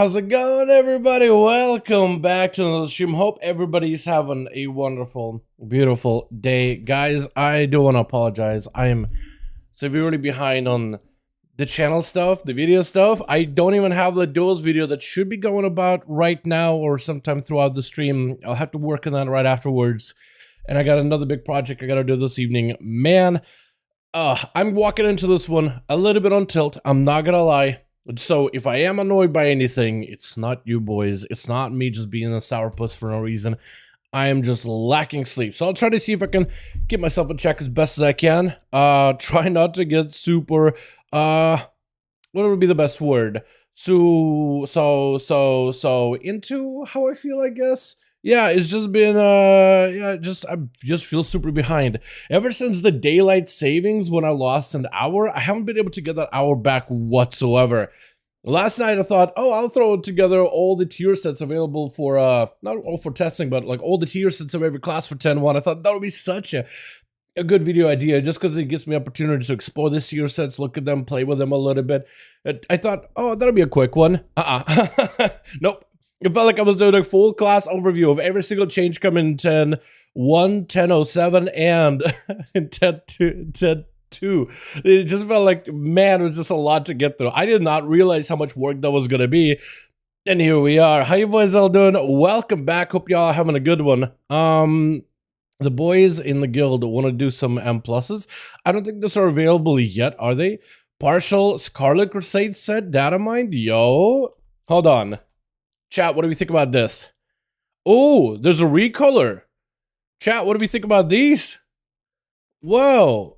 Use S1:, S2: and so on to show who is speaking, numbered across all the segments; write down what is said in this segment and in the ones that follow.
S1: How's it going, everybody? Welcome back to another stream. Hope everybody's having a wonderful, beautiful day. Guys, I do want to apologize. I am severely behind on the channel stuff, the video stuff. I don't even have the duels video that should be going about right now or sometime throughout the stream. I'll have to work on that right afterwards. And I got another big project I gotta do this evening. Man, I'm walking into this one a little bit on tilt, I'm not gonna lie. So if I am annoyed by anything, it's not you boys. It's not me just being a sourpuss for no reason. I am just lacking sleep. So I'll try to see if I can get myself in check as best as I can. Try not to get super, what would be the best word? So into how I feel, I guess. Yeah, it's just been, I just feel super behind. Ever since the daylight savings when I lost an hour, I haven't been able to get that hour back whatsoever. Last night I thought, oh, I'll throw together all the tier sets available for, not all for testing, but like all the tier sets of every class for 10-1. I thought that would be such a good video idea, just because it gives me opportunity to explore the tier sets, look at them, play with them a little bit. I thought, oh, that'll be a quick one. Nope. It felt like I was doing a full class overview of every single change coming in 10.1, 10.07, and in 10.2. It just felt like, man, it was just a lot to get through. I did not realize how much work that was going to be. And here we are. How you boys all doing? Welcome back. Hope y'all are having a good one. The boys in the guild want to do some M+. I don't think those are available yet, are they? Partial Scarlet Crusade set, data mined? Yo. Hold on. Chat, what do we think about this? Oh, there's a recolor. Chat, what do we think about these? Whoa.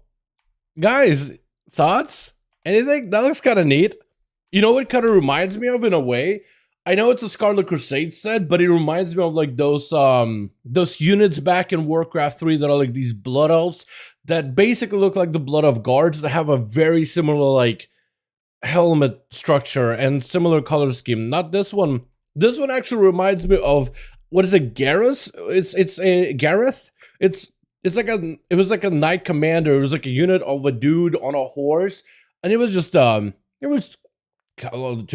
S1: Guys, thoughts? Anything? That looks kind of neat. You know what it kind of reminds me of in a way? I know it's a Scarlet Crusade set, but it reminds me of like those units back in Warcraft 3 that are like these blood elves that basically look like the blood of guards that have a very similar like helmet structure and similar color scheme. Not this one. This one actually reminds me of, what is it, Gareth? It's a Gareth. It was like a knight commander. It was like a unit of a dude on a horse, and it was just to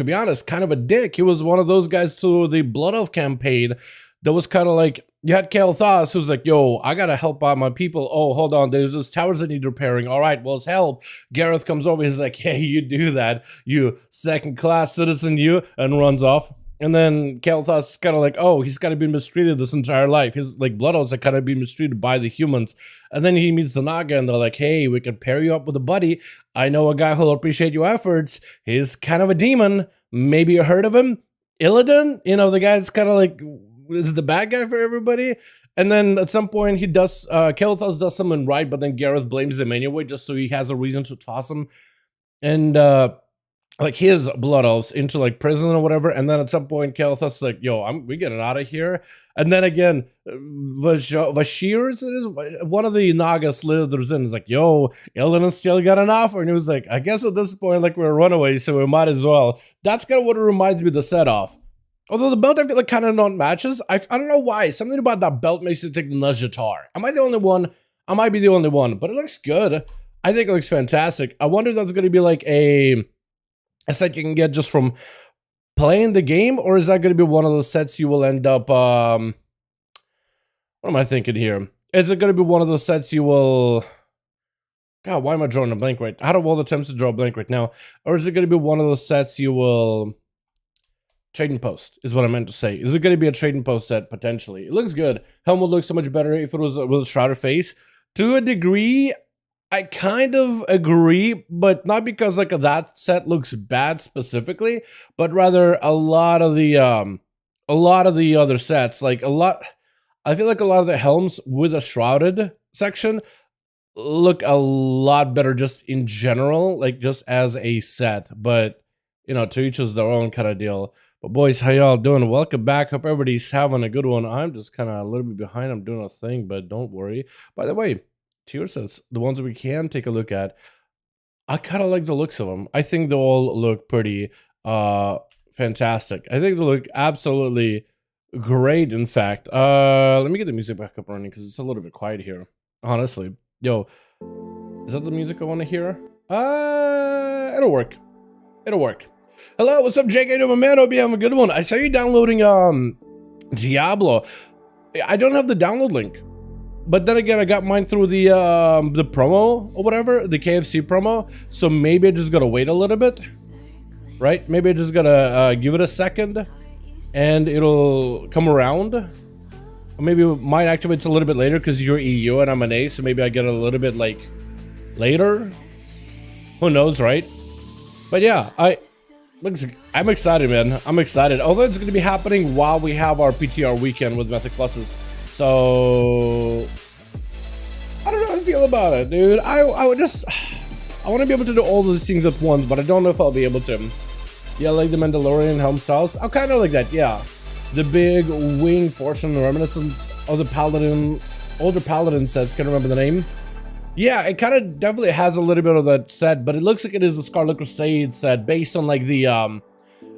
S1: be honest, kind of a dick. He was one of those guys to the Blood Elf campaign that was kind of like, you had Kael'thas who's like, yo, I gotta help out my people. Oh, hold on, there's this towers that need repairing. All right, well, it's help. Gareth comes over, he's like, hey, you do that, you second-class citizen, you, and runs off. And then Kael'thas is kind of like, oh, he's kind of been mistreated this entire life. His like blood elves are kind of been mistreated by the humans. And then he meets the Naga and they're like, hey, we can pair you up with a buddy. I know a guy who'll appreciate your efforts. He's kind of a demon. Maybe you heard of him? Illidan? You know, the guy that's kind of like, is the bad guy for everybody. And then at some point he does, Kael'thas does something right, but then Gareth blames him anyway, just so he has a reason to toss him. And, like his blood elves into like prison or whatever, and then at some point Kael'thas is like, yo, we getting out of here. And then again, Vashir is one of the Naga slithers in, is like, yo, Illidan still got an offer, and he was like, I guess at this point like we're runaways, so we might as well. That's kind of what it reminds me of the set off. Although the belt I feel like kind of not matches. I don't know why. Something about that belt makes it think Nazjatar. Am I the only one? I might be the only one, but it looks good. I think it looks fantastic. I wonder if that's going to be like a set you can get just from playing the game, or is that going to be one of those sets you will end up, what am I thinking here? Is it going to be one of those sets you will, God, why am I drawing a blank right? Out of all the attempts to draw a blank right now, or is it going to be one of those sets you will trade and post, is what I meant to say. Is it going to be a trade and post set, potentially? It looks good. Helm would look so much better if it was with a shrouded face. To a degree, I kind of agree, but not because like that set looks bad specifically, but rather a lot of the other sets, like I feel like a lot of the helms with a shrouded section look a lot better just in general, like just as a set, but you know, to each is their own kind of deal. But boys, how y'all doing? Welcome back. Hope everybody's having a good one. I'm just kind of a little bit behind. I'm doing a thing, but don't worry. By the way, tier sets, the ones that we can take a look at, I kind of like the looks of them. I think they all look pretty fantastic. I think they look absolutely great, in fact. Let me get the music back up running because it's a little bit quiet here, honestly. Yo, is that the music I want to hear? It'll work. It'll work. Hello, what's up, Jake? I know my man. Hope you have a good one. I saw you downloading Diablo. I don't have the download link. But then again, I got mine through the promo or whatever, the KFC promo. So maybe I just gotta wait a little bit, right? Maybe I just gotta give it a second, and it'll come around. Or maybe mine activates a little bit later because you're EU and I'm an A, so maybe I get a little bit like later. Who knows, right? But yeah, I'm excited, man. I'm excited. Although it's gonna be happening while we have our PTR weekend with Mythic Pluses. So I don't know how I feel about it, dude. I want to be able to do all these things at once, but I don't know if I'll be able to. Yeah, like the Mandalorian helm styles. I kind of like that. Yeah, the big wing portion, reminiscent of the Paladin, older Paladin sets. Can't remember the name. Yeah, it kind of definitely has a little bit of that set, but it looks like it is a Scarlet Crusade set based on like the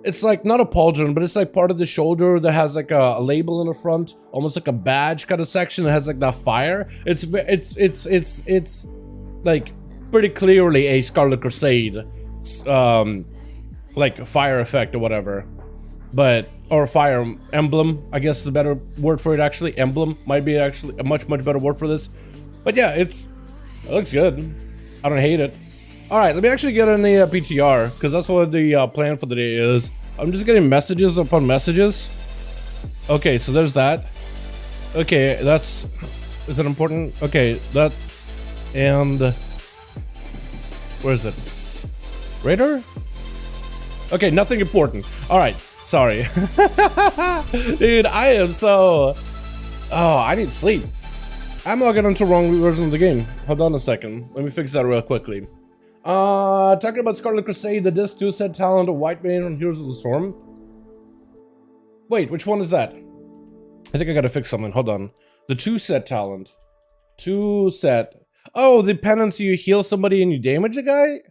S1: it's like not a pauldron, but it's like part of the shoulder that has like a label in the front, almost like a badge kind of section that has like that fire. It's like pretty clearly a Scarlet Crusade like fire effect or whatever, but or fire emblem, I guess is a better word for it. Actually, emblem might be actually a much better word for this. But yeah, it looks good. I don't hate it. All right, let me actually get in the PTR because that's what the plan for the day is. I'm just getting messages upon messages. Okay, so there's that. Okay, is it important? Okay, that, and where is it? Radar? Okay, nothing important. All right, sorry. Dude, I am so, I need sleep. I'm logging into the wrong version of the game. Hold on a second. Let me fix that real quickly. Talking about Scarlet Crusade, the disc 2 set talent of White Mane on Heroes of the Storm. Wait, which one is that? I think I gotta fix something. Hold on. The 2 set talent. 2 set. Oh, the penance you heal somebody and you damage a guy?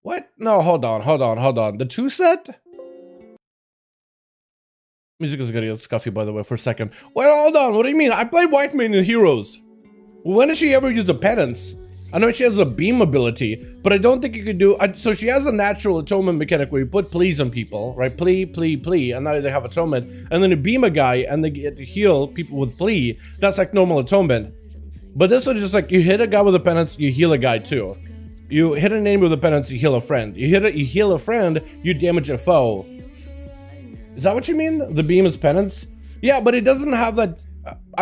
S1: What? No, hold on. The 2 set? Music is gonna get scuffy, by the way, for a second. Wait, hold on. What do you mean? I played White Mane in Heroes. When did she ever use a penance? I know she has a beam ability, but I don't think you could do. So she has a natural atonement mechanic where you put pleas on people, right? Plea, and now they have atonement. And then you beam a guy and they get to heal people with plea. That's like normal atonement. But this one is just like you hit a guy with a penance, you heal a guy too. You hit an enemy with a penance, you heal a friend. You heal a friend, you damage a foe. Is that what you mean? The beam is penance? Yeah, but it doesn't have that.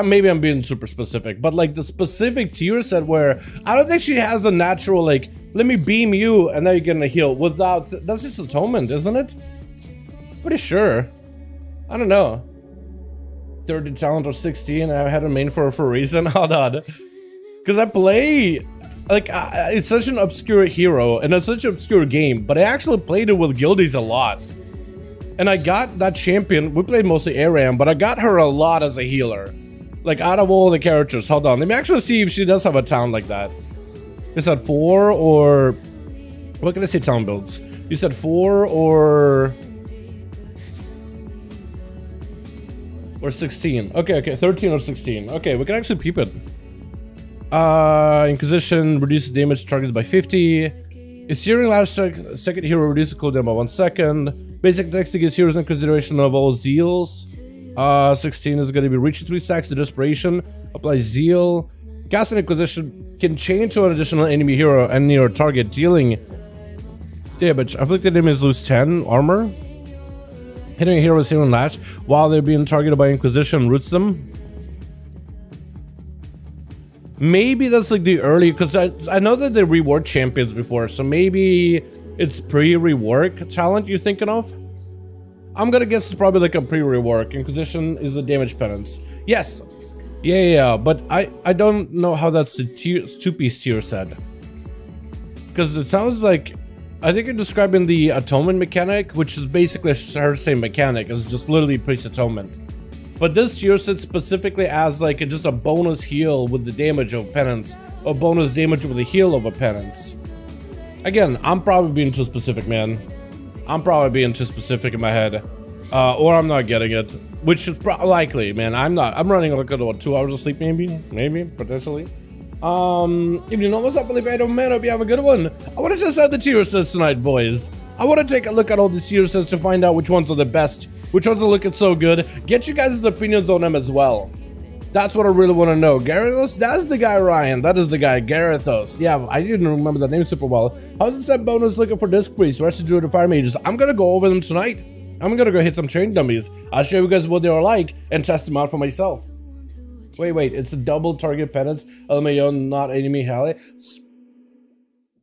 S1: Maybe I'm being super specific, but like the specific tier set where I don't think she has a natural like, let me beam you and now you're gonna heal without. That's just atonement, isn't it? Pretty sure. I don't know. 30 talent or 16. I had a main for a reason. Hold on, because I play like it's such an obscure hero and it's such an obscure game, but I actually played it with guildies a lot. And I got that champion, we played mostly ARAM, but I got her a lot as a healer. Like out of all the characters. Hold on, let me actually see if she does have a town like that. Is that 4 or... What can I say town builds? You said 4 or 16. Okay, 13 or 16. Okay, we can actually peep it. Inquisition reduces damage targeted by 50. It's during last second hero reduces cooldown by 1 second. Basic text gives heroes in consideration of all zeals. 16 is going to be reaching 3 stacks to desperation. Apply zeal. Cast an Inquisition can chain to an additional enemy hero and near target, dealing damage. Afflicted enemies lose 10 armor. Hitting a hero with healing lash while they're being targeted by Inquisition roots them. Maybe that's like the early, because I know that they reward champions before, so maybe it's pre-rework talent you're thinking of? I'm gonna guess it's probably like a pre-rework. Inquisition is the damage penance. Yes. Yeah, but I don't know how that's the 2-piece tier set. Because it sounds like, I think you're describing the atonement mechanic, which is basically her same mechanic, it's just literally priest atonement. But this tier set specifically as like just a bonus heal with the damage of penance, or bonus damage with the heal of a penance. Again, I'm probably being too specific, man. I'm probably being too specific in my head. Or I'm not getting it. Which is likely, man. I'm not. I'm running like what, 2 hours of sleep, maybe, potentially. If you know what's up, Felipe, man, hope you have a good one. I want to test out the tier sets tonight, boys. I want to take a look at all the tier sets to find out which ones are the best, which ones are looking so good. Get you guys' opinions on them as well. That's what I really want to know. Garethos, that's the guy, Ryan. That is the guy, Garethos. Yeah, I didn't remember the name super well. How's the set bonus looking for Disc Priest, Resto Druid, and Fire Mages? I'm gonna go over them tonight. I'm gonna go hit some train dummies. I'll show you guys what they are like and test them out for myself. Wait, it's a double target penance. LMAO, not enemy Halley.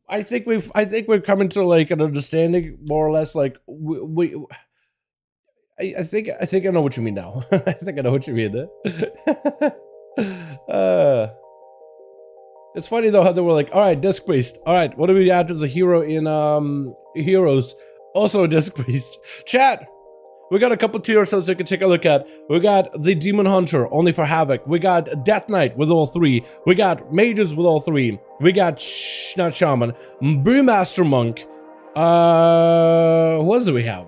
S1: I think we're coming to like an understanding, more or less. Like I think I know what you mean now. I think I know what you mean. It's funny though how they were like, all right, Disc Priest. All right, what do we add as a hero in Heroes? Also a Disc Priest. Chat. We got a couple tier subs we can take a look at. We got the Demon Hunter, only for Havoc. We got Death Knight with all 3. We got Mages with all 3. We got not Shaman, Brewmaster Monk. Who else do we have?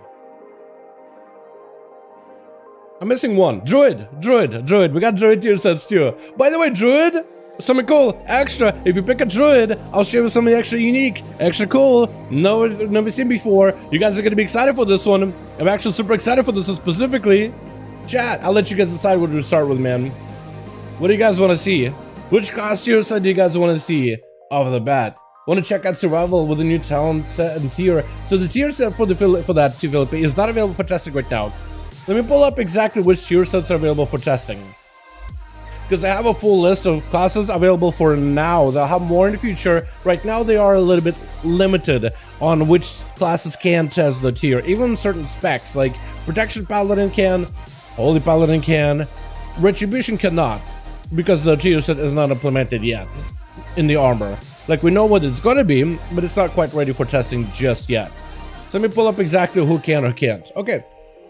S1: I'm missing one. Druid. We got Druid tier sets too. By the way, Druid, something cool, extra. If you pick a Druid, I'll show you something extra unique, extra cool. Never seen before. You guys are gonna be excited for this one. I'm actually super excited for this one specifically. Chat, I'll let you guys decide what to start with, man. What do you guys want to see? Which class tier set do you guys want to see off the bat? Want to check out survival with a new talent set and tier? So the tier set for that tier is not available for testing right now. Let me pull up exactly which tier sets are available for testing, because I have a full list of classes available for now. They'll have more in the future. Right now they are a little bit limited on which classes can test the tier. Even certain specs like Protection Paladin can, Holy Paladin can, Retribution cannot, because the tier set is not implemented yet in the armor. Like, we know what it's gonna be, but it's not quite ready for testing just yet. So let me pull up exactly who can or can't. Okay.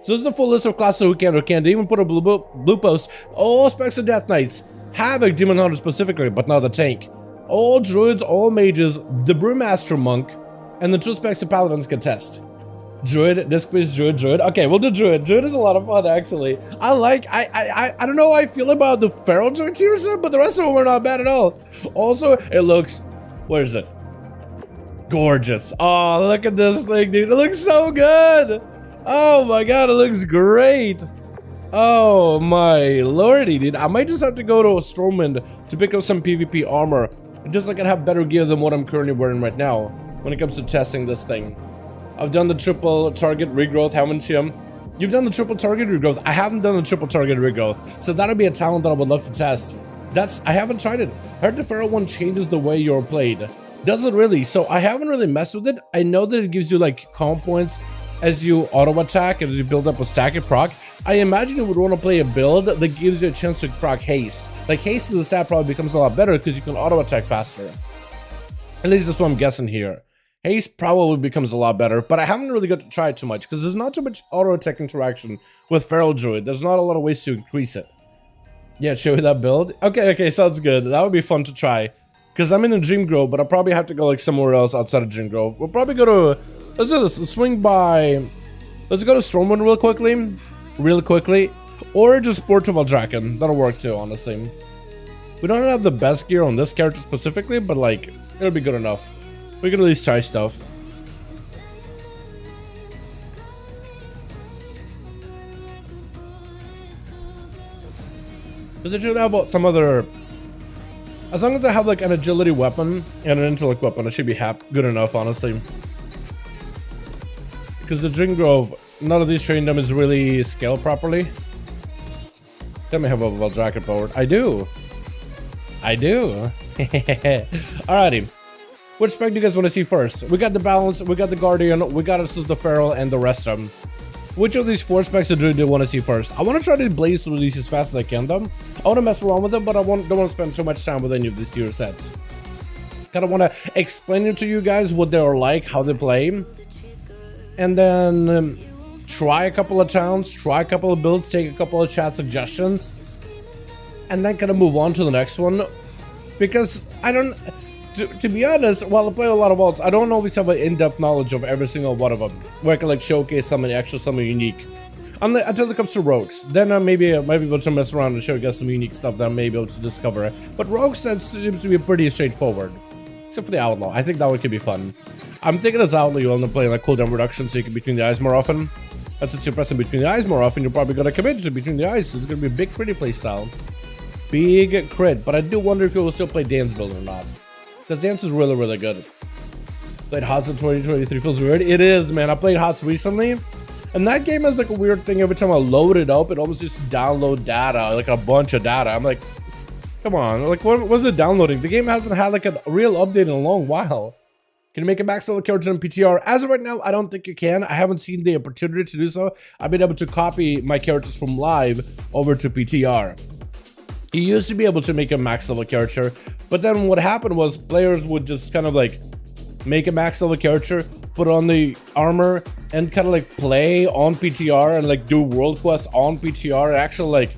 S1: So this is the full list of classes who can or can't. They even put a blue post. All specs of Death Knights, Havoc, Demon Hunter specifically, but not the tank. All Druids, all Mages, the Brewmaster Monk, and the 2 specs of Paladins can test. Druid, Disc Priest, Druid. Okay, we'll do Druid. Druid is a lot of fun, actually. I don't know how I feel about the Feral Druid tier set, but the rest of them are not bad at all. Also, it looks, where is it? Gorgeous. Oh, look at this thing, dude. It looks so good. Oh my god, it looks great. Oh my lordy, dude. I might just have to go to a Stormwind to pick up some PvP armor, just so I can have better gear than what I'm currently wearing right now when it comes to testing this thing. I've done the triple target regrowth, haven't you? You've done the triple target regrowth. I haven't done the triple target regrowth, so that'll be a talent that I would love to test. I haven't tried it. I heard the Feral one changes the way you're played. Does it really? So I haven't really messed with it. I know that it gives you like comp points as you auto attack, as you build up a stack of proc. I imagine you would want to play a build that gives you a chance to proc haste. Like, haste as a stat probably becomes a lot better because you can auto attack faster. At least that's what I'm guessing here. Haste probably becomes a lot better, but I haven't really got to try it too much because there's not too much auto attack interaction with Feral Druid. There's not a lot of ways to increase it. Yeah, show you that build. Okay, sounds good. That would be fun to try. Because I'm in a Dream Grove, but I'll probably have to go like somewhere else outside of Dream Grove. We'll probably go to, let's do this, let's swing by, let's go to Stormwind real quickly, or just Portugal Draken. That'll work too, honestly. We don't have the best gear on this character specifically, but like, it'll be good enough. We can at least try stuff. Because it should have some other, as long as I have like an agility weapon and an intellect weapon, it should be good enough, honestly. Because the Dream Grove, none of these train dummies really scale properly. Tell me how well Draken powered. I do. Alrighty. Which spec do you guys want to see first? We got the Balance, we got the Guardian, we got ASUS the Feral, and the rest of them. Which of these 4 specs do you want to see first? I want to try to blaze through these as fast as I can, though. I want to mess around with them, but I don't want to spend too much time with any of these tier sets. Kind of want to explain it to you guys what they're like, how they play, and then try a couple of towns, try a couple of builds, take a couple of chat suggestions, and then kind of move on to the next one. Because I don't, to be honest, while I play a lot of alts, I don't always have an in-depth knowledge of every single one of them, where I can like showcase something extra, something unique. Until it comes to rogues, then I maybe be able to mess around and show you guys some unique stuff that I may be able to discover. But rogues seems to be pretty straightforward, except for the outlaw. I think that one could be fun. I'm thinking as outlaw, you end up playing like cooldown reduction, so you can between the eyes more often. That's since you're pressing between the eyes more often, you're probably gonna commit to between the eyes. So it's gonna be a big, pretty play style. big crit, but I do wonder if you will still play Dan's build or not. Because Dance is really, really good. Played HOTS in 2023, feels weird. It is, man. I played HOTS recently, and that game has like a weird thing. Every time I load it up, it almost just download data, like a bunch of data. I'm like, come on, like what is it downloading? The game hasn't had like a real update in a long while. Can you make a max level character in PTR? As of right now, I don't think you can. I haven't seen the opportunity to do so. I've been able to copy my characters from live over to PTR. You used to be able to make a max level character, but then what happened was players would just kind of like make a max level character, put on the armor, and kind of like play on PTR and like do world quests on PTR and actually like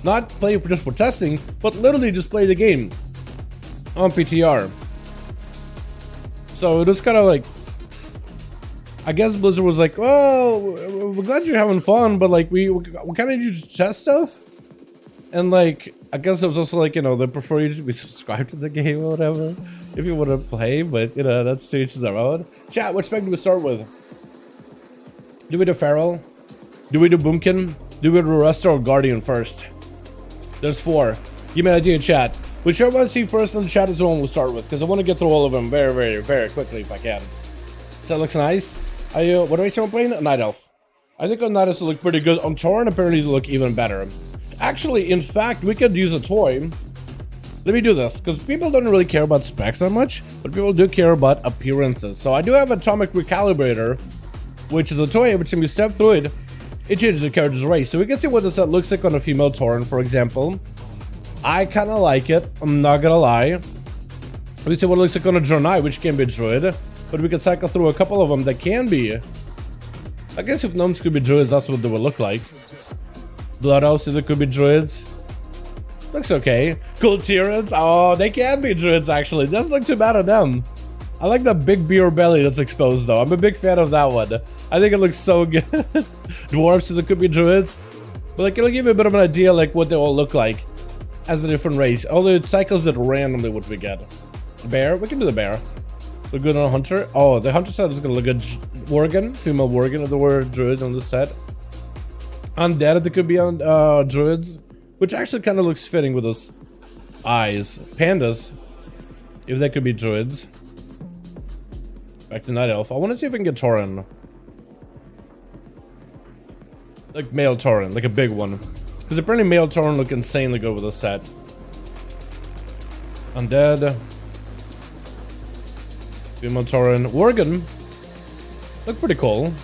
S1: not play just for testing, but literally just play the game on PTR. So it was kind of like, I guess Blizzard was like, well, we're glad you're having fun, but like we kind of need you to test stuff. And like, I guess it was also like, you know, they prefer you to be subscribed to the game or whatever, if you want to play, but you know, that's to each their own. Chat, which spec do we start with? Do we do Feral? Do we do Boomkin? Do we do Resto or Guardian first? There's 4. Give me an idea in chat. Whichever one I see first in the chat is the one we'll start with, because I want to get through all of them very, very, very quickly if I can. So that looks nice. Are you, what race am I playing? Night Elf. I think on Night Elf will look pretty good. On Tauren, apparently it'll look even better. Actually, in fact, we could use a toy. Let me do this, because people don't really care about specs that much, but people do care about appearances. So I do have Atomic Recalibrator, which is a toy. Every time you step through it, it changes the character's race. So we can see what this set looks like on a female Tauren, for example. I kind of like it, I'm not gonna lie. We see what it looks like on a Draenei, which can be a druid, but we can cycle through a couple of them that can be. I guess if gnomes could be druids, that's what they would look like. Blood Elves, they could be druids. Looks okay. Cool Tyrants, oh, they can be druids actually. It doesn't look too bad on them. I like the big beer belly that's exposed though. I'm a big fan of that one. I think it looks so good. Dwarves, so they could be druids. But like, it'll give you a bit of an idea like what they all look like as a different race. Although it cycles it randomly what we get. Bear, we can do the bear. Look good on a hunter. Oh, the hunter set is gonna look good. Worgen, female Worgen if there were druids on this set. Undead, they could be on druids, which actually kind of looks fitting with those eyes. Pandas, if they could be druids. Back to Night Elf. I want to see if I can get Tauren. Like male Tauren, like a big one. Because apparently male Tauren look insanely good with this set. Undead. Female Tauren. Worgen. Look pretty cool.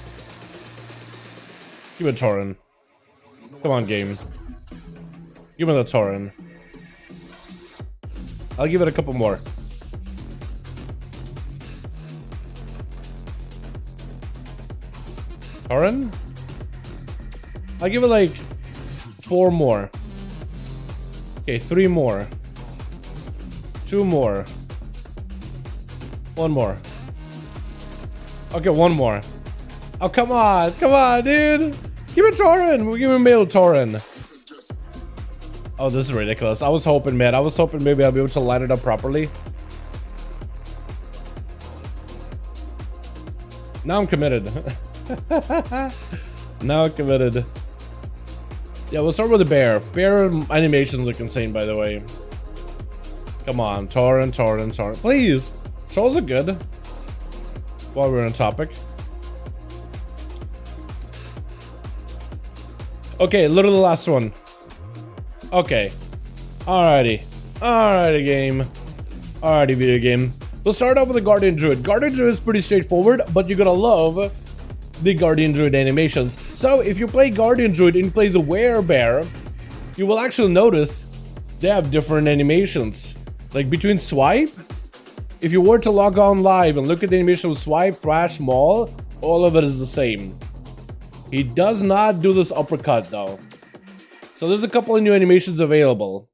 S1: Give it Tauren. Come on, game. Give me the Tauren. I'll give it a couple more. Tauren? I'll give it like 4 more. Okay, 3 more. 2 more. 1 more. Okay, 1 more. Oh, come on, dude. Give me Tauren. We'll give me male Tauren. Oh, this is ridiculous. I was hoping, man. I was hoping maybe I'll be able to line it up properly. Now I'm committed. Now I'm committed. Yeah, we'll start with the bear. Bear animations look insane, by the way. Come on, Tauren. Please. Trolls are good. While we're on topic. Okay, literally the last one. Okay. Alrighty. Alrighty, game. Alrighty, video game. We'll start off with the Guardian Druid. Guardian Druid is pretty straightforward, but you're gonna love the Guardian Druid animations. So, if you play Guardian Druid and you play the Werebear, you will actually notice they have different animations. Like, between Swipe, if you were to log on live and look at the animation of Swipe, Thrash, Maul, all of it is the same. He does not do this uppercut though. So there's a couple of new animations available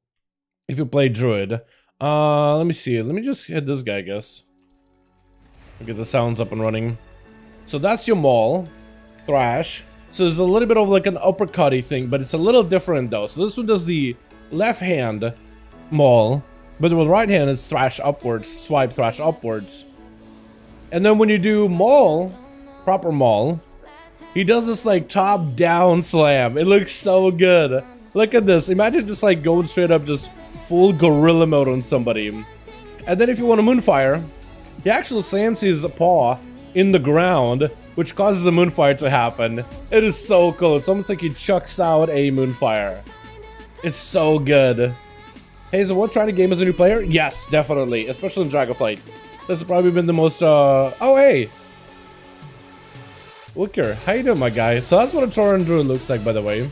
S1: if you play Druid. Let me see. Let me just hit this guy, I guess. Get the sounds up and running. So that's your Maul, Thrash. So there's a little bit of like an uppercutty thing, but it's a little different though. So this one does the left hand Maul, but with right hand it's Thrash upwards, Swipe, Thrash upwards. And then when you do Maul, proper Maul, he does this like top down slam. It looks so good. Look at this. Imagine just like going straight up, just full gorilla mode on somebody. And then if you want a Moonfire, he actually slams his paw in the ground, which causes a Moonfire to happen. It is so cool. It's almost like he chucks out a Moonfire. It's so good. Hey, so what trying to game as a new player? Yes, definitely. Especially in Dragonflight. This has probably been the most, oh, hey! Wicker, how you doing, my guy? So that's what a Tauren Druid looks like, by the way.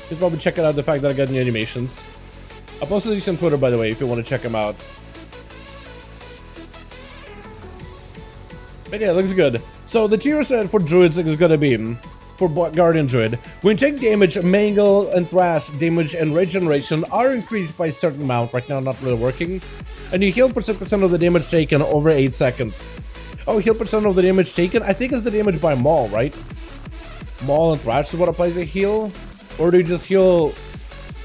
S1: He's probably checking out the fact that I got new animations. I posted these on Twitter, by the way, if you want to check them out. But yeah, it looks good. So the tier set for Druids is gonna be, for Guardian Druid, when you take damage, Mangle and Thrash damage and regeneration are increased by a certain amount. Right now, not really working. And you heal for 6% of the damage taken over 8 seconds. Oh, heal percent of the damage taken? I think it's the damage by Maul, right? Maul and Thrash is what applies a heal? Or do you just heal...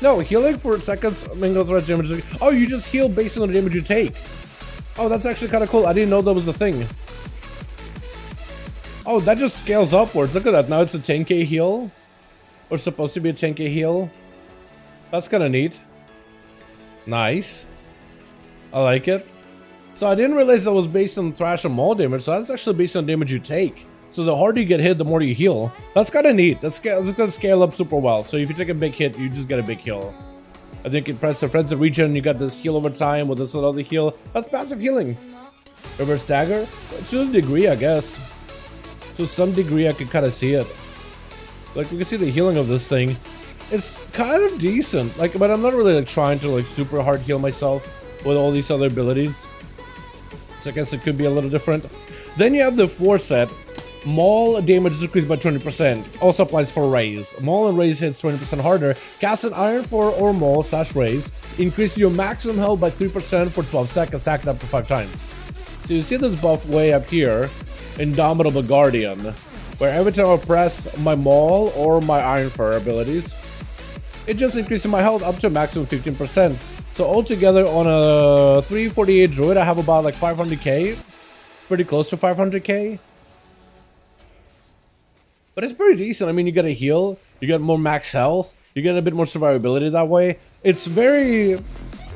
S1: No, healing for seconds, Mangle, Thrash damage. Oh, you just heal based on the damage you take. Oh, that's actually kind of cool. I didn't know that was a thing. Oh, that just scales upwards. Look at that. Now it's a 10k heal. Or supposed to be a 10k heal. That's kind of neat. Nice. I like it. So I didn't realize that was based on Thrash and Maul damage. So that's actually based on damage you take. So the harder you get hit, the more you heal. That's kind of neat. That's going to scale up super well. So if you take a big hit, you just get a big heal. I think it press the friends of region. You got this heal over time with this other heal. That's passive healing. Reverse stagger? To a degree, I guess. To some degree, I can kind of see it. Like, we can see the healing of this thing. It's kind of decent. Like, but I'm not really like trying to like super hard heal myself with all these other abilities. So I guess it could be a little different. Then you have the 4 set. Maul damage is increased by 20%. Also applies for Raise. Maul and Raise hits 20% harder. Cast an Iron 4 or Maul / Raise. Increase your maximum health by 3% for 12 seconds. Stack it up to 5 times. So you see this buff way up here. Indomitable Guardian. Where every time I press my Maul or my Iron 4 abilities, it just increases my health up to a maximum 15%. So altogether on a 348 Druid, I have about like 500k. Pretty close to 500k. But it's pretty decent. I mean, you get a heal, you get more max health, you get a bit more survivability that way. It's very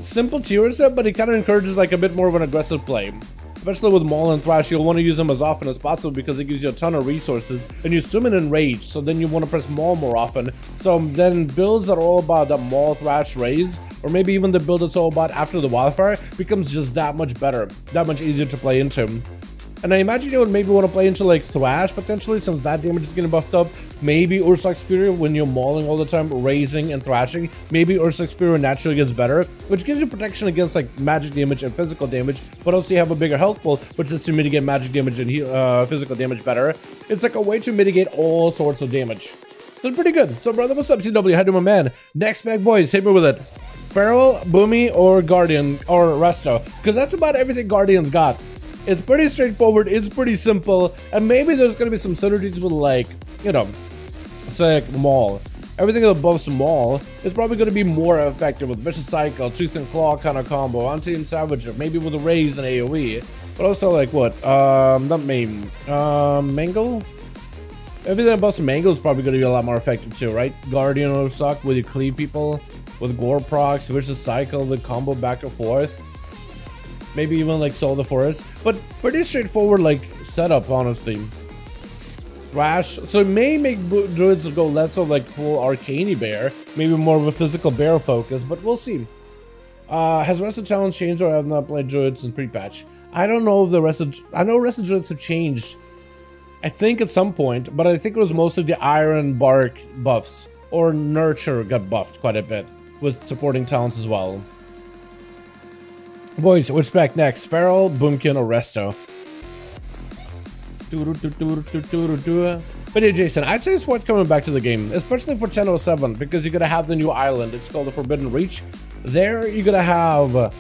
S1: simple tier set, but it kind of encourages like a bit more of an aggressive play. Especially with Maul and Thrash, you'll want to use them as often as possible because it gives you a ton of resources and you summon in Rage, so then you want to press Maul more often. So then builds that are all about the Maul, Thrash, Raise, or maybe even the build that's all about after the Wildfire becomes just that much better, that much easier to play into. And I imagine you would maybe want to play into like Thrash potentially, since that damage is getting buffed up. Maybe Ursa's Fury when you're mauling all the time, raising and thrashing. Maybe Ursa's Fury naturally gets better, which gives you protection against like magic damage and physical damage, but also you have a bigger health pool, which lets you mitigate magic damage and physical damage better. It's like a way to mitigate all sorts of damage. So it's pretty good. So brother, what's up, CW? How do my man? Next back, boys, hit me with it. Feral, Boomy, or Guardian, or Resto, because that's about everything Guardian's got. It's pretty straightforward, it's pretty simple, and maybe there's gonna be some synergies with like, you know, say like Maul. Everything above Maul is probably gonna be more effective with Vicious Cycle, Tooth and Claw kind of combo, Anti-and Savage, maybe with a Raise and AoE, but also like what, not main, Mangle? Everything above Mangle is probably gonna be a lot more effective too, right? Guardian will suck with you cleave people, with Gore procs, Vicious Cycle, the combo back and forth. Maybe even like Soul the Forest, but pretty straightforward like setup, honestly. Thrash, so it may make druids go less of like full Arcane Bear, maybe more of a physical bear focus, but we'll see. Has Resto Challenge changed, or I have not played druids in pre-patch? I don't know if the rest of, I know Resto druids have changed. I think at some point, but I think it was mostly the Iron Bark buffs, or Nurture got buffed quite a bit with supporting talents as well. Boys, which back next? Feral, Boomkin, or Resto? But yeah, Jason, I'd say it's worth coming back to the game, especially for 1007, because you're gonna have the new island. It's called the Forbidden Reach. There, you're gonna have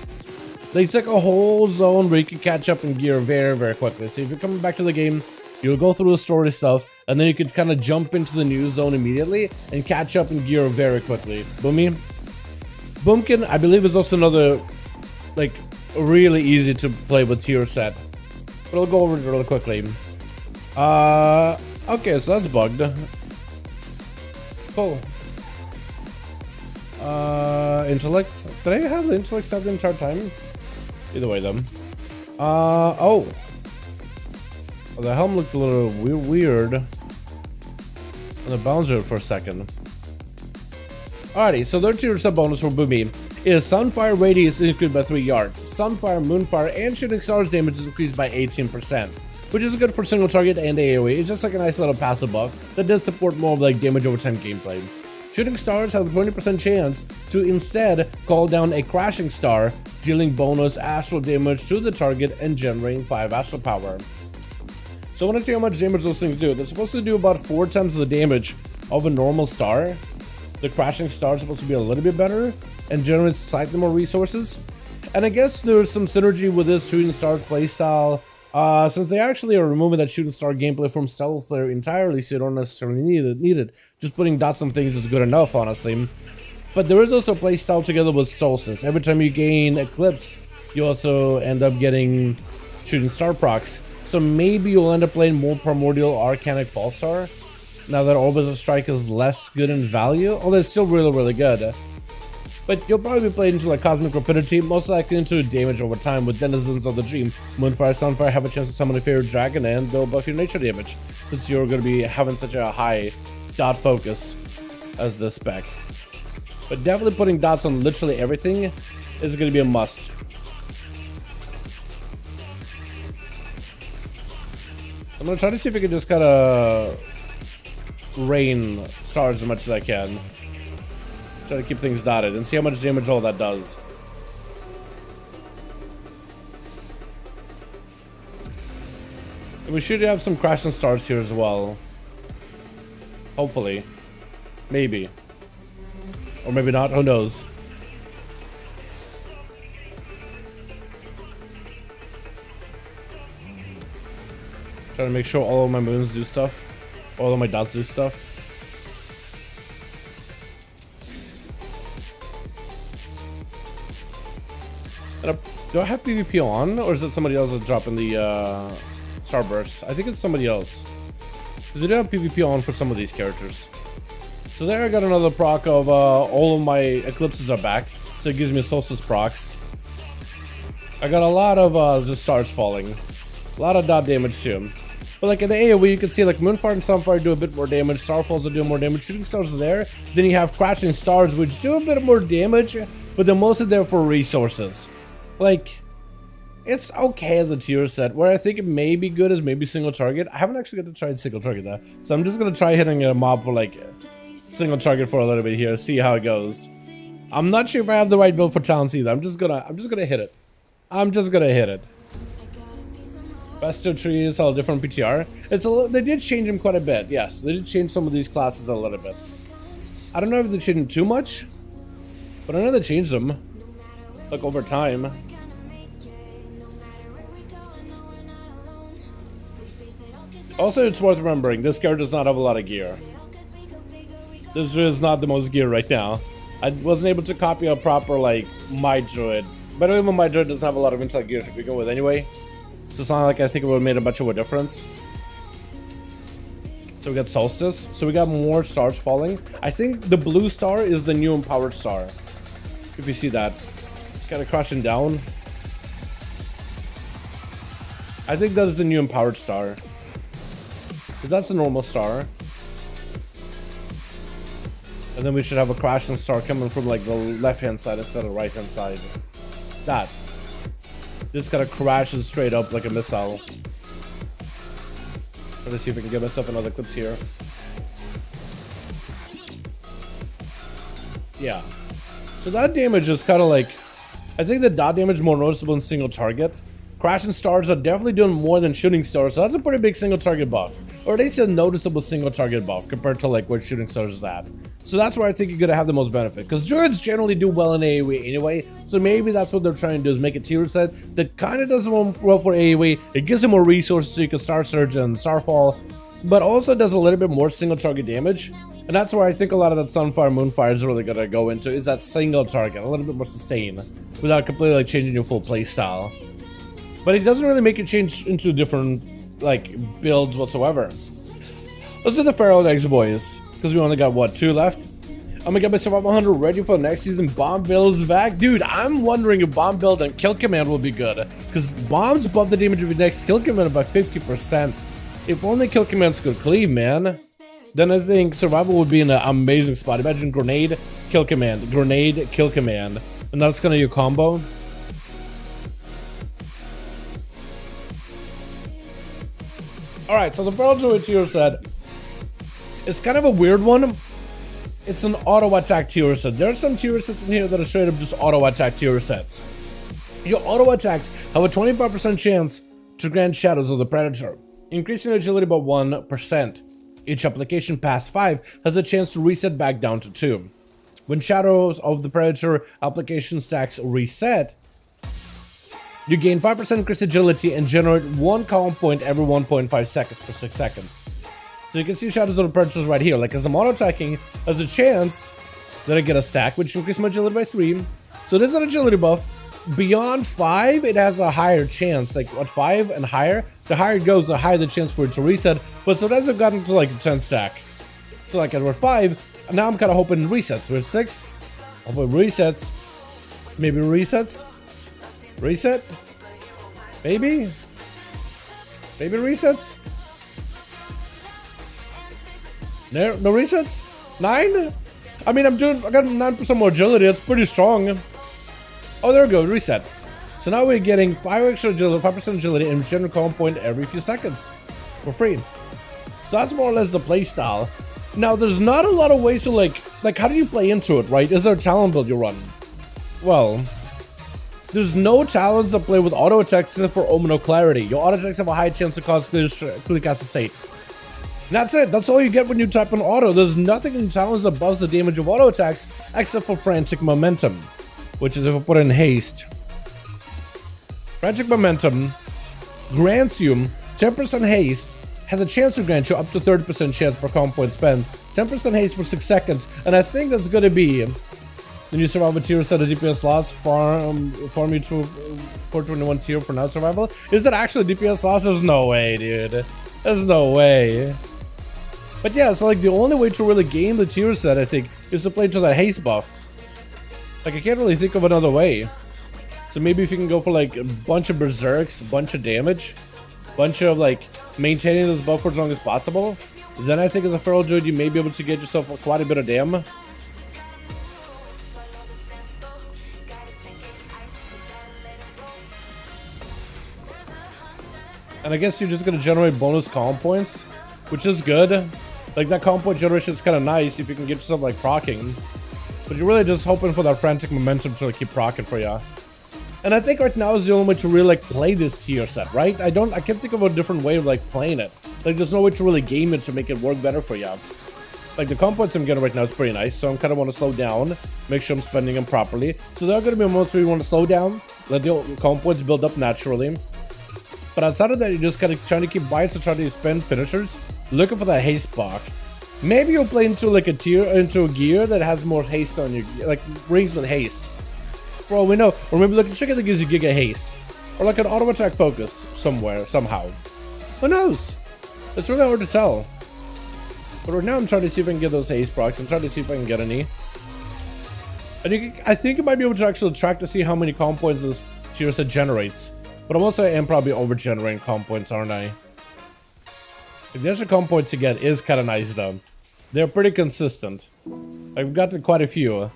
S1: it's like a whole zone where you can catch up in gear very, very quickly. So if you're coming back to the game, you'll go through the story stuff, and then you could kind of jump into the new zone immediately and catch up in gear very quickly. Boomy, Boomkin, I believe, is also another like really easy to play with tier set, but I'll go over it really quickly. Okay, so that's bugged. Cool. Intellect. Did I have the intellect stat the entire time? Either way, them. Oh. Well, the helm looked a little weird. And the bouncer for a second. Alrighty, so their tier sub bonus for Boomy is Sunfire radius increased by 3 yards. Sunfire, Moonfire, and Shooting Stars damage is increased by 18%, which is good for single target and AoE. It's just like a nice little passive buff that does support more of like damage over time gameplay. Shooting Stars have a 20% chance to instead call down a Crashing Star, dealing bonus astral damage to the target and generating 5 astral power. So I want to see how much damage those things do. They're supposed to do about 4 times the damage of a normal star. The Crashing Star is supposed to be a little bit better and generate slightly more resources. And I guess there's some synergy with this Shooting Stars playstyle, since they actually are removing that Shooting Star gameplay from Stealth Flare entirely, so you don't necessarily need it. Just putting dots on things is good enough, honestly. But there is also a playstyle together with Solstice. Every time you gain Eclipse, you also end up getting Shooting Star procs. So maybe you'll end up playing more Primordial Arcanic Pulsar, now that Orbital Strike is less good in value, although it's still really good. But you'll probably be playing into like Cosmic Rapidity, most likely into damage over time with Denizens of the Dream. Moonfire, Sunfire have a chance to summon a favorite dragon and they'll buff your nature damage, since you're going to be having such a high dot focus as this spec. But definitely putting dots on literally everything is going to be a must. I'm going to try to see if I can just kind of rain stars as much as I can. Try to keep things dotted and see how much damage all that does. And we should have some crashing stars here as well. Hopefully. Maybe. Or maybe not, who knows. Trying to make sure all of my moons do stuff. All of my dots do stuff. Do I have PvP on, or is it somebody else that's dropping the Starbursts? I think it's somebody else. Because they do have PvP on for some of these characters. So there I got another proc of all of my Eclipses are back. So it gives me Solstice procs. I got a lot of just stars falling. A lot of dot damage too. But like in the AoE, you can see like Moonfire and Sunfire do a bit more damage, Starfalls are doing more damage, Shooting Stars are there. Then you have Crashing Stars, which do a bit more damage, but they're mostly there for resources. Like, it's okay as a tier set. Where I think it may be good is maybe single target. I haven't actually got to try single target though, so I'm just gonna try hitting a mob for like single target for a little bit here, see how it goes. I'm not sure if I have the right build for Talents either. I'm just gonna hit it. I'm just gonna hit it. Resto Tree is all different PTR. They did change them quite a bit. Yes, they did change some of these classes a little bit. I don't know if they changed them too much, but I know they changed them like over time. Also, it's worth remembering this character does not have a lot of gear. This is not the most gear right now. I wasn't able to copy a proper like my druid, but even my druid doesn't have a lot of intellect gear to begin with anyway. So it's not like I think it would have made a much of a difference. So we got Solstice. So we got more stars falling. I think the blue star is the new empowered star. If you see that. Kind of crashing down. I think that is the new empowered star. Because that's the normal star. And then we should have a crashing star coming from like the left hand side instead of the right hand side. That. Just kind of crashes straight up like a missile. Let's see if I can get myself another clips here. Yeah. So that damage is kind of like, I think the dot damage is more noticeable in single target. Crashing Stars are definitely doing more than Shooting Stars, so that's a pretty big single target buff. Or at least a noticeable single target buff compared to like what Shooting Stars is at. So that's where I think you're gonna have the most benefit, because Druids generally do well in AoE anyway, so maybe that's what they're trying to do, is make a tier set that kind of does well for AoE. It gives them more resources so you can Star Surge and Starfall, but also does a little bit more single target damage. And that's where I think a lot of that Sunfire, Moonfire is really gonna go into, is that single target, a little bit more sustain, without completely like changing your full playstyle. But it doesn't really make you change into different like builds whatsoever. Let's do the Pharaoh Eggs, boys, because we only got what, 2 left. I'm gonna get my Survival 100 ready for the next season. Bomb build is back. Dude, I'm wondering if bomb build and kill command will be good. Because bombs buff the damage of your next kill command by 50%. If only kill commands could cleave, man, then I think survival would be in an amazing spot. Imagine grenade, kill command, grenade, kill command. And that's gonna be your combo. Alright, so the Feral Druid tier set, it's kind of a weird one. It's an auto attack tier set. There are some tier sets in here that are straight up just auto attack tier sets. Your auto attacks have a 25% chance to grant shadows of the predator, increasing agility by 1%. Each application past 5 has a chance to reset back down to 2. When shadows of the predator application stacks reset, you gain 5% increased agility and generate 1 calm point every 1.5 seconds for 6 seconds. So you can see shadows of the predators right here. Like as I'm auto attacking, there's a chance that I get a stack, which increases my agility by 3. So it is an agility buff. Beyond 5, it has a higher chance. Like at 5 and higher, the higher it goes, the higher the chance for it to reset. But sometimes I've gotten to like a 10 stack. So like at 5, now I'm kind of hoping resets. We're at 6, hoping resets. Maybe resets. Reset? Maybe? Maybe resets? No resets? 9? I mean, I got 9% more agility. That's pretty strong. Oh, there we go. Reset. So now we're getting 5 extra agility, 5% agility, and general calm point every few seconds for free. So that's more or less the play style. Now, there's not a lot of ways to like how do you play into it, right? Is there a talent build you run? Well, there's no talents that play with auto attacks except for Omen of Clarity. Your auto attacks have a high chance to cause clear cast of State. That's it. That's all you get when you type in auto. There's nothing in talents that buffs the damage of auto attacks except for Frantic Momentum, which is if I put in haste. Frantic Momentum grants you 10% haste, has a chance to grant you up to 30% chance per calm point spent, 10% haste for 6 seconds, and I think that's going to be the new survival tier set of DPS loss farm you to 421 tier for now survival. Is that actually DPS loss? There's no way, dude. There's no way. But yeah, so like the only way to really game the tier set, I think, is to play to that haste buff. Like I can't really think of another way. So maybe if you can go for like a bunch of berserks, a bunch of damage, bunch of like maintaining this buff for as long as possible, then I think as a Feral Druid you may be able to get yourself quite a bit of damage. And I guess you're just going to generate bonus calm points, which is good. Like that calm point generation is kind of nice if you can get yourself like proccing. But you're really just hoping for that Frantic Momentum to like, keep proccing for you. And I think right now is the only way to really like play this tier set, right? I can't think of a different way of like playing it. Like there's no way to really game it to make it work better for you. Like the calm points I'm getting right now is pretty nice, so I'm kind of want to slow down, make sure I'm spending them properly. So there are going to be moments where you want to slow down, let the calm points build up naturally. But outside of that, you're just kind of trying to keep bites and trying to spend finishers, looking for that haste block. Maybe you'll play into like a gear that has more haste on you, like rings with haste. For all we know, or maybe look at chicken that gives you giga haste, or like an auto attack focus somewhere, somehow. Who knows? It's really hard to tell. But right now I'm trying to see if I can get those haste procs. I'm trying to see if I can get any. And I think you might be able to actually track to see how many calm points this tier set generates. But I am probably over-generating calm points, aren't I? Like, the extra calm points you get is kind of nice, though. They're pretty consistent. I've gotten quite a few.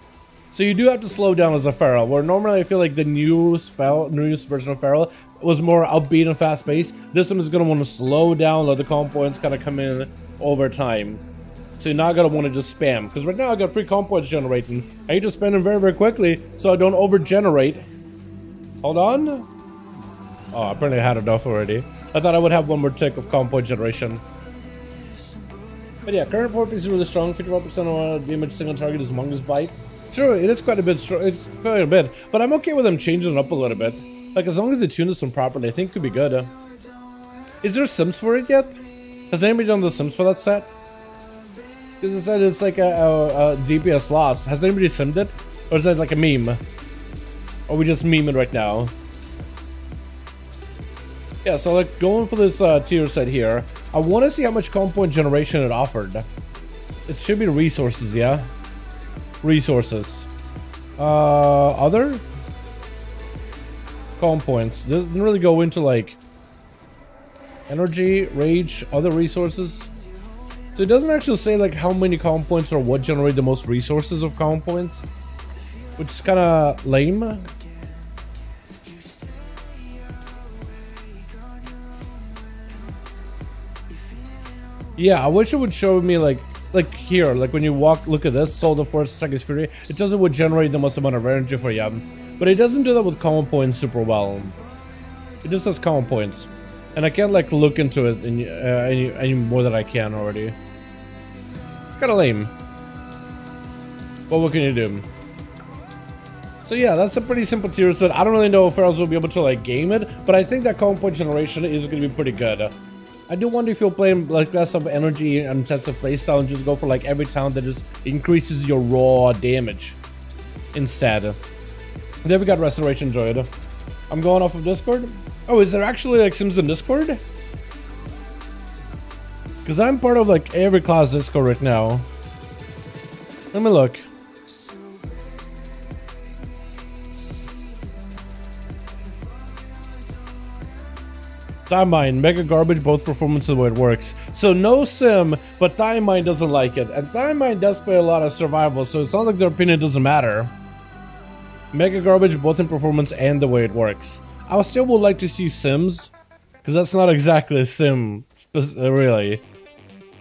S1: So you do have to slow down as a Feral, where normally I feel like the newest version of Feral was more upbeat and fast-paced. This one is going to want to slow down, let the calm points kind of come in over time. So you're not going to want to just spam. Because right now I got 3 calm points generating. I need to spend them very, very quickly so I don't over-generate. Hold on. Oh, apparently I had enough already. I thought I would have one more tick of calm point generation. But yeah, current PowerPC is really strong. 51% of damage single target is Mongoose Bite. Sure, it is quite a bit strong, but I'm okay with them changing it up a little bit. Like as long as they tune this one properly, I think it could be good. Is there Sims for it yet? Has anybody done the Sims for that set? Because it said it's like a DPS loss. Has anybody simmed it? Or is that like a meme? Or are we just memeing right now? Yeah, so like going for this tier set here, I want to see how much calm point generation it offered. It should be resources, yeah? resources. Other calm points. Doesn't really go into like energy, rage, other resources. So it doesn't actually say like how many calm points or what generate the most resources of calm points, which is kind of lame. Yeah, I wish it would show me like here, like when you walk, look at this, Soul of Force, Second Fury, it doesn't would generate the most amount of energy for you. But it doesn't do that with calm points super well. It just says calm points. And I can't like look into it any more than I can already. It's kind of lame. But what can you do? So yeah, that's a pretty simple tier set. I don't really know if Ferals will be able to like game it, but I think that calm point generation is going to be pretty good. I do wonder if you'll play like less of energy and intensive playstyle and just go for like every talent that just increases your raw damage instead. Then we got Restoration Druid. I'm going off of Discord. Oh, is there actually like Sims in Discord? Because I'm part of like every class Discord right now. Let me look. Time Mine, mega garbage, both performance and the way it works. So no sim, but Time Mine doesn't like it. And Time Mine does play a lot of survival, so it's not like their opinion doesn't matter. Mega garbage, both in performance and the way it works. I still would like to see sims, because that's not exactly a sim, really.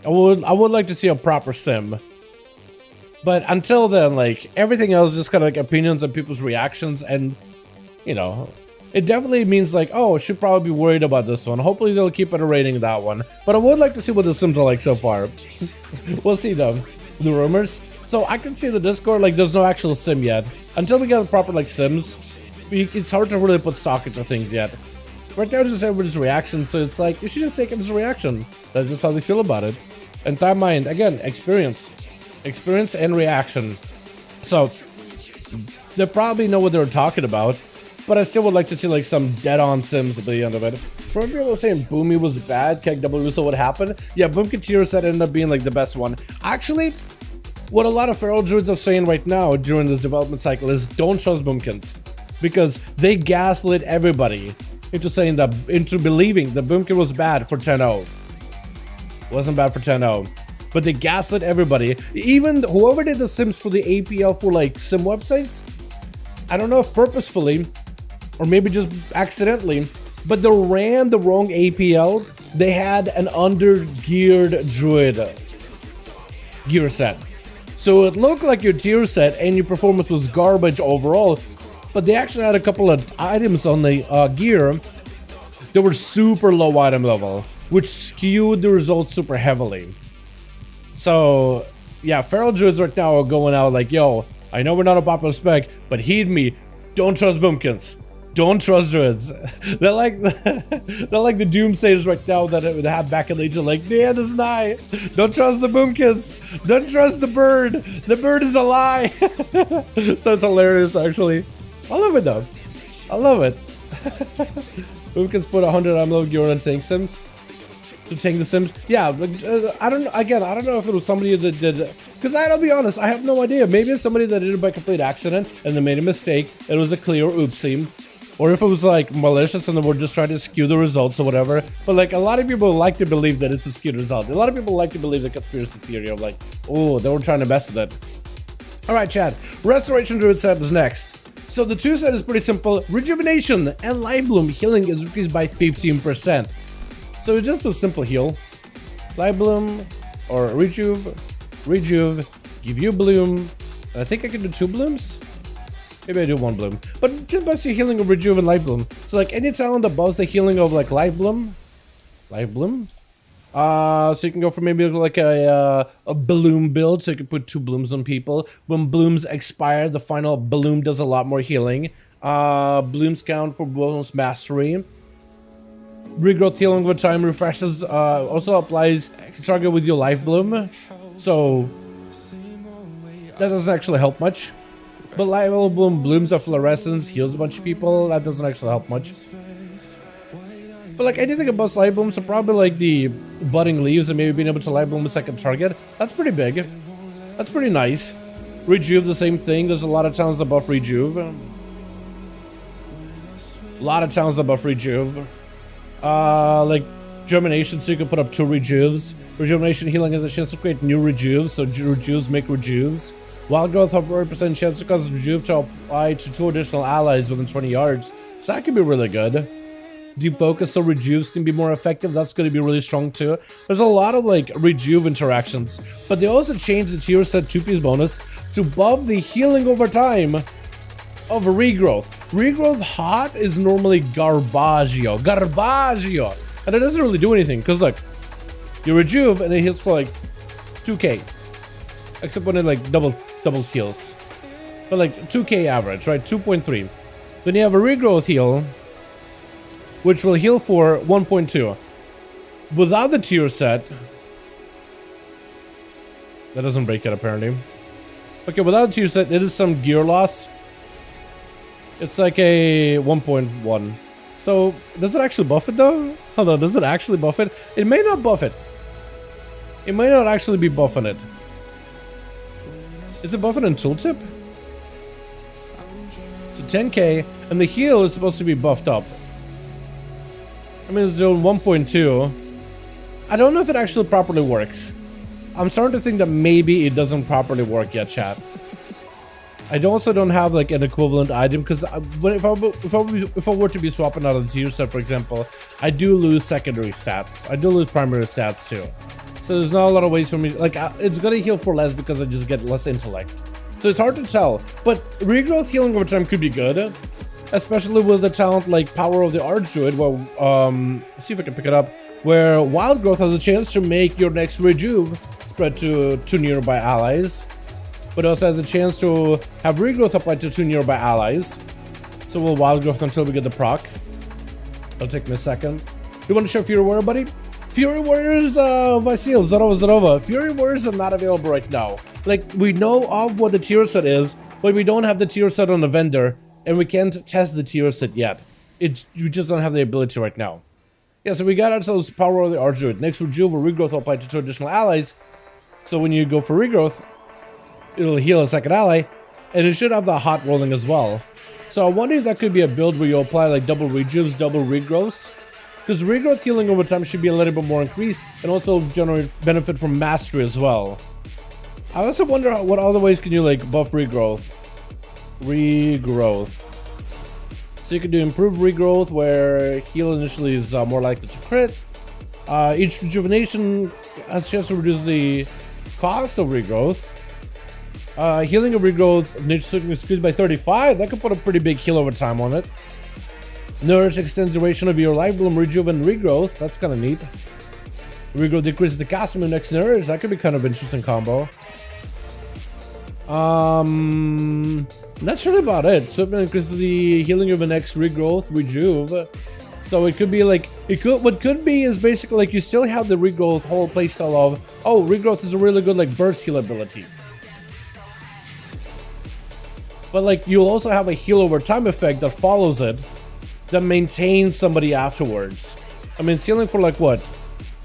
S1: I would like to see a proper sim. But until then, like, everything else is just kind of like opinions and people's reactions, and, you know, it definitely means like, oh, I should probably be worried about this one. Hopefully they'll keep iterating that one. But I would like to see what the sims are like so far. We'll see though. The rumors. So I can see the Discord, like there's no actual sim yet. Until we get proper like sims, it's hard to really put stock into things yet. Right now it's just everybody's reaction, so it's like, you should just take it as a reaction. That's just how they feel about it. And Time Mind, again, experience. Experience and reaction. So, they probably know what they're talking about. But I still would like to see like some dead-on sims at the end of it. Remember people saying Boomy was bad, Keg W, so what happened? Yeah, Boomketeer set ended up being like the best one. Actually, what a lot of Feral Druids are saying right now during this development cycle is don't trust Boomkins. Because they gaslit everybody into believing that Boomkin was bad for 10.0. Wasn't bad for 10.0. But they gaslit everybody. Even whoever did the sims for the APL for like sim websites, I don't know if purposefully, or maybe just accidentally, but they ran the wrong APL. They had an under-geared druid gear set. So it looked like your tier set and your performance was garbage overall, but they actually had a couple of items on the gear that were super low item level, which skewed the results super heavily. So yeah, Feral Druids right now are going out like, yo, I know we're not a popular spec, but heed me, don't trust Boomkins. Don't trust Druids. They're like the Doomsayers right now that they have back in the Legion, like, the end is nigh. Don't trust the Boomkins. Don't trust the bird. The bird is a lie. So it's hilarious, actually. I love it, though. I love it. Boomkins put 100 ammo gear on tank sims. To tank the sims. Yeah, I don't know if it was somebody that did, because I'll be honest, I have no idea. Maybe it's somebody that did it by complete accident and they made a mistake. It was a clear oopsie. Or if it was like malicious and they were just trying to skew the results or whatever. But like a lot of people like to believe that it's a skewed result. A lot of people like to believe the conspiracy theory of like, oh, they were trying to mess with it. Alright, Chad. Restoration Druid set is next. So the 2 set is pretty simple. Rejuvenation and Life Bloom healing is increased by 15%. So it's just a simple heal. Life Bloom or Rejuve, give you Bloom. I think I can do 2 Blooms. Maybe I do 1 Bloom. But just buffs you healing of Rejuve and Life Bloom. So like any talent that buffs the healing of like Life Bloom. So you can go for maybe like a Bloom build, so you can put 2 Blooms on people. When Blooms expire, the final Bloom does a lot more healing. Blooms count for bonus mastery. Regrowth healing over time refreshes, also applies to target with your Life Bloom. So that doesn't actually help much. But Life Bloom blooms of fluorescence, heals a bunch of people. That doesn't actually help much. But like anything about Life Bloom, so probably like the budding leaves and maybe being able to Life Bloom a second target. That's pretty big. That's pretty nice. Rejuve, the same thing. There's a lot of talents that buff Rejuve. A lot of talents that buff Rejuve. Like Germination, so you can put up 2 Rejuves. Rejuvenation healing has a chance to create new Rejuves, so Rejuves make Rejuves. Wild Growth have 40% chance to cause Rejuve to apply to 2 additional allies within 20 yards. So that could be really good. Deep Focus, so Rejuves can be more effective. That's going to be really strong too. There's a lot of like Rejuve interactions. But they also changed the tier set 2-piece bonus to buff the healing over time of Regrowth. Regrowth hot is normally Garbaggio. Garbaggio! And it doesn't really do anything, because look, you Rejuve and it heals for like 2k. Except when it like double heals. But like 2k average, right? 2.3. Then you have a Regrowth heal, which will heal for 1.2. Without the tier set, that doesn't break it apparently. Okay, without the tier set, it is some gear loss. It's like a 1.1. So, does it actually buff it though? Hold on, does it actually buff it? It may not buff it. It may not actually be buffing it. Is it buffing in tooltip? So 10k, and the heal is supposed to be buffed up. I mean, it's doing 1.2. I don't know if it actually properly works. I'm starting to think that maybe it doesn't properly work yet, chat. I also don't have like an equivalent item, because if I were to be swapping out of the tier set, for example, I do lose secondary stats. I do lose primary stats too. So there's not a lot of ways for me. Like it's gonna heal for less because I just get less intellect. So it's hard to tell. But regrowth healing over time could be good, especially with the talent like Power of the Arch Druid. Well, let's see if I can pick it up. Where Wild Growth has a chance to make your next Rejuve spread to 2 nearby allies. But also has a chance to have Regrowth applied to 2 nearby allies. So we'll Wild Growth until we get the proc. It'll take me a second. You want to show Fury Warrior, buddy? Fury Warriors, Vasil, Zarova. Fury Warriors are not available right now. Like, we know of what the tier set is, but we don't have the tier set on the vendor, and we can't test the tier set yet. You just don't have the ability right now. Yeah, so we got ourselves Power of the Arch Druid. Next Rejuve or Regrowth will apply to 2 additional allies. So when you go for Regrowth, it'll heal a second ally, and it should have the hot rolling as well. So I wonder if that could be a build where you apply like double Rejuves, double Regrowths. Because Regrowth healing over time should be a little bit more increased, and also generate benefit from Mastery as well. I also wonder what other ways can you like buff Regrowth. So you can do improved Regrowth, where heal initially is more likely to crit. Each Rejuvenation has a chance to reduce the cost of Regrowth. Healing of Regrowth, nature increased by 35. That could put a pretty big heal over time on it. Nourish extends duration of your Life Bloom, Rejuve, and Regrowth. That's kind of neat. Regrowth decreases the cast of next Nourish. That could be kind of interesting combo. That's really about it. So it increases the healing of the next Regrowth, Rejuve. So it could be like, what could be is basically like you still have the Regrowth whole playstyle of, oh, Regrowth is a really good like burst heal ability. But like you'll also have a heal over time effect that follows it, that maintains somebody afterwards. I mean, it's healing for like what,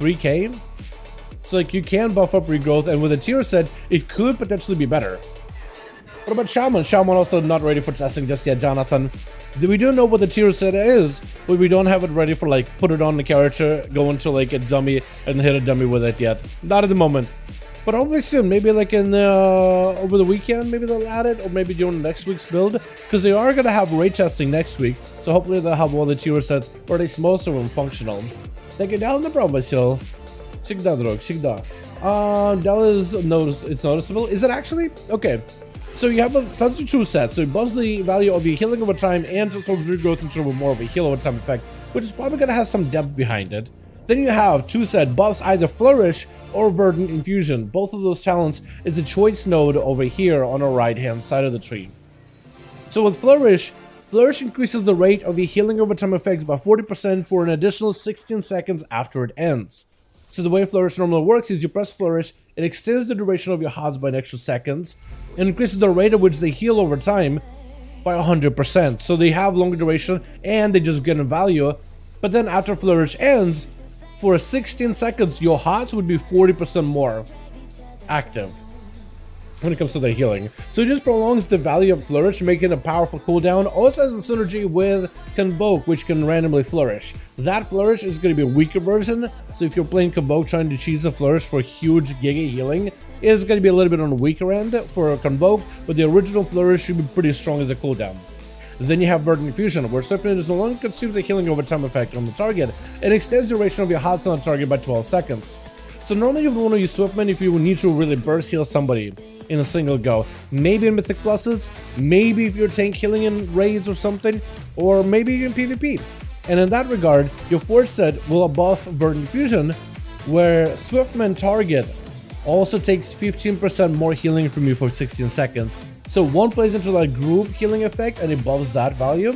S1: 3k? So like you can buff up Regrowth, and with a tier set, it could potentially be better. What about Shaman? Shaman also not ready for testing just yet, Jonathan. We do know what the tier set is, but we don't have it ready for like put it on the character, go into like a dummy and hit a dummy with it yet. Not at the moment. But hopefully soon, maybe like in over the weekend, maybe they'll add it, or maybe during next week's build, because they are gonna have raid testing next week. So hopefully they'll have all the tier sets, or at least most of them functional. Take it down, no problem, Vasil. Sigda, Drog, Sigda. That is it's noticeable. Is it actually? Okay. So you have tons of true sets. So it buffs the value of your healing over time and transforms Regrowth into more of a heal over time effect, which is probably gonna have some depth behind it. Then you have 2 set buffs either Flourish or Verdant Infusion. Both of those talents is a choice node over here on the right hand side of the tree. So with Flourish increases the rate of the healing over time effects by 40% for an additional 16 seconds after it ends. So the way Flourish normally works is you press Flourish, it extends the duration of your HOTS by an extra seconds, and increases the rate at which they heal over time by 100%. So they have longer duration and they just get a value. But then after Flourish ends, for 16 seconds, your HOTS would be 40% more active. when it comes to the healing. So it just prolongs the value of Flourish, making a powerful cooldown. Also has a synergy with Convoke, which can randomly Flourish. That Flourish is going to be a weaker version, so if you're playing Convoke trying to cheese a Flourish for huge giga healing, it's going to be a little bit on the weaker end for Convoke, but the original Flourish should be pretty strong as a cooldown. Then you have Verdant Fusion, where Swiftman no longer consumes a healing over time effect on the target, and extends the duration of your hots on the target by 12 seconds. So normally you would want to use Swiftman if you need to really burst heal somebody in a single go. Maybe in Mythic Pluses, maybe if you're tank healing in raids or something, or maybe in PvP. And in that regard, your fourth set will buff Verdant Fusion, where Swiftman target also takes 15% more healing from you for 16 seconds. So one plays into that group healing effect and it buffs that value,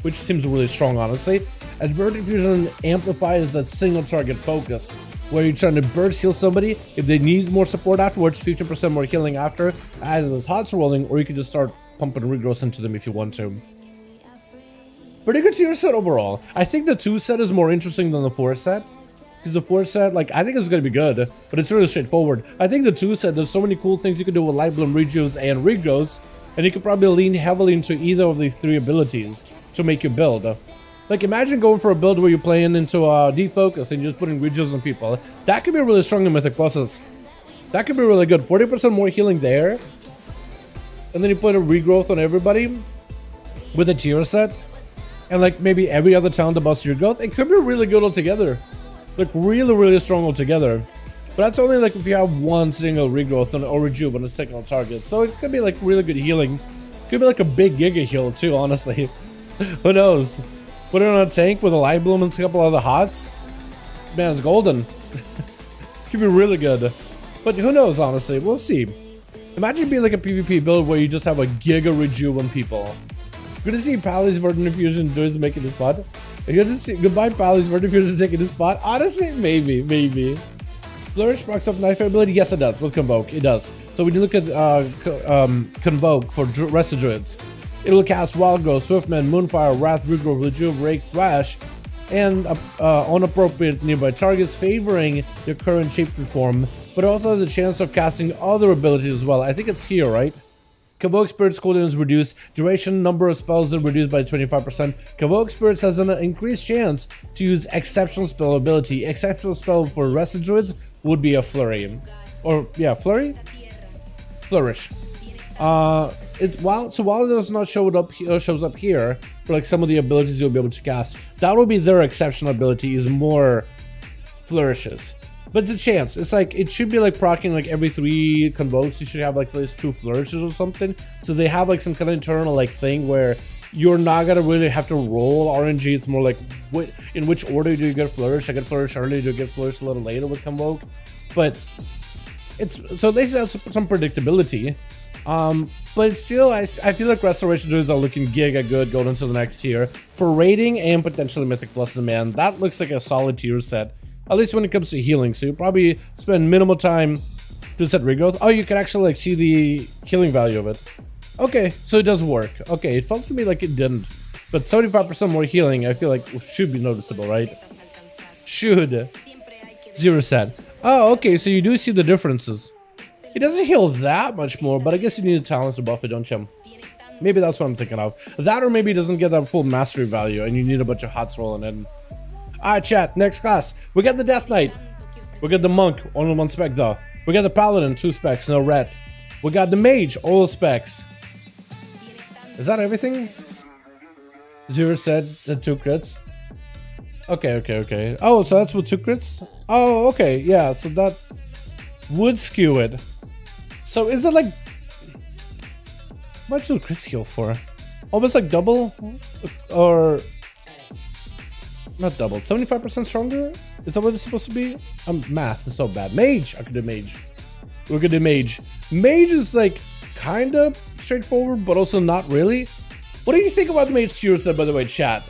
S1: which seems really strong honestly. And Verdant Fusion amplifies that single target focus, where you're trying to burst heal somebody. If they need more support afterwards, 15% more healing after, either those hots rolling, or you can just start pumping regrowth into them if you want to. Pretty good tier set overall. I think the 2 set is more interesting than the 4 set. Because the 4 set, like, I think it's going to be good, but it's really straightforward. I think the 2 set, there's so many cool things you can do with Light Bloom, Rejuves, and Regrowths, and you could probably lean heavily into either of these 3 abilities to make your build. Like, imagine going for a build where you're playing into Defocus and you're just putting Rejuves on people. That could be really strong in Mythic Pluses. That could be really good. 40% more healing there. And then you put a Regrowth on everybody with a tier set. And, like, maybe every other talent that buffs your growth. It could be really good altogether. Like, really, really strong altogether. But that's only, like, if you have one single Regrowth or Rejuve on a single target. So it could be, like, really good healing. Could be, like, a big Giga heal, too, honestly. Who knows? Put it on a tank with a Light Bloom and a couple other hots. Man, it's golden. Could be really good. But who knows, honestly. We'll see. Imagine being like a PvP build where you just have a Giga Rejuve on people. Good to see Pally's Verdant Infusion Druids making the spot. Good to see. Goodbye, Pally's Verdant Infusion taking the spot. Honestly, maybe. Flourish procs up knife ability. Yes, it does. With Convoke, it does. So when you look at Convoke for Resto Druids, it'll cast Wild Growth, Swiftman, Moonfire, Wrath, Regrowth, Rejuve, Rake, Thrash, and unappropriate nearby targets, favoring their current shapeshifter form, but also has a chance of casting other abilities as well. I think it's here, right? Convoke Spirit's cooldown is reduced. Duration, number of spells are reduced by 25%. Convoke Spirits has an increased chance to use Exceptional Spell ability. Exceptional Spell for Resto Druids would be a Flurry. Or, yeah, Flurry? Flourish. While it does not shows up here for like some of the abilities you'll be able to cast, that will be their exceptional ability is more flourishes. But it's a chance. It's like it should be like proccing like every 3 convokes. You should have like at least 2 flourishes or something. So they have like some kind of internal like thing where you're not gonna really have to roll RNG. It's more like in which order do you get flourish? I get flourish early. Do you get flourish a little later with convoke? But it's so at least it has some predictability. But still, I feel like Restoration Druids are looking giga good going into the next tier. For rating and potentially Mythic Pluses, man, that looks like a solid tier set. At least when it comes to healing. So you probably spend minimal time to set regrowth. Oh, you can actually like see the healing value of it. Okay, so it does work. Okay, it felt to me like it didn't. But 75% more healing, I feel like should be noticeable, right? Should. 0 set. Oh, okay, so you do see the differences. It doesn't heal that much more, but I guess you need the talents to buff it, don't you? Maybe that's what I'm thinking of. That, or maybe it doesn't get that full mastery value and you need a bunch of hots rolling in. Alright, chat, next class. We got the Death Knight. We got the Monk, only 1 spec though. We got the Paladin, 2 specs, no red. We got the Mage, all specs. Is that everything? 0 said the 2 crits. Okay. Oh, so that's with 2 crits? Oh, okay, yeah, so that would skew it. So is it like... How much do crits heal for? Almost like double? Or... Not double. 75% stronger? Is that what it's supposed to be? Math is so bad. Mage! I could do Mage. We're gonna do Mage. Mage is like kind of straightforward, but also not really. What do you think about the Mage tier set, by the way, chat?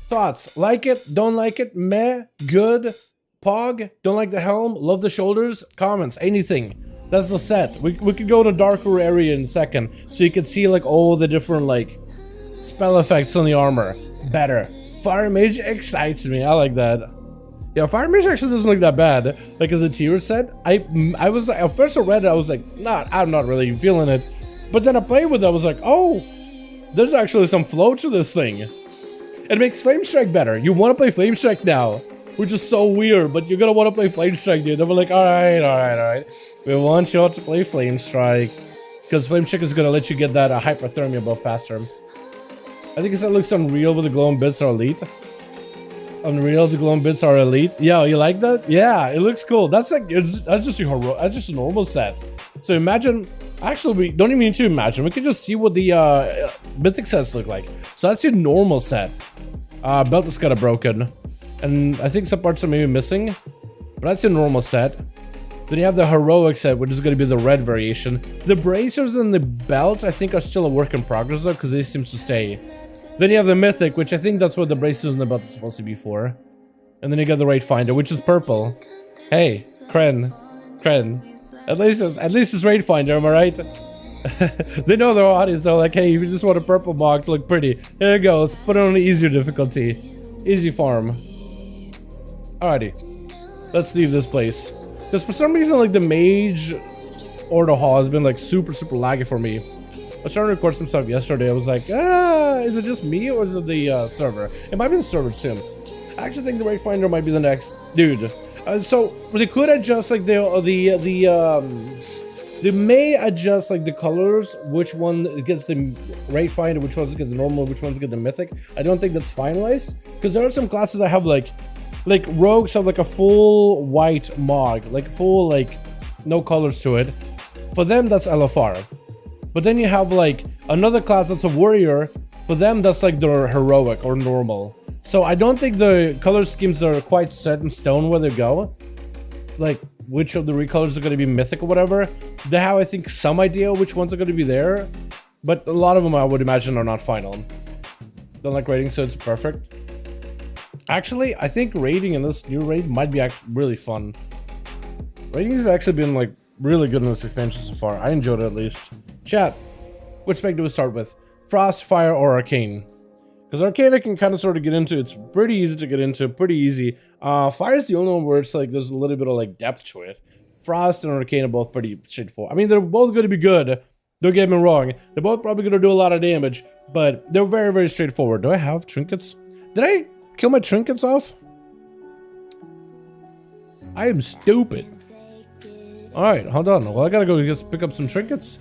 S1: Thoughts? Like it? Don't like it? Meh? Good? Pog? Don't like the helm? Love the shoulders? Comments? Anything. That's the set. We could go to a darker area in a second, so you can see like all the different like spell effects on the armor. Better. Fire Mage excites me. I like that. Yeah, Fire Mage actually doesn't look that bad. Like as a tier set, I was at first I read it, I was like, I'm not really feeling it. But then I played with it, I was like, oh, there's actually some flow to this thing. It makes Flame Strike better. You want to play Flame Strike now, which is so weird, but you're gonna want to play Flame Strike, dude. Then we're like, all right. We want you all to play Flame Strike because Flame Strike is gonna let you get that hyperthermia buff faster. I think it looks unreal with the glowing bits are elite. Unreal, the glowing bits are elite. Yeah, you like that? Yeah, it looks cool. That's like that's just a normal set. So imagine. Actually, we don't even need to imagine. We can just see what the mythic sets look like. So that's your normal set. Belt is kind of broken, and I think some parts are maybe missing. But that's your normal set. Then you have the heroic set, which is going to be the red variation. The bracers and the belt, I think, are still a work in progress though, because they seem to stay. Then you have the mythic, which I think that's what the bracers and the belt is supposed to be for. And then you got the Raid Finder, which is purple. Hey, Kren. At least it's Raid Finder, am I right? They know their audience, so like, hey, if you just want a purple mark to look pretty, there you go. Let's put it on an easier difficulty. Easy farm. Alrighty. Let's leave this place. Because for some reason, like, the mage or the hall has been, like, super laggy for me. I was trying to record some stuff yesterday. I was like, is it just me or is it the server? It might be the server soon. I actually think the Raid Finder might be the next dude. So they could adjust like they may adjust like the colors, which one gets the Raid Finder, which ones get the normal, which ones get the mythic. I don't think that's finalized because there are some classes that have like rogues have like a full white Mog, like full like no colors to it. For them, that's LFR. But then you have like another class that's a warrior. For them, that's like their heroic or normal. So I don't think the color schemes are quite set in stone where they go. Like which of the recolors are going to be mythic or whatever. They have, I think, some idea which ones are going to be there. But a lot of them I would imagine are not final. Don't like raiding, so it's perfect. Actually, I think raiding in this new raid might be actually really fun. Raiding has actually been like really good in this expansion so far. I enjoyed it at least. Chat, which spec do we start with? Frost, Fire, or Arcane? Because Arcane I can kind of sort of get into. It's pretty easy to get into, pretty easy. Fire is the only one where it's like there's a little bit of like depth to it. Frost and Arcane are both pretty straightforward. I mean, they're both going to be good. Don't get me wrong. They're both probably going to do a lot of damage, but they're very straightforward. Do I have trinkets? Did I kill my trinkets off? I am stupid. All right, hold on. Well, I gotta go just pick up some trinkets.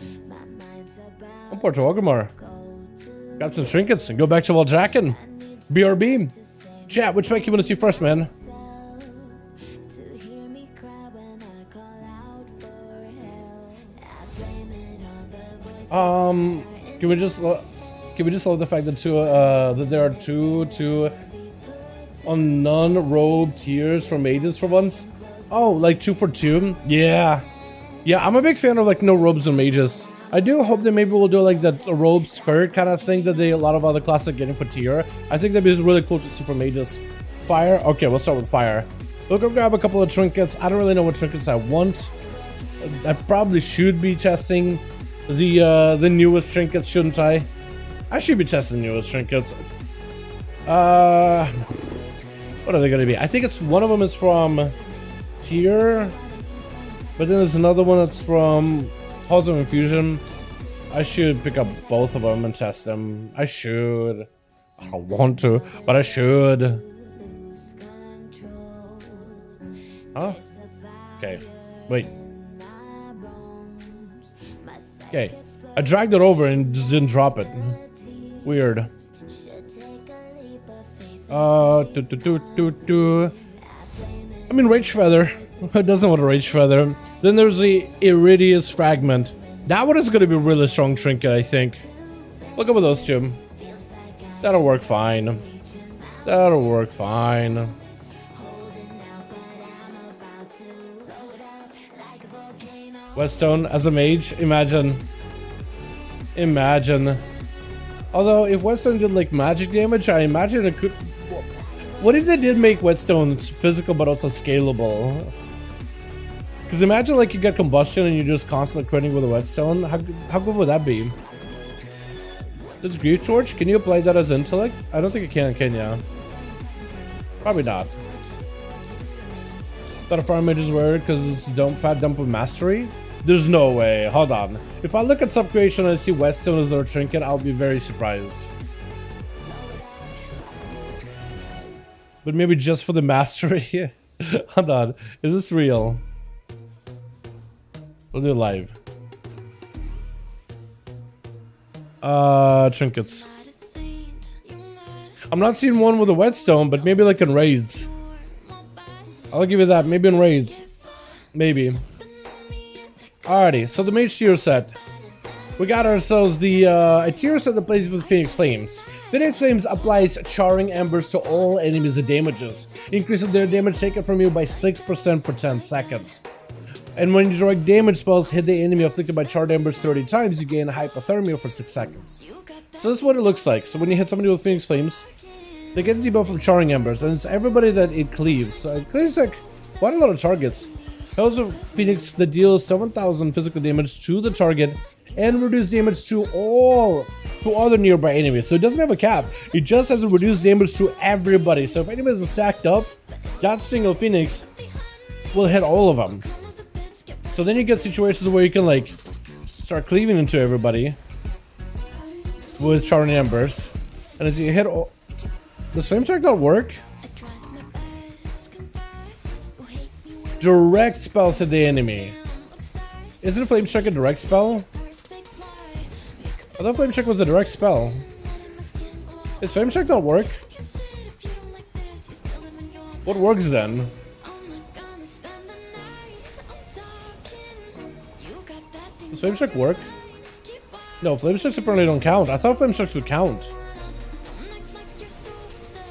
S1: I'm Porto Ogamar. Got some trinkets and go back to Waldraken. BRB. Chat, which spec you want to see first, man? Can we just love the fact that that there are two on non-robe tiers for mages for once? Oh, like 2 for 2? Yeah, I'm a big fan of like no robes and mages. I do hope that maybe we'll do like that robe skirt kind of thing that a lot of other classes are getting for tier. I think that'd be really cool to see for mages. Fire? Okay, we'll start with fire. We'll go grab a couple of trinkets. I don't really know what trinkets I want. I probably should be testing the newest trinkets, shouldn't I? I should be testing the newest trinkets. What are they gonna be? I think it's one of them is from tier, but then there's another one that's from Halls of Infusion. I should pick up both of them and test them. I should. I don't want to, but I should. Huh? Okay. Wait. Okay. I dragged it over and just didn't drop it. Weird. I mean, Rage Feather. Who doesn't want a Rage Feather? Then there's the Iridius Fragment. That one is going to be a really strong trinket, I think. Look up with those two. That'll work fine. That'll work fine. Whetstone as a mage? Imagine. Imagine. Although, if Whetstone did like magic damage, I imagine it could... What if they did make Whetstone physical but also scalable? Because imagine like you get combustion and you're just constantly critting with a Whetstone. How good would that be? Does Grief Torch, can you apply that as intellect? I don't think it can ya? Probably not. That a Fire Mage is weird because it's fat dump with mastery? There's no way. Hold on. If I look at sub creation and I see Whetstone as their trinket, I'll be very surprised. But maybe just for the mastery. Hold on. Is this real? We'll do it live. Trinkets. I'm not seeing one with a Whetstone, but maybe like in raids. I'll give you that. Maybe in raids. Maybe. Alrighty, so the mage tier set. We got ourselves the a tier set that plays with Phoenix Flames. Phoenix Flames applies charring embers to all enemies it damages, increasing their damage taken from you by 6% for 10 seconds. And when your direct damage spells hit the enemy afflicted by charred embers 30 times, you gain hypothermia for 6 seconds. So this is what it looks like. So when you hit somebody with Phoenix Flames, they get debuff of charring embers, and it's everybody that it cleaves. So it cleaves like quite a lot of targets. Hells of Phoenix that deals 7,000 physical damage to the target and reduce damage to other nearby enemies. So it doesn't have a cap. It just has a reduced damage to everybody. So if enemies are stacked up, that single Phoenix will hit all of them. So then you get situations where you can like start cleaving into everybody with charring embers. And as you hit all... Does Flame Check not work? Direct spells hit the enemy. Isn't Flame Check a direct spell? I thought Flame Check was a direct spell. Does Flame Check not work? What works then? Does Flame Check work? No, Flame Checks apparently don't count. I thought Flame Checks would count.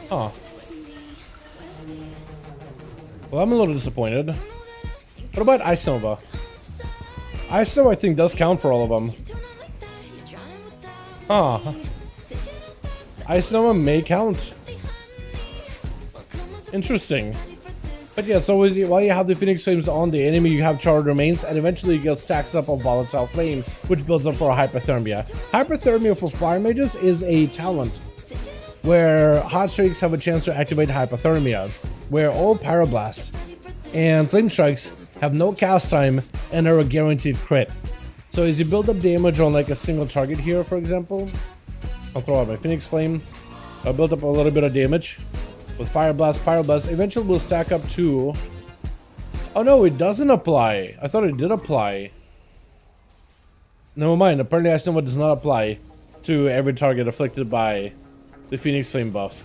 S1: Huh. Well, I'm a little disappointed. What about Ice Nova? Ice Nova I think does count for all of them. Huh. Ice Nova may count. Interesting. But yeah, so while you have the Phoenix Flames on the enemy, you have charred remains, and eventually you get stacks up of Volatile Flame, which builds up for a Hypothermia. Hypothermia for Fire Mages is a talent where Hot Streaks have a chance to activate Hypothermia, where all Pyroblasts and Flame Strikes have no cast time and are a guaranteed crit. So as you build up damage on like a single target here, for example, I'll throw out my Phoenix Flame, I'll build up a little bit of damage with Fire Blast, Pyroblast, eventually will stack up to... Oh no, it doesn't apply. I thought it did apply. Never mind, apparently I know what does not apply to every target afflicted by the Phoenix Flame buff.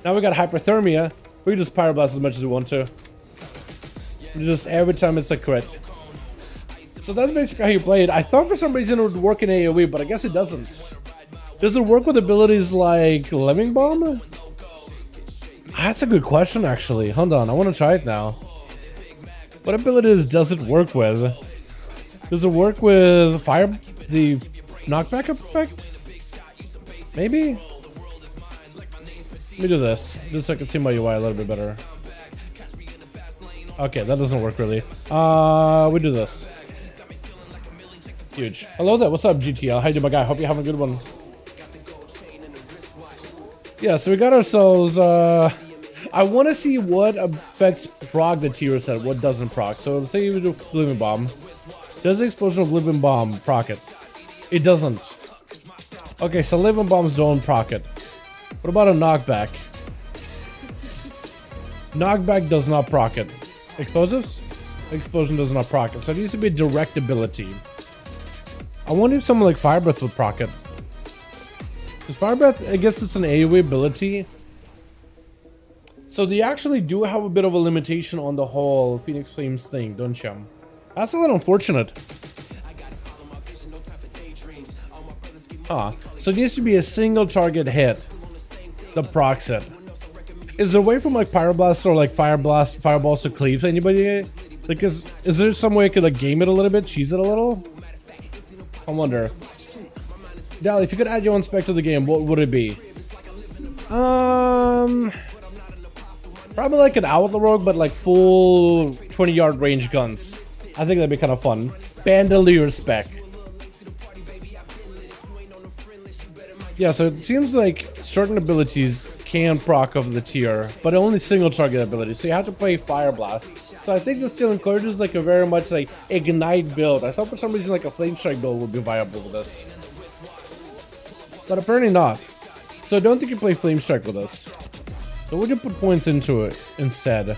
S1: Now we got Hypothermia. We can just Pyroblast as much as we want to. Just every time it's a crit. So that's basically how you play it. I thought for some reason it would work in AoE, but I guess it doesn't. Does it work with abilities like Lemming Bomb? That's a good question, actually. Hold on, I want to try it now. What abilities does it work with? Does it work with the knockback effect? Maybe? Let me do this, just so I can see my UI a little bit better. Okay, that doesn't work really. We do this. Huge. Hello there, what's up GTL? How you doing, my guy? Hope you're having a good one. Yeah, so we got ourselves, I want to see what affects proc the tier set, what doesn't proc. So let's say you do Living Bomb. Does the explosion of Living Bomb proc it? It doesn't. Okay, so Living Bombs don't proc it. What about a knockback? Knockback does not proc it. Explosives? Explosion does not proc it. So it needs to be a direct ability. I wonder if someone like Fire Breath would proc it. Because Fire Breath, I guess it's an AoE ability. So they actually do have a bit of a limitation on the whole Phoenix Flames thing, don't you? That's a little unfortunate. So it needs to be a single target hit. The procs it. Is there a way from like Pyroblast or like Fireballs to cleave to anybody? Like is there some way I could like game it a little bit, cheese it a little? I wonder. Dal, if you could add your own spec to the game, what would it be? Probably like an Outlaw Rogue, but like full 20-yard range guns. I think that'd be kind of fun. Bandolier spec. Yeah, so it seems like certain abilities can proc over the tier, but only single target abilities. So you have to play Fire Blast So I think this still encourages like a very much like ignite build. I thought for some reason like a flame strike build would be viable with this, but apparently not. So I don't think you play flame strike with this. So would you put points into it instead?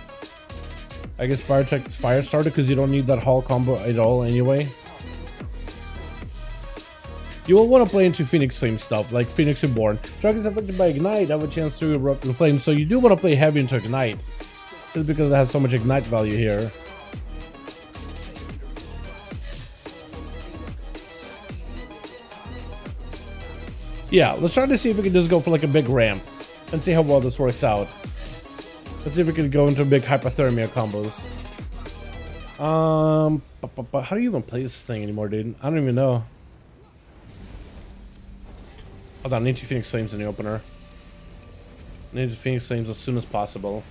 S1: I guess Biotech's Firestarter because you don't need that hull combo at all anyway. You will want to play into Phoenix Flame stuff, like Phoenix Reborn. Dragons affected by Ignite have a chance to erupt in flames, so you do want to play heavy into Ignite. Just because it has so much Ignite value here. Yeah, let's try to see if we can just go for like a big ramp and see how well this works out. Let's see if we can go into big hypothermia combos. How do you even play this thing anymore, dude? I don't even know. Hold on, I need 2 Phoenix Flames in the opener. I need 2 Phoenix Flames as soon as possible.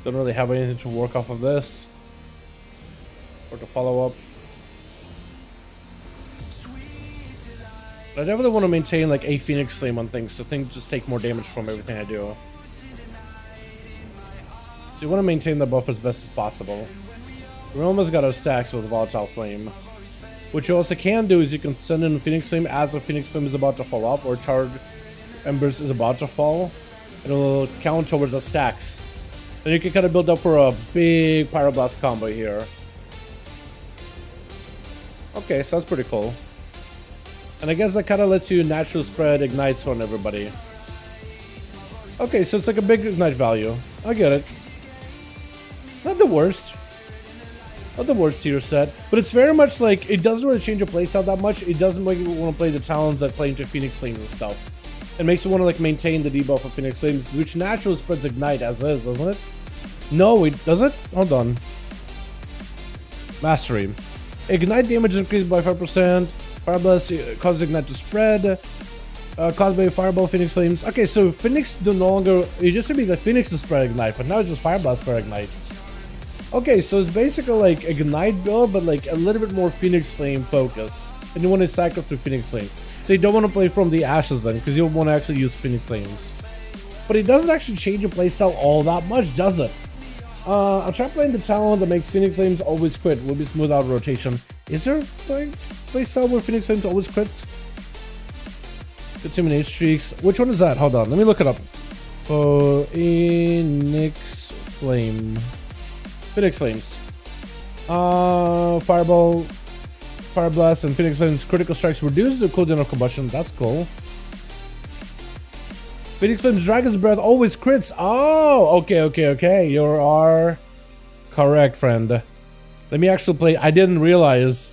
S1: Don't really have anything to work off of this. Or to follow up. But I definitely want to maintain like a Phoenix Flame on things so things just take more damage from everything I do. So you want to maintain the buff as best as possible. We almost got our stacks with Volatile Flame. What you also can do is you can send in Phoenix Flame as a Phoenix Flame is about to fall up or Charred Embers is about to fall. It'll count towards the stacks. Then you can kind of build up for a big Pyroblast combo here. Okay, so that's pretty cool. And I guess that kind of lets you naturally spread Ignites on everybody. Okay, so it's like a big Ignite value. I get it. Not the worst. Not the worst tier set. But it's very much like, it doesn't really change your playstyle that much. It doesn't make you want to play the talents that play into Phoenix Flames and stuff. It makes you want to like maintain the debuff of Phoenix Flames, which naturally spreads Ignite as is, doesn't it? No, it does it? Hold on. Mastery. Ignite damage increased by 5%. Fireblast causes Ignite to spread. Caused by Fireball, Phoenix Flames. Okay, so Phoenix no longer... It used to be that Phoenix is spread Ignite, but now it's just Fireblast spread Ignite. Okay, so it's basically like Ignite build, but like a little bit more Phoenix Flame focus. And you want to cycle through Phoenix Flames. So you don't want to play from the Ashes then, because you'll want to actually use Phoenix Flames. But it doesn't actually change your playstyle all that much, does it? I'll try playing the talent that makes Phoenix Flames always crit. Will be smooth out rotation. Is there like playstyle where Phoenix Flames always crits? Good too many streaks. Which one is that? Hold on, let me look it up. Phoenix Flame. Phoenix Flames. Fireball, Fire Blast, and Phoenix Flames critical strikes reduces the cooldown of combustion. That's cool. Phoenix Flames Dragon's Breath always crits. Oh, okay. You are correct, friend. Let me actually play. I didn't realize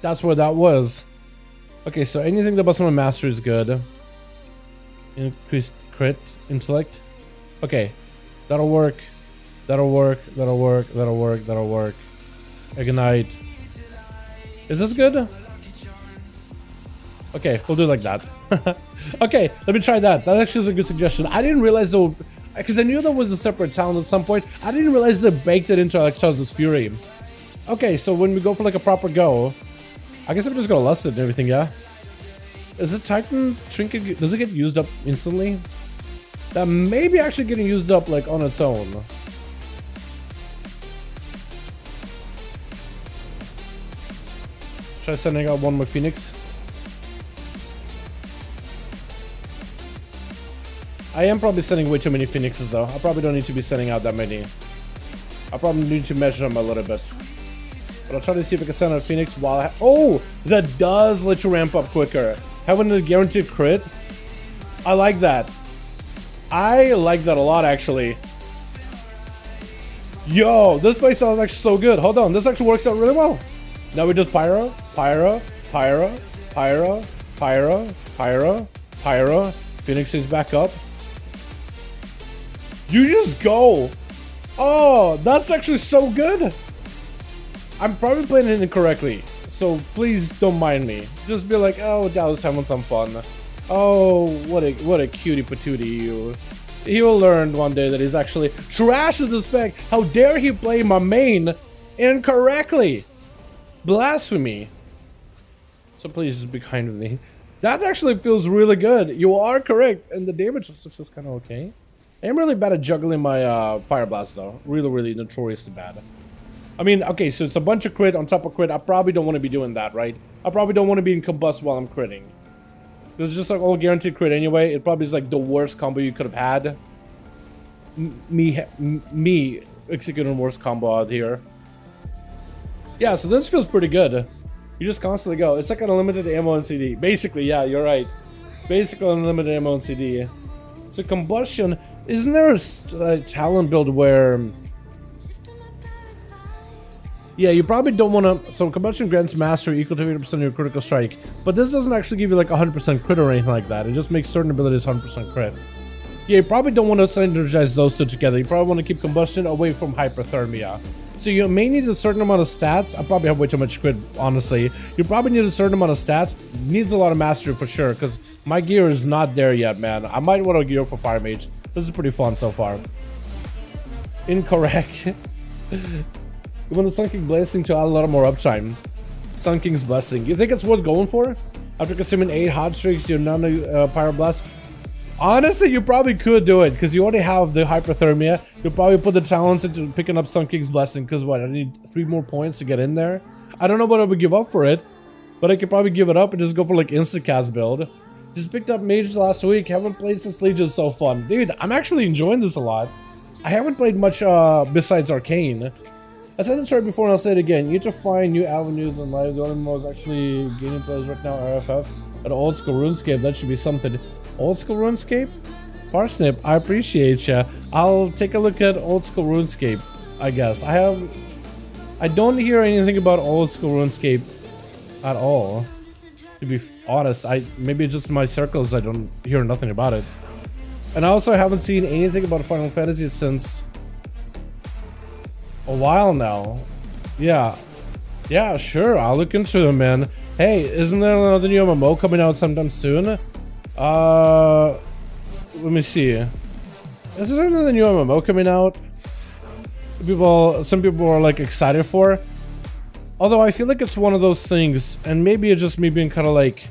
S1: that's where that was. Okay, so anything that busts my master is good. Increased crit, intellect. Okay, that'll work. That'll work. Ignite. Is this good? Okay, we'll do it like that. Okay, let me try that. That actually is a good suggestion. I didn't realize though, because I knew there was a separate talent at some point. I didn't realize they baked it into Electro's Fury. Okay, so when we go for like a proper go, I guess I'm just gonna lust it and everything, yeah? Is it Titan Trinket, does it get used up instantly? That may be actually getting used up like on its own. Try sending out one more Phoenix. I am probably sending way too many Phoenixes though. I probably don't need to be sending out that many. I probably need to measure them a little bit. But I'll try to see if I can send out a Phoenix while I oh! That does let you ramp up quicker. Having a guaranteed crit? I like that. I like that a lot actually. Yo, this place sounds actually so good. Hold on, this actually works out really well. Now we just Pyro. Phoenix is back up. You just go. Oh, that's actually so good. I'm probably playing it incorrectly, so please don't mind me. Just be like, oh, Dallas having some fun. Oh, what a cutie patootie you. He will learn one day that he's actually trash at the spec. How dare he play my main incorrectly? Blasphemy. So please just be kind with me. That actually feels really good. You are correct. And the damage also feels kind of okay. I'm really bad at juggling my Fire Blast, though. Really, really notoriously bad. I mean, okay, so it's a bunch of crit on top of crit. I probably don't want to be doing that, right? I probably don't want to be in Combust while I'm critting. It's just like all guaranteed crit anyway. It probably is like the worst combo you could have had. Me executing the worst combo out here. Yeah, so this feels pretty good. You just constantly go. It's like an unlimited ammo and CD. Basically, yeah, you're right. Basically unlimited ammo and CD. So combustion. Isn't there a talent build where... Yeah, you probably don't want to... So combustion grants mastery equal to 80% of your critical strike. But this doesn't actually give you like 100% crit or anything like that. It just makes certain abilities 100% crit. Yeah, you probably don't want to synergize those two together. You probably want to keep combustion away from hyperthermia. So you may need a certain amount of stats. I probably have way too much crit, honestly. You probably need a certain amount of stats. Needs a lot of mastery for sure, because my gear is not there yet, man. I might want to gear for Fire Mage. This is pretty fun so far. Incorrect. You want the Sun King Blessing to add a lot more uptime. Sun King's Blessing. You think it's worth going for? After consuming 8 hot streaks, you're none Pyro Blast. Honestly, you probably could do it because you already have the hyperthermia. You'll probably put the talents into picking up Sun King's Blessing because what? I need 3 more points to get in there. I don't know what I would give up for it, but I could probably give it up and just go for like Instacast build. Just picked up Mage last week. Haven't played since Legion. So fun, dude. I'm actually enjoying this a lot. I haven't played much besides Arcane. I said this right before and I'll say it again. You need to find new avenues in life. The only most actually gaining players right now, RFF. An old school RuneScape, that should be something. Old school RuneScape? Parsnip, I appreciate ya. I'll take a look at old school RuneScape, I guess. I don't hear anything about old school RuneScape at all. To be honest, maybe just my circles, I don't hear nothing about it. And I also haven't seen anything about Final Fantasy since a while now. Yeah, sure, I'll look into it, man. Hey, isn't there another new MMO coming out sometime soon? Let me see. Is there another new MMO coming out? Some people are like excited for. Although I feel like it's one of those things, and maybe it's just me being kind of like,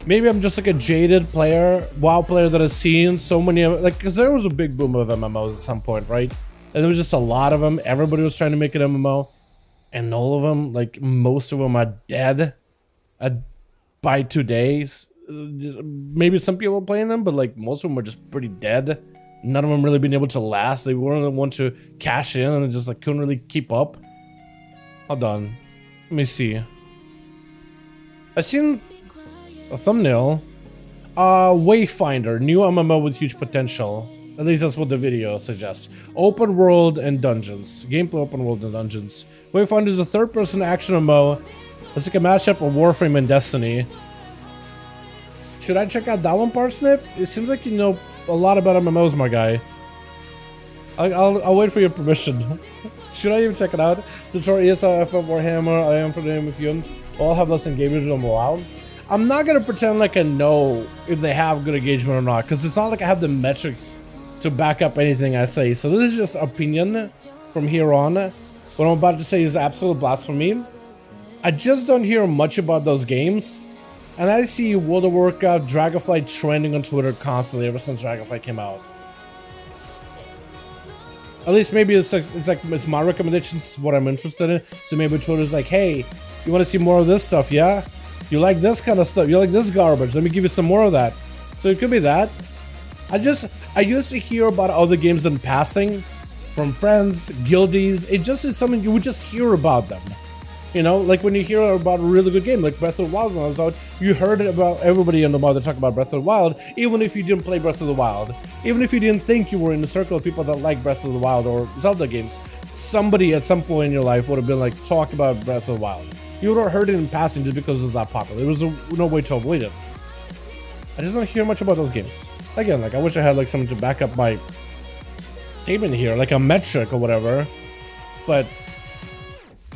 S1: maybe I'm just like a jaded player, WoW player that has seen so many, like, because there was a big boom of MMOs at some point, right? And there was just a lot of them. Everybody was trying to make an MMO. And all of them, like most of them are dead by 2 days. Maybe some people are playing them, but like most of them are just pretty dead. None of them really been able to last. They weren't the one to cash in and just like couldn't really keep up. Hold on. Let me see. I seen a thumbnail. Wayfinder, new MMO with huge potential. At least that's what the video suggests. Open world and dungeons. Gameplay open world and dungeons. Wayfinder is a third-person action MMO. It's like a mashup of Warframe and Destiny. Should I check out that one, Parsnip? It seems like you know a lot about MMOs, my guy. I'll wait for your permission. Should I even check it out? Tutorial ESF Warhammer, I am for the name of you. All have less engagement on WoW. I'm not gonna pretend like I know if they have good engagement or not, because it's not like I have the metrics to back up anything I say. So this is just opinion from here on. What I'm about to say is absolute blasphemy. I just don't hear much about those games. And I see World of Warcraft, Dragonflight trending on Twitter constantly ever since Dragonflight came out. At least maybe it's my recommendations, what I'm interested in. So maybe Twitter's like, hey, you want to see more of this stuff, yeah? You like this kind of stuff, you like this garbage, let me give you some more of that. So it could be that. I used to hear about other games in passing from friends, guildies. It's something you would just hear about them. You know, like when you hear about a really good game like Breath of the Wild when I was out, you heard it about everybody in the world that talk about Breath of the Wild, even if you didn't play Breath of the Wild. Even if you didn't think you were in a circle of people that like Breath of the Wild or Zelda games, somebody at some point in your life would have been like, talk about Breath of the Wild. You would have heard it in passing just because it was that popular. There was no way to avoid it. I just don't hear much about those games. Again, like I wish I had like something to back up my statement here, like a metric or whatever. But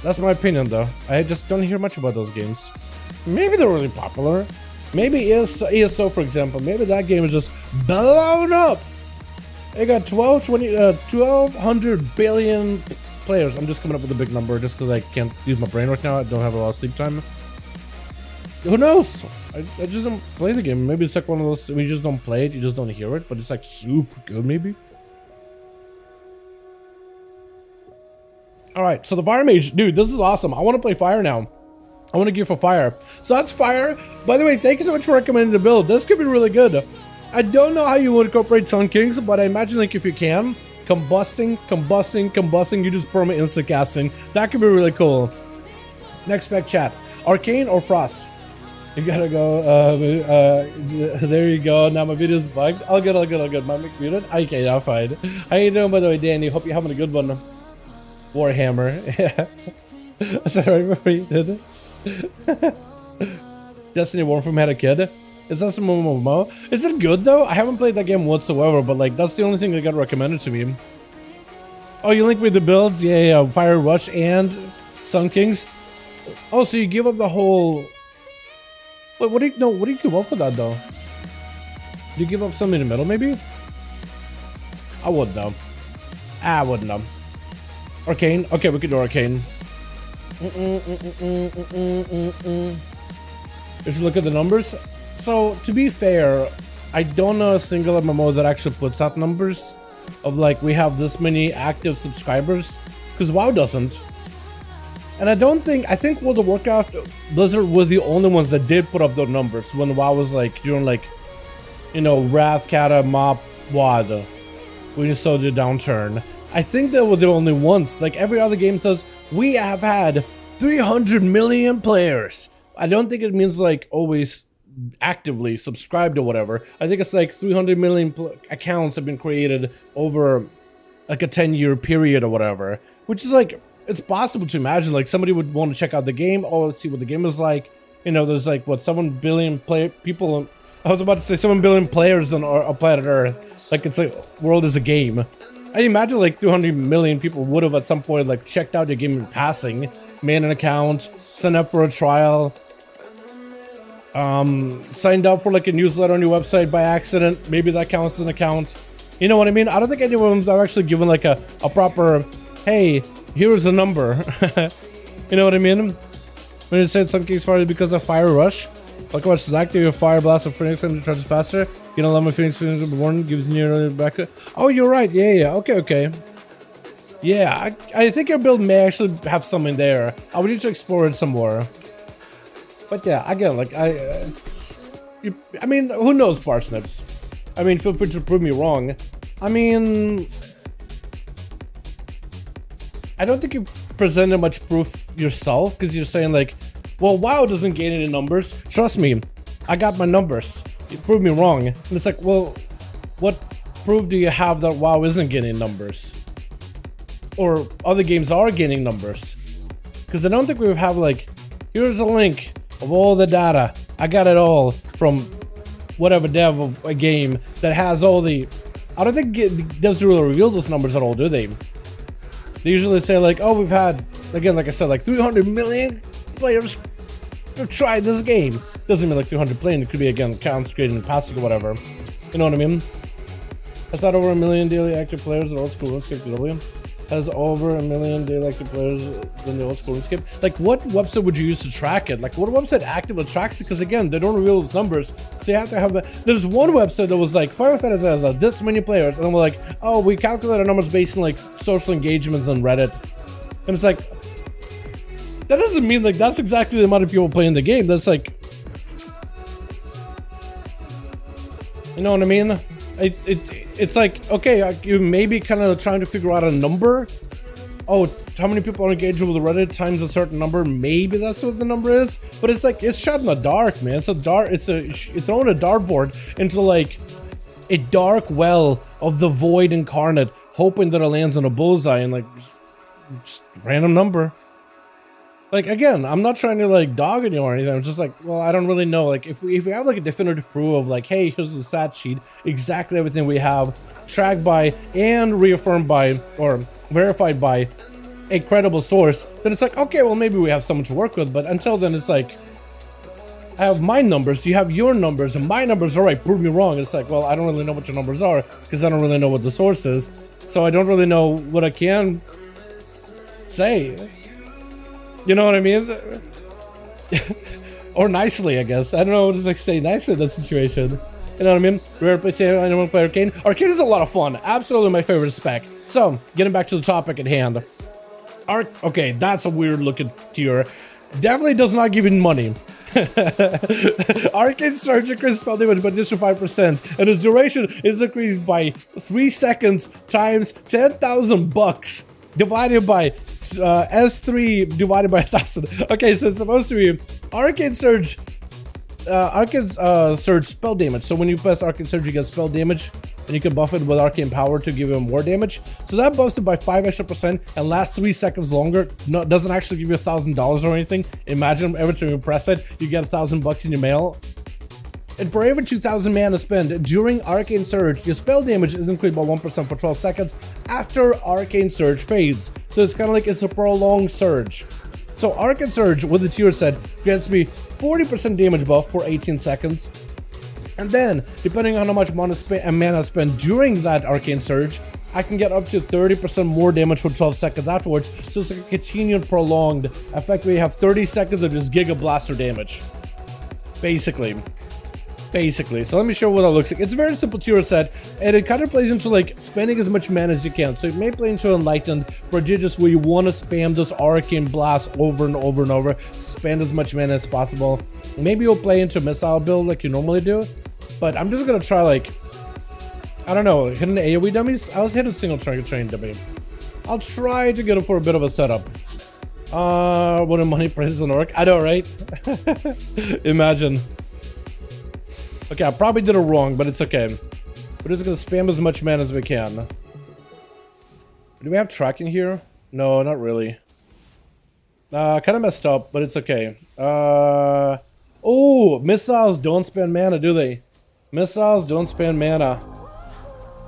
S1: that's my opinion though. I just don't hear much about those games. Maybe they're really popular. Maybe ESO for example, maybe that game is just blown up. It got 1,200 billion players. I'm just coming up with a big number just because I can't use my brain right now. I don't have a lot of sleep time. Who knows? I just don't play the game. Maybe it's like one of those, we just don't play it, you just don't hear it, but it's like super good maybe. Alright, so the Fire Mage, dude, this is awesome. I want to play Fire now. I want to gear for Fire. So that's Fire. By the way, thank you so much for recommending the build. This could be really good. I don't know how you would incorporate Sun Kings, but I imagine like if you can, combusting, you just perma instant casting. That could be really cool. Next spec chat. Arcane or Frost? You gotta go, there you go. Now my video's bugged. All good. My mic muted. Okay, now fine. How you doing, by the way, Danny? Hope you're having a good one. Warhammer. Yeah. Sorry, remember you did it? Destiny Warframe had a kid. Is that some MMO? Is it good though? I haven't played that game whatsoever, but like that's the only thing that got recommended to me. Oh, you linked me the builds? Yeah. Fire Rush and Sun Kings. Oh, so you give up the whole... Wait, what do you give up for that though? Do you give up something in the middle maybe? I wouldn't know. I wouldn't know. Arcane? Okay, we could do Arcane. If you look at the numbers. So, to be fair, I don't know a single MMO that actually puts out numbers of like, we have this many active subscribers. Because WoW doesn't. And I think World of Warcraft, Blizzard were the only ones that did put up those numbers when WoW was like, during like, you know, Wrath, Kata, Mop, WoD, when you saw the downturn. I think they were the only ones. Like every other game says, we have had 300 million players. I don't think it means like always actively subscribed or whatever. I think it's like 300 million accounts have been created over like a 10-year period or whatever, which is like, it's possible to imagine like somebody would want to check out the game. Oh, let's see what the game is like. You know, there's like what 7 billion people. I was about to say 7 billion players on planet Earth. Like it's like world is a game. I imagine like 300 million people would have at some point like checked out the game in passing, made an account, signed up for a trial, signed up for like a newsletter on your website by accident. Maybe that counts as an account. You know what I mean? I don't think anyone's actually given like a proper, hey, here's a number. You know what I mean? When you said Sun King's Fire because of Fire Rush. Like how much is active, your Fire Blast of Phoenix Flame to charge faster. You know, let my Phoenix Flame to be born, gives you back. Oh, you're right. Yeah. Okay. Yeah, I think your build may actually have something there. I would need to explore it some more. But yeah, again, like I mean, who knows, Parsnips? I mean, feel free to prove me wrong. I mean, I don't think you presented much proof yourself because you're saying like, well, WoW doesn't gain any numbers. Trust me, I got my numbers. You proved me wrong. And it's like, well, what proof do you have that WoW isn't getting numbers? Or other games are getting numbers? Because I don't think we have like, here's a link of all the data. I got it all from whatever dev of a game that has all the... I don't think devs really reveal those numbers at all, do they? They usually say like, oh, we've had, again, like I said, like 300 million players have tried this game. Doesn't mean like 300 playing. It could be, again, counts created in passing or whatever. You know what I mean? Has that over 1 million daily active players in old school RuneScape DW? Has over 1 million daily active players in the old school RuneScape? Like, what website would you use to track it? Like, what website actively tracks it? Because again, they don't reveal those numbers. So you have to have a... There's one website that was like, Final Fantasy has this many players. And then we're like, oh, we calculate our numbers based on like social engagements on Reddit. And it's like, that doesn't mean like that's exactly the amount of people playing the game. That's like... You know what I mean? It's like, okay, you may be kind of trying to figure out a number. Oh, how many people are engaged with Reddit times a certain number? Maybe that's what the number is. But it's like, it's shot in the dark, man. It's throwing a dartboard into like a dark well of the void incarnate, hoping that it lands on a bullseye and like just random number. Like, again, I'm not trying to like dog it or anything. I'm just like, well, I don't really know. Like, if we have like a definitive proof of like, hey, here's the stat sheet, exactly everything we have, tracked by and reaffirmed by or verified by a credible source, then it's like, okay, well, maybe we have someone to work with. But until then, it's like, I have my numbers, you have your numbers, and my numbers are right. Prove me wrong. It's like, well, I don't really know what your numbers are because I don't really know what the source is. So I don't really know what I can say. You know what I mean? Or nicely, I guess. I don't know what to say nicely in that situation. You know what I mean? Rare PC, anyone play Arcane? Arcane is a lot of fun. Absolutely my favorite spec. So, getting back to the topic at hand. Okay, that's a weird looking tier. Definitely does not give you money. Arcane Surge increases spell damage by additional 5%, and its duration is increased by 3 seconds times 10,000 bucks divided by S3 divided by 1,000. Okay, so it's supposed to be Arcane Surge. Surge spell damage. So when you press Arcane Surge, you get spell damage, and you can buff it with Arcane Power to give you more damage. So that buffs it by 5 extra % and lasts 3 seconds longer. No, it doesn't actually give you $1,000 or anything. Imagine every time you press it, you get $1,000 in your mail. And for every 2,000 mana spent during Arcane Surge, your spell damage is increased by 1% for 12 seconds after Arcane Surge fades. So it's kind of like it's a prolonged surge. So Arcane Surge with the tier set gets me 40% damage buff for 18 seconds. And then, depending on how much mana spent during that Arcane Surge, I can get up to 30% more damage for 12 seconds afterwards. So it's like a continued prolonged effect where you have 30 seconds of just Giga Blaster damage. Basically. So let me show you what that looks like. It's a very simple tier set, and it kind of plays into like spending as much mana as you can. So it may play into Enlightened, prodigious, where you want to spam those arcane blasts over and over and over, spend as much mana as possible. Maybe you'll play into missile build like you normally do, but I'm just gonna try like, I don't know, hitting the AoE dummies. I'll hit a single target train dummy. I'll try to get him for a bit of a setup. What a money prices an orc. I know, right? Imagine. Okay, I probably did it wrong, but it's okay. We're just gonna spam as much mana as we can. Do we have tracking here? No, not really. Kind of messed up, but it's okay. Oh, missiles don't spend mana, do they? Missiles don't spend mana.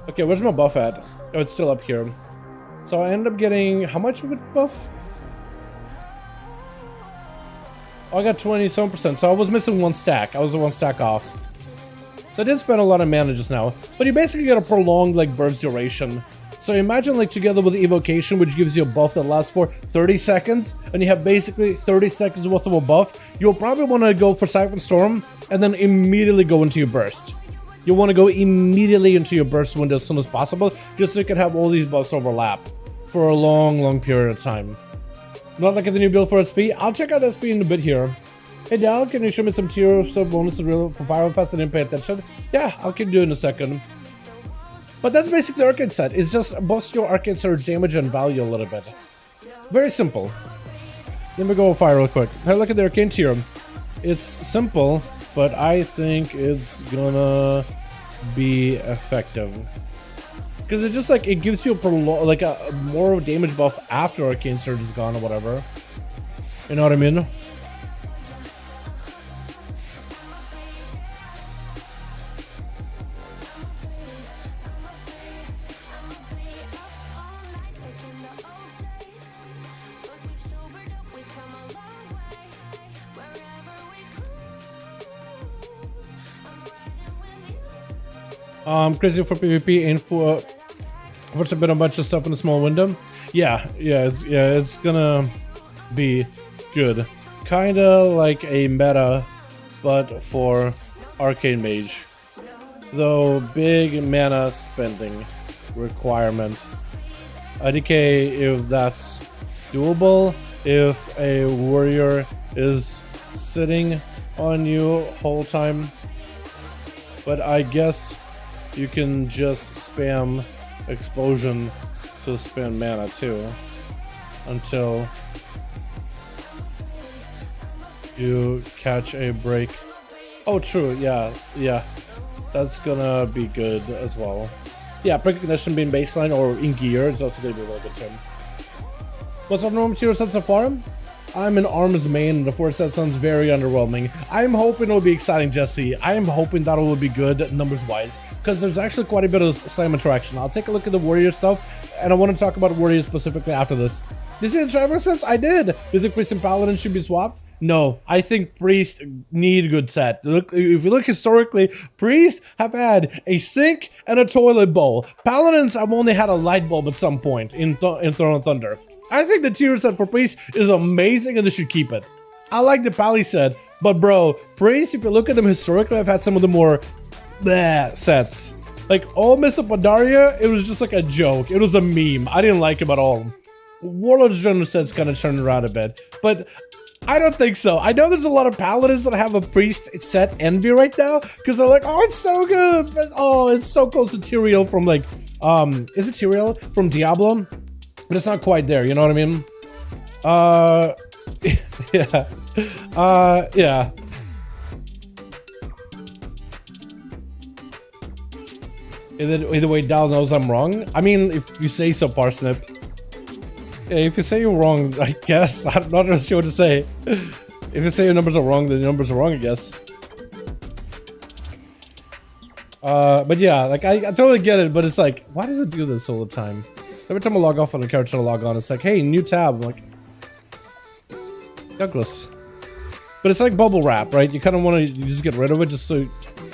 S1: Okay, where's my buff at? Oh, it's still up here. So I ended up getting, how much of a buff? Oh, I got 27%, so I was missing 1 stack. I was 1 stack off. So I did spend a lot of mana just now, but you basically get a prolonged like burst duration. So imagine like together with Evocation, which gives you a buff that lasts for 30 seconds, and you have basically 30 seconds worth of a buff. You'll probably want to go for Siphon Storm and then immediately go into your burst. You want to go immediately into your burst window as soon as possible, just so you can have all these buffs overlap for a long period of time. Not like the new build for SP. I'll check out SP in a bit here. Hey Dal, can you show me some tier sub bonuses for Firefest? I didn't pay attention. Yeah, I'll keep doing in a second. But that's basically the Arcane set. It's just boost your Arcane Surge damage and value a little bit. Very simple. Let me go fire real quick. Hey, look at the Arcane tier. It's simple, but I think it's gonna be effective. Because it just like, it gives you a more of a damage buff after Arcane Surge is gone or whatever. You know what I mean? Crazy for PvP and for a bit a bunch of stuff in a small window. Yeah, it's gonna be good. Kinda like a meta, but for Arcane Mage. Though big mana spending requirement. IDK if that's doable, if a warrior is sitting on you whole time. But I guess you can just spam explosion to spend mana too, until you catch a break. Oh, true. Yeah, that's gonna be good as well. Yeah, precognition being baseline or in gear is also gonna be a really good term. What's up, normal material set so far? I'm an arms main, and the 4 set sounds very underwhelming. I'm hoping it'll be exciting, Jesse. I am hoping that it will be good numbers-wise, because there's actually quite a bit of slam interaction. I'll take a look at the warrior stuff, and I want to talk about warriors specifically after this. Did you see the driver sense? I did! Do you think Priest and Paladin should be swapped? No, I think Priest need a good set. Look, if you look historically, Priests have had a sink and a toilet bowl. Paladins have only had a light bulb at some point in Throne of Thunder. I think the tier set for Priest is amazing and they should keep it. I like the Pally set, But bro, Priest, if you look at them historically, I've had some of the more bleh sets. Like all Mists of Pandaria, it was just like a joke. It was a meme. I didn't like him at all. Warlord's General set's kind of turned around a bit, but I don't think so. I know there's a lot of Paladins that have a Priest set envy right now because they're like, oh, it's so good, but oh, it's so close to Tyrael from like, is it Tyrael from Diablo? But it's not quite there. You know what I mean? Yeah. Yeah. Either way, Dal knows I'm wrong. I mean, if you say so, Parsnip. Yeah, if you say you're wrong, I guess. I'm not really sure what to say. If you say your numbers are wrong, then your numbers are wrong, I guess. But yeah, like I totally get it, but it's like, why does it do this all the time? Every time I log off on a character to log on, it's like, hey, new tab. I'm like, Douglas. But it's like bubble wrap, right? You kind of want to just get rid of it just so you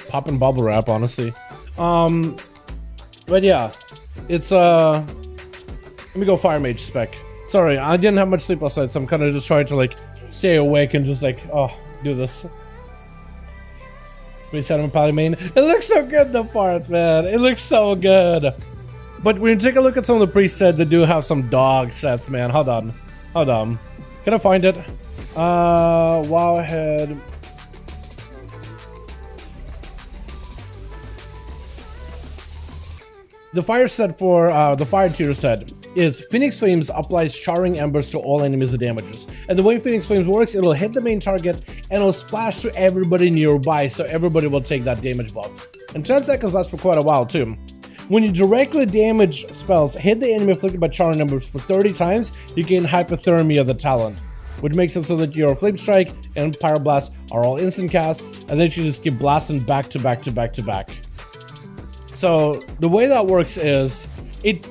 S1: pop in bubble wrap, honestly. But yeah, it's let me go Fire Mage spec. Sorry, I didn't have much sleep last night, so I'm kind of just trying to like stay awake and just like, oh, do this. Reset on Paladin main. It looks so good, the parts, man. It looks so good. But when you take a look at some of the presets, they do have some dog sets, man. Hold on. Hold on. Can I find it? WoW head. The fire set for the fire tier set is Phoenix Flames applies charring embers to all enemies and damages. And the way Phoenix Flames works, it'll hit the main target and it'll splash to everybody nearby, so everybody will take that damage buff. And 10 seconds lasts for quite a while too. When you directly damage spells, hit the enemy afflicted by charring embers for 30 times, you gain Hypothermia the talent, which makes it so that your Flame Strike and Pyroblast are all instant casts, and then you just keep blasting back to back to back to back. So the way that works is,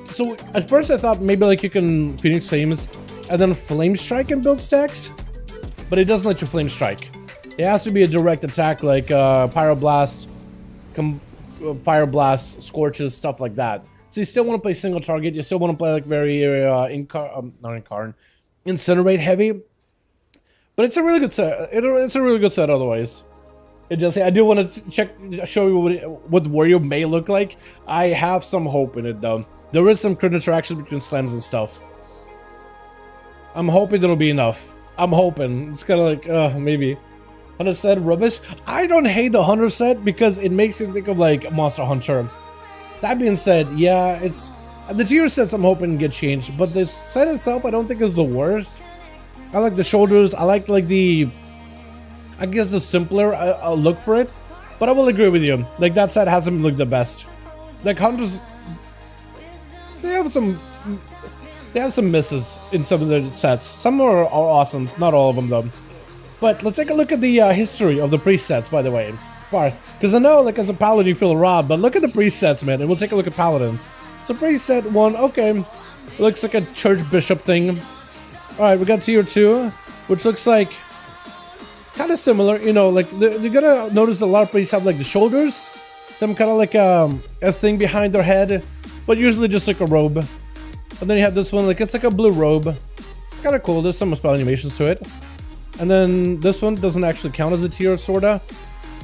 S1: so at first I thought maybe like you can Phoenix Flames and then Flame Strike and build stacks, but it doesn't let you Flame Strike. It has to be a direct attack like Pyroblast, Fire Blast, Scorches, stuff like that. So you still want to play single target, you still want to play like very Incinerate heavy, but it's a really good set. It's a really good set otherwise. It just, I do want to show you what Warrior may look like. I have some hope in it though. There is some crit interaction between slams and stuff. I'm hoping it'll be enough. I'm hoping. It's kind of like, maybe. Hunter set, rubbish. I don't hate the Hunter set because it makes me think of like Monster Hunter. That being said, yeah, it's the tier sets I'm hoping get changed, but the set itself I don't think is the worst. I like the shoulders. I like the, I guess the simpler look for it, but I will agree with you. Like that set hasn't looked the best. Like Hunters, they have some misses in some of the sets. Some are awesome, not all of them though. But let's take a look at the history of the presets, by the way, Barth. Because I know, like as a paladin, you feel robbed, but look at the presets, man, and we'll take a look at paladins. So preset 1, okay, looks like a church bishop thing. All right, we got tier 2, which looks like kind of similar, you know, like you're gonna notice a lot of priests have like the shoulders, some kind of like a thing behind their head, but usually just like a robe. And then you have this one, like it's like a blue robe. It's kind of cool. There's some spell animations to it. And then this one doesn't actually count as a tier, sorta.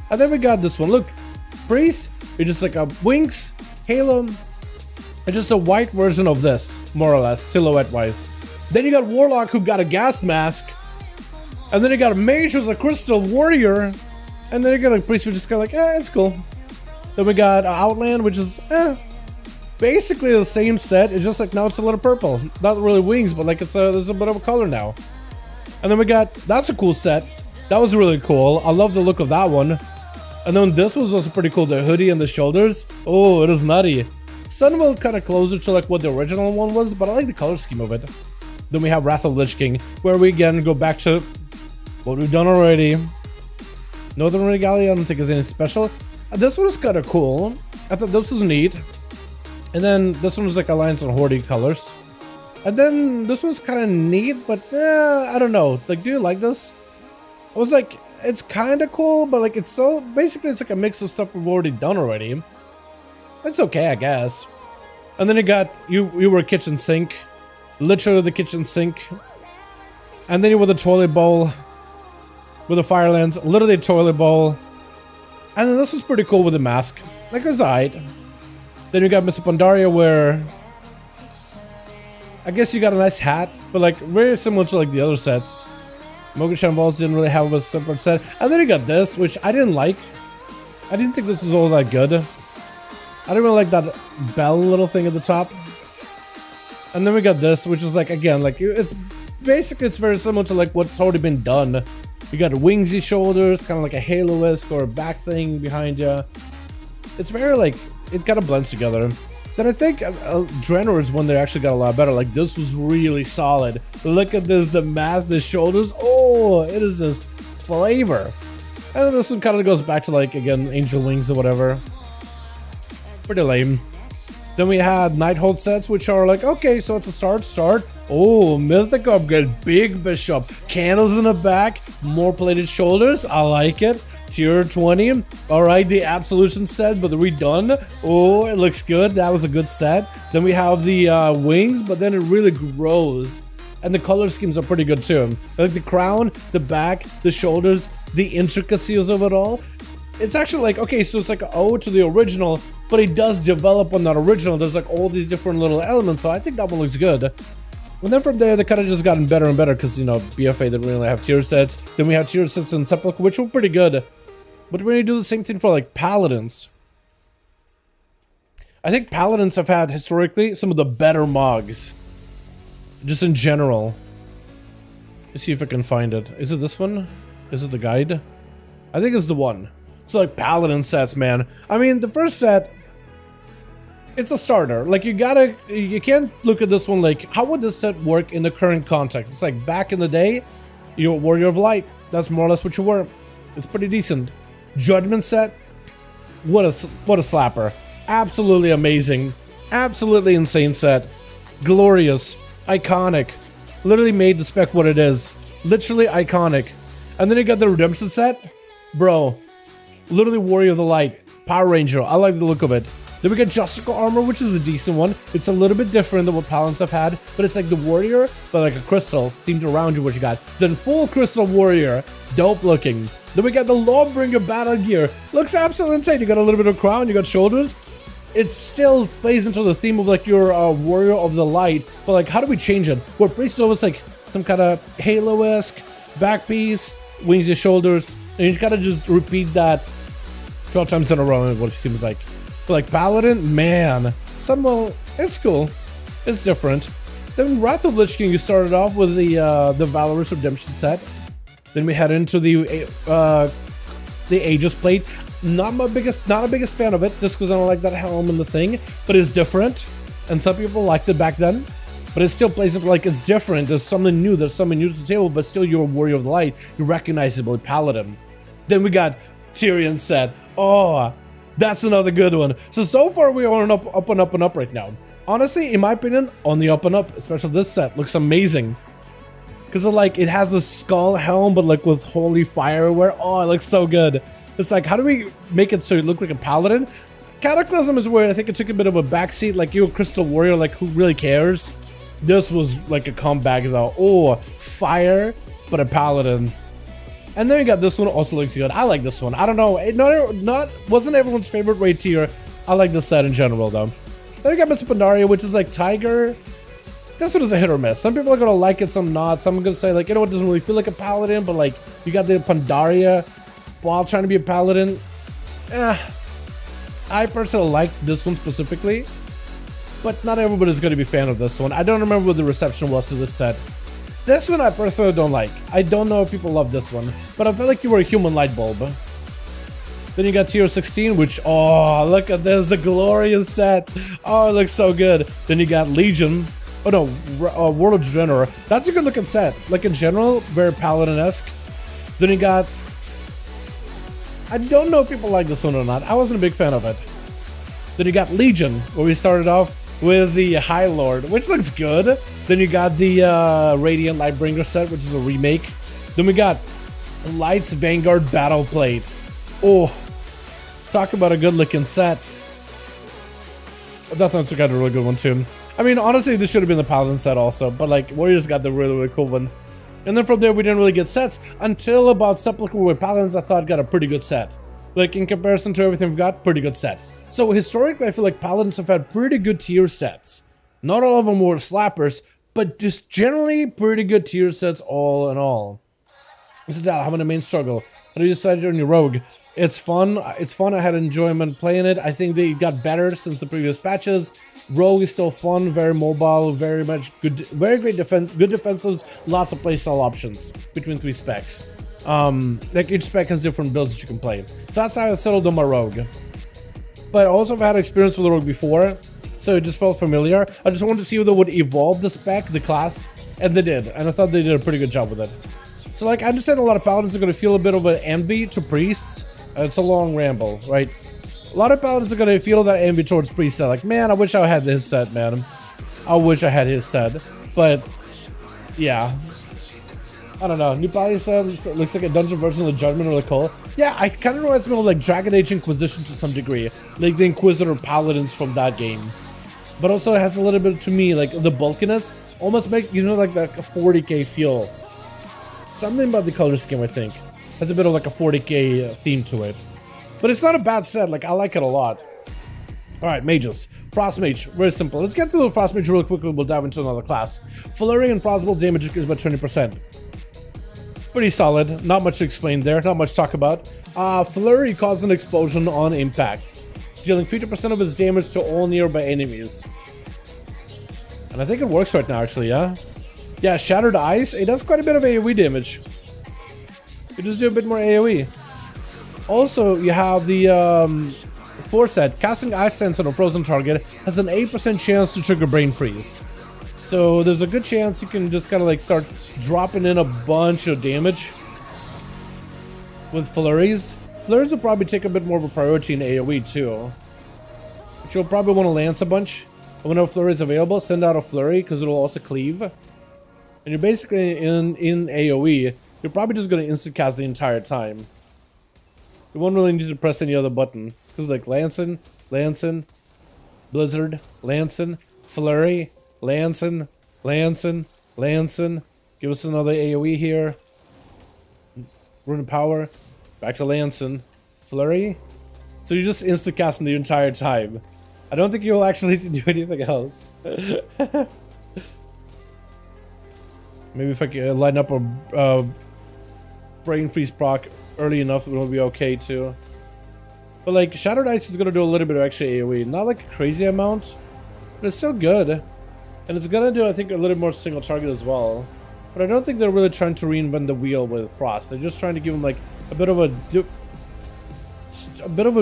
S1: And then we got this one. Look, priest, you're just like a wings, halo. It's just a white version of this, more or less, silhouette-wise. Then you got warlock who got a gas mask. And then you got a mage who's a crystal warrior. And then you got a priest who's just kind of like, it's cool. Then we got Outland, which is, basically the same set. It's just like now it's a little purple. Not really wings, but like there's a bit of a color now. And then we got, that's a cool set. That was really cool. I love the look of that one. And then this was also pretty cool. The hoodie and the shoulders. Oh, it is nutty. Some will kind of closer to like what the original one was, but I like the color scheme of it. Then we have Wrath of Lich King, where we again go back to what we've done already. Northern Regalia, I don't think is anything special. This one is kind of cool. I thought this was neat. And then this one was like Alliance and Horde colors. And then this one's kind of neat, but I don't know. Like, do you like this? I was like, it's kind of cool, but like it's so, basically it's like a mix of stuff we've already done already. It's okay, I guess. And then you got, you were a kitchen sink. Literally the kitchen sink. And then you were the toilet bowl. with the fire lens, literally a toilet bowl. And then this was pretty cool with the mask. Like, it was alright. Then you got Mr. Pandaria, where I guess you got a nice hat, but like very similar to like the other sets. Mogan Shambles didn't really have a separate set. And then you got this, which I didn't like. I didn't think this was all that good. I didn't really like that bell little thing at the top. And then we got this, which is like, again, like it's basically, it's very similar to like what's already been done. You got wingsy shoulders, kind of like a halo-esque or a back thing behind you. It's very like, it kind of blends together. Then I think Draenor is when they actually got a lot better. Like, this was really solid. Look at this, the mask, the shoulders. Oh, it is this flavor. And then this one kind of goes back to like, again, angel wings or whatever. Pretty lame. Then we had Nighthold sets, which are like, okay, so it's a start. Oh, mythic upgrade, big bishop, candles in the back, more plated shoulders. I like it. Tier 20. Alright, the Absolution set, but redone. Oh, it looks good. That was a good set. Then we have the wings, but then it really grows. And the color schemes are pretty good too. Like the crown, the back, the shoulders, the intricacies of it all. It's actually like, okay, so it's like an ode to the original, but it does develop on that original. There's like all these different little elements, so I think that one looks good. And then from there, they kind of just gotten better and better because, you know, BFA didn't really have tier sets. Then we have tier sets in Sepulchre, which were pretty good. But we're going to do the same thing for like Paladins. I think Paladins have had historically some of the better Mogs. Just in general. Let's see if I can find it. Is it this one? Is it the guide? I think it's the one. So like Paladin sets, man. I mean, the first set, it's a starter. Like you can't look at this one like, how would this set work in the current context? It's like back in the day, you're a Warrior of Light. That's more or less what you were. It's pretty decent. Judgment set, what a slapper. Absolutely amazing. Absolutely insane set. Glorious. Iconic. Literally made the spec what it is. Literally iconic. And then you got the Redemption set. Bro. Literally Warrior of the Light. Power Ranger. I like the look of it. Then we got Justical Armor, which is a decent one. It's a little bit different than what Paladins have had, but it's like the Warrior, but like a crystal themed around you, what you got. Then full Crystal Warrior. Dope looking. Then we got the Lawbringer battle gear. Looks absolutely insane. You got a little bit of crown, you got shoulders. It still plays into the theme of like your Warrior of the Light, but like how do we change it? Where Priest is almost like some kind of Halo-esque back piece, wings your shoulders, and you kind of just repeat that 12 times in a row, what it seems like. But like Paladin, man, it's cool. It's different. Then Wrath of Lich King, you started off with the Valorous Redemption set. Then we head into the Aegis plate. Not a biggest fan of it, just because I don't like that helm and the thing, but it's different. And some people liked it back then, but it still plays it like it's different. There's something new to the table, but still you're a Warrior of the Light. You're recognizable Paladin. Then we got Tyrion set. Oh, that's another good one. So far we are on up and up right now. Honestly, in my opinion, on the up and up, especially this set, looks amazing. Because like it has the skull helm, but like with holy fire everywhere. Oh, it looks so good. It's like, how do we make it so it look like a Paladin? Cataclysm is where I think it took a bit of a backseat. Like you're a Crystal Warrior, like who really cares? This was like a comeback though. Oh, fire, but a Paladin. And then you got this one, also looks good. I like this one. I don't know, wasn't everyone's favorite raid tier. I like this set in general though. Then we got Mr. Pandaria, which is like Tiger. This one is a hit or miss. Some people are gonna like it, some not. Some are gonna say like, you know what, doesn't really feel like a Paladin, but like you got the Pandaria while trying to be a Paladin. I personally like this one specifically, but not everybody's gonna be a fan of this one. I don't remember what the reception was to this set. This one I personally don't like. I don't know if people love this one, but I feel like you were a human light bulb. Then you got tier 16, which, oh, look at this, the glorious set. Oh, it looks so good. Then you got Legion. Oh no, World of Draenor. That's a good looking set. Like in general, very Paladin-esque. Then you got, I don't know if people like this one or not. I wasn't a big fan of it. Then you got Legion, where we started off with the High Lord, which looks good. Then you got the Radiant Lightbringer set, which is a remake. Then we got Light's Vanguard Battle Plate. Oh, talk about a good looking set. Death Hunter got a really good one too. I mean, honestly, this should have been the Paladin set also, but like Warriors got the really, really cool one. And then from there, we didn't really get sets until about Sepulchre with Paladins. I thought got a pretty good set. Like in comparison to everything we've got, pretty good set. So historically, I feel like Paladins have had pretty good tier sets. Not all of them were slappers, but just generally pretty good tier sets all in all. This is having a main struggle. How do you decide on your rogue? It's fun. It's fun. I had enjoyment playing it. I think they got better since the previous patches. Rogue is still fun, very mobile, very much good, very great defense, good defensives, lots of playstyle options between 3 specs. Like each spec has different builds that you can play. So that's how I settled on my rogue. But also I've had experience with the rogue before, so it just felt familiar. I just wanted to see if they would evolve the spec, the class, and they did. And I thought they did a pretty good job with it. So like I understand a lot of paladins are going to feel a bit of an envy to priests. It's a long ramble, right? A lot of paladins are going to feel that envy towards priests. Like, man, I wish I had his set, man. I wish I had his set. But, yeah. I don't know. New Paladin set looks like a dungeon version of the Judgment or the Call. Yeah, I kind of reminds me of like Dragon Age Inquisition to some degree. Like the Inquisitor Paladins from that game. But also it has a little bit, to me, like the bulkiness. Almost make, you know, like a 40k feel. Something about the color scheme, I think. Has a bit of like a 40k theme to it. But it's not a bad set, like I like it a lot. Alright, mages. Frost Mage, very simple. Let's get to the Frost Mage real quickly, we'll dive into another class. Flurry and Frostbolt damage is about 20%. Pretty solid, not much to explain there, not much to talk about. Flurry causes an explosion on impact, dealing 50% of its damage to all nearby enemies. And I think it works right now actually, yeah? Yeah, Shattered Ice, it does quite a bit of AoE damage. It does do a bit more AoE. Also, you have the Foresight. Casting Ice Sense on a frozen target has an 8% chance to trigger Brain Freeze. So there's a good chance you can just kind of like start dropping in a bunch of damage with flurries. Flurries will probably take a bit more of a priority in AoE too. But you'll probably want to lance a bunch. And whenever flurry is available, send out a flurry because it'll also cleave. And you're basically in AoE. You're probably just going to instant cast the entire time. You won't really need to press any other button. Because like Lancin, Lancin, Blizzard, Lancin, Flurry, Lancin, Lancin, Lancin. Give us another AoE here. Rune of Power. Back to Lancin. Flurry. So you're just instant casting the entire time. I don't think you'll actually need to do anything else. Maybe if I can line up a Brain Freeze proc early enough, it will be okay too. But like Shattered Ice is gonna do a little bit of extra AoE, not like a crazy amount, but it's still good. And it's gonna do, I think, a little more single target as well. But I don't think they're really trying to reinvent the wheel with Frost. They're just trying to give him like a bit of a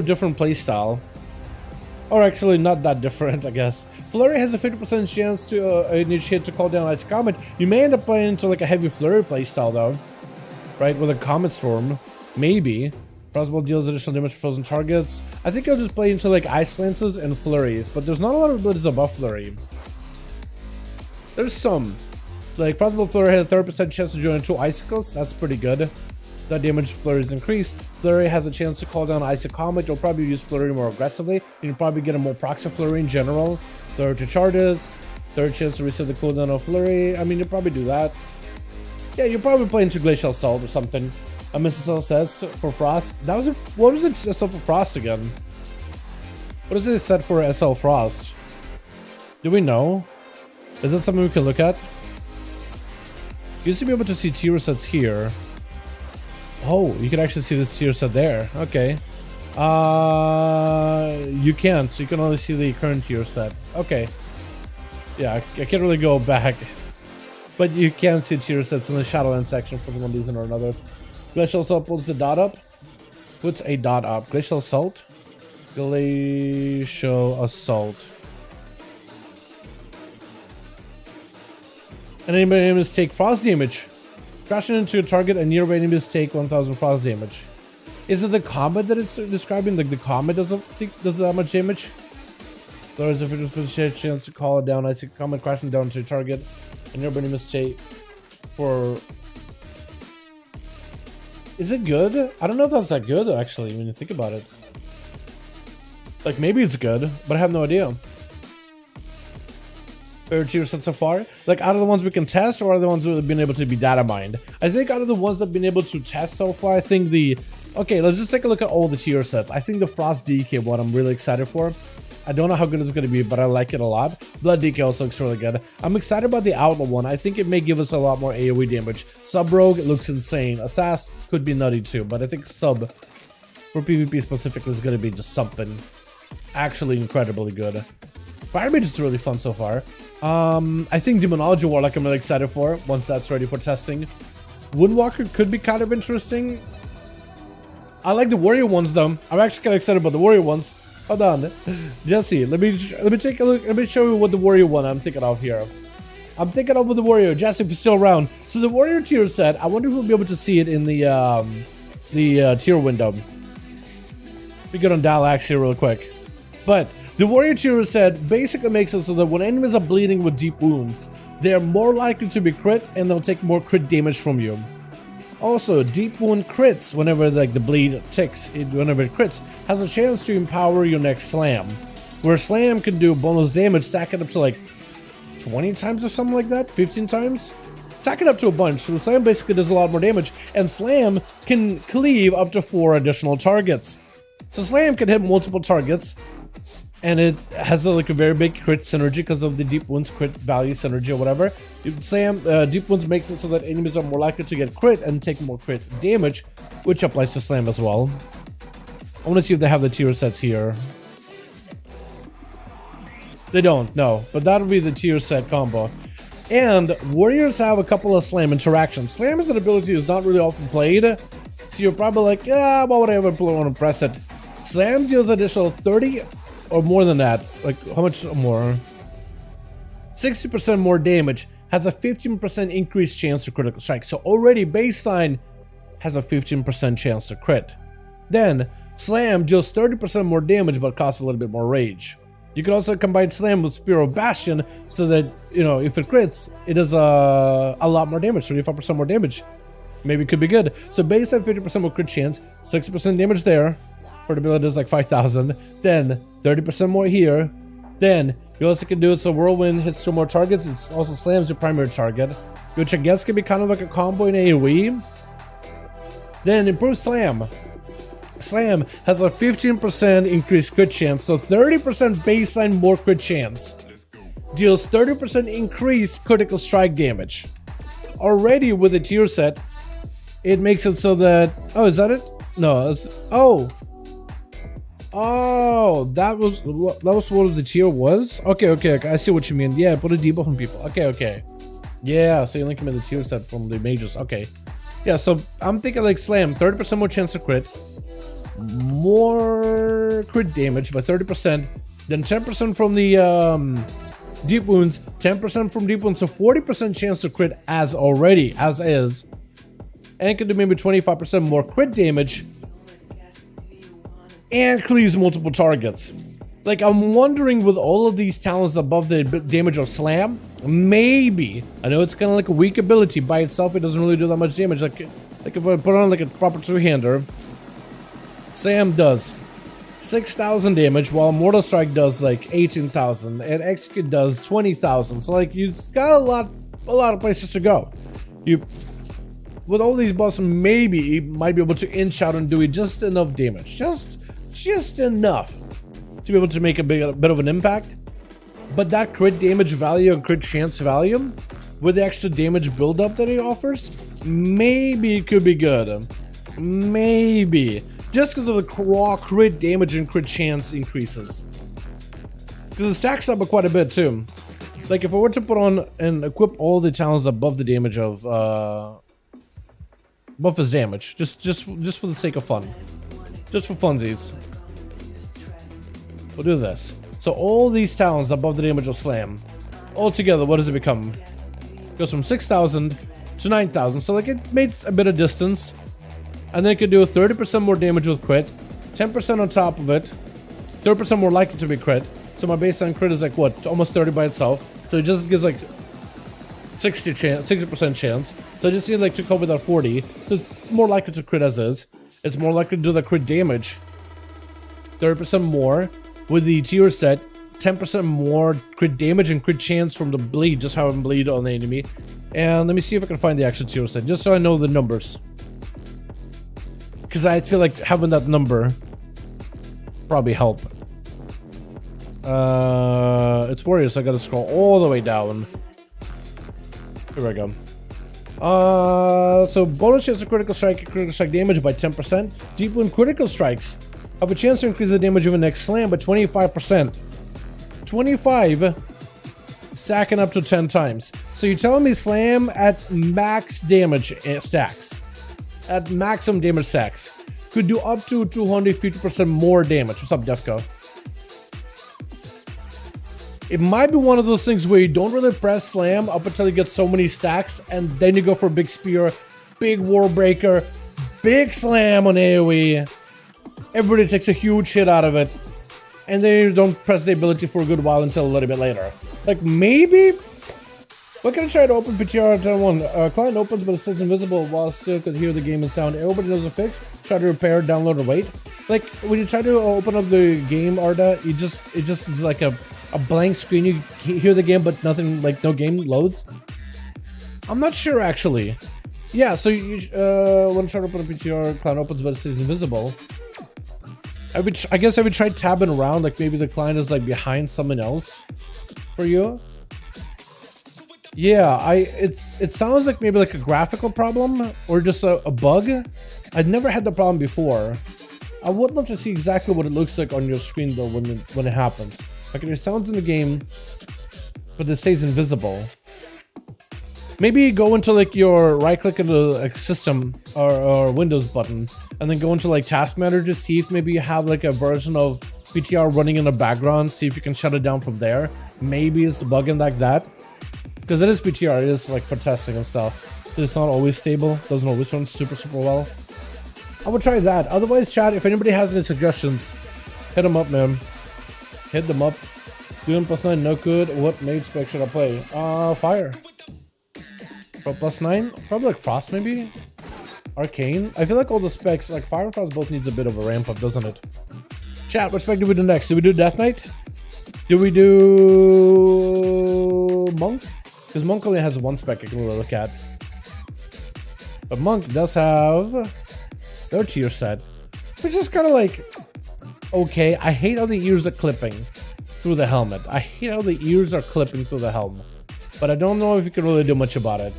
S1: different playstyle. Or actually not that different, I guess. Flurry has a 50% chance to initiate to call down Ice Comet. You may end up playing into like a heavy Flurry playstyle though. Right, with a Comet Storm. Maybe. Frostbolt deals additional damage to frozen targets. I think I'll just play into like Ice Lances and Flurries, but there's not a lot of abilities above Flurry. There's some. Like Frostbolt Flurry has a 30% chance to join 2 Icicles, that's pretty good. That damage Flurry is increased. Flurry has a chance to call down Ice Comet. You'll probably use Flurry more aggressively. You'll probably get a more proxy Flurry in general. 32 charges. Third chance to reset the cooldown of Flurry. I mean, you'll probably do that. Yeah, you're probably playing into Glacial Assault or something. SSL sets for Frost. That was what was it set for Frost again? What is it set for SL Frost? Do we know? Is that something we can look at? You used to be able to see tier sets here. Oh, you can actually see this tier set there. Okay. You can't. You can only see the current tier set. Okay. Yeah, I can't really go back. But you can see tier sets in the Shadowland section for one reason or another. Glacial Assault puts the dot up. Puts a dot up. Glacial Assault. Glacial Assault. And anybody enemies take frost damage. Crashing into a target and nearby enemies take 1000 frost damage. Is it the combat that it's describing? Like the combat does that much damage? There is a 50% chance to call it down. I see combat crashing down to a target and nearby enemies take for... Is it good? I don't know if that's that good actually when you think about it. Like maybe it's good, but I have no idea. favorite tier set so far? Like, out of the ones we can test, or are the ones that have been able to be data mined? I think out of the ones that have been able to test so far, I think the... Okay, let's just take a look at all the tier sets. I think the Frost DK one I'm really excited for. I don't know how good it's going to be, but I like it a lot. Blood DK also looks really good. I'm excited about the Outlaw one. I think it may give us a lot more AoE damage. Sub Rogue, it looks insane. Assassin could be nutty too, but I think Sub, for PvP specifically, is going to be just something actually incredibly good. Fire Mage is really fun so far. I think Demonology Warlock I'm really excited for once that's ready for testing. Woundwalker could be kind of interesting. I like the Warrior ones though. I'm actually kind of excited about the Warrior ones. Hold on, Jesse. Let me take a look. Let me show you what the Warrior one I'm thinking of here. I'm thinking of with the Warrior. Jesse, if you're still around. So the Warrior tier set. I wonder if we'll be able to see it in the tier window. We get on Dalax here real quick, but. The Warrior tier set basically makes it so that when enemies are bleeding with deep wounds, they're more likely to be crit and they'll take more crit damage from you. Also, deep wound crits, whenever like the bleed ticks, whenever it crits, has a chance to empower your next slam. Where slam can do bonus damage, stack it up to like 20 times or something like that, 15 times? Stack it up to a bunch, so slam basically does a lot more damage, and slam can cleave up to 4 additional targets. So slam can hit multiple targets, and it has like a very big crit synergy because of the deep wounds crit value synergy or whatever. Deep wounds makes it so that enemies are more likely to get crit and take more crit damage, which applies to slam as well. I want to see if they have the tier sets here. They don't, no, but that'll be the tier set combo. And warriors have a couple of slam interactions. Slam is an ability that's not really often played, so you're probably like, yeah, why would I ever want to press it? Slam deals additional 30 or more than that. Like, how much more? 60% more damage, has a 15% increased chance to critical strike. So already baseline has a 15% chance to crit. Then Slam deals 30% more damage but costs a little bit more rage. You can also combine Slam with Spear of Bastion so that, you know, if it crits, it does a lot more damage, 35% more damage. Maybe it could be good. So baseline 50% more crit chance, 60% damage there. Portability is like 5,000. Then 30% more here. Then you also can do it so Whirlwind hits 2 more targets. It also slams your primary target, which I guess can be kind of like a combo in AoE. Then improved Slam. Slam has a 15% increased crit chance, so 30% baseline more crit chance. Deals 30% increased critical strike damage. Already with the tier set, it makes it so that... Oh, is that it? No. Oh, that was what the tier was? Okay, I see what you mean. Yeah, put a debuff on people. Okay. Yeah, so you link them in the tier set from the mages. Okay. Yeah, so I'm thinking like Slam, 30% more chance to crit. More crit damage by 30%. Then 10% from the deep wounds. 10% from deep wounds. So 40% chance to crit as is. And it can do maybe 25% more crit damage. And cleaves multiple targets. Like, I'm wondering with all of these talents above the damage of Slam, maybe, I know it's kind of like a weak ability by itself, it doesn't really do that much damage. Like if I put on like a proper two-hander, Slam does 6,000 damage, while Mortal Strike does like 18,000, and Execute does 20,000. So like, you've got a lot of places to go. With all these buffs, maybe you might be able to inch out and do just enough damage, just enough to be able to make a bit of an impact. But that crit damage value and crit chance value with the extra damage buildup that it offers, maybe it could be good. Maybe just because of the raw crit damage and crit chance increases, because it stacks up quite a bit too. Like if I were to put on and equip all the talents above the damage of buff his damage, just for the sake of fun, just for funsies, we'll do this. So all these talents above the damage of Slam, all together, what does it become? It goes from 6,000 to 9,000. So like it makes a bit of distance, and then it can do 30% more damage with crit, 10% on top of it, 30% more likely to be crit. So my baseline crit is like what, almost 30 by itself. So it just gives like 60% chance. So I just need like to cover that 40. So it's more likely to crit as is. It's more likely to do the crit damage. 30% more with the tier set. 10% more crit damage and crit chance from the bleed, just having bleed on the enemy. And let me see if I can find the actual tier set, just so I know the numbers. Because I feel like having that number probably help. It's warriors, so I gotta scroll all the way down. Here we go. So bonus chance of critical strike damage by 10%. Deep wound critical strikes have a chance to increase the damage of the next slam by 25%. 25 stacking up to 10 times. So you're telling me slam at max damage stacks, at maximum damage stacks, could do up to 250% more damage. What's up, Defco? It might be one of those things where you don't really press slam up until you get so many stacks, and then you go for a big spear, big war breaker, big slam on AoE. Everybody takes a huge hit out of it, and then you don't press the ability for a good while until a little bit later. Like, maybe? What can I try to open PTR at 1? Client opens but it says invisible while still could hear the game and sound. Everybody knows a fix. Try to repair, download, or wait. Like, when you try to open up the game, Arda, it just is like a blank screen. You hear the game but nothing, like no game loads. I'm not sure actually. Yeah, so you want to try to open a PTR, client opens but it says invisible. I guess I would try tabbing around, like maybe the client is like behind someone else for you. Yeah, it sounds like maybe like a graphical problem or just a bug. I'd never had the problem before. I would love to see exactly what it looks like on your screen though when it happens. Like it sounds in the game, but it stays invisible. Maybe go into like your right click into like system or Windows button, and then go into like task manager, see if maybe you have like a version of PTR running in the background, see if you can shut it down from there. Maybe it's bugging like that. Because it is PTR, it is like for testing and stuff. It's not always stable, doesn't always run super well. I would try that. Otherwise, chat, if anybody has any suggestions, hit them up, man. Hit them up. Doing +9, no good. What mage spec should I play? Fire. For +9? Probably like Frost, maybe? Arcane? I feel like all the specs, like Fire and Frost both needs a bit of a ramp up, doesn't it? Chat, what spec do we do next? Do we do Death Knight? Do we do Monk? Because Monk only has one spec I can really look at. But Monk does have their tier set, which is kind of like, okay. I hate how the ears are clipping through the helmet. I hate how the ears are clipping through the helmet. But I don't know if you can really do much about it.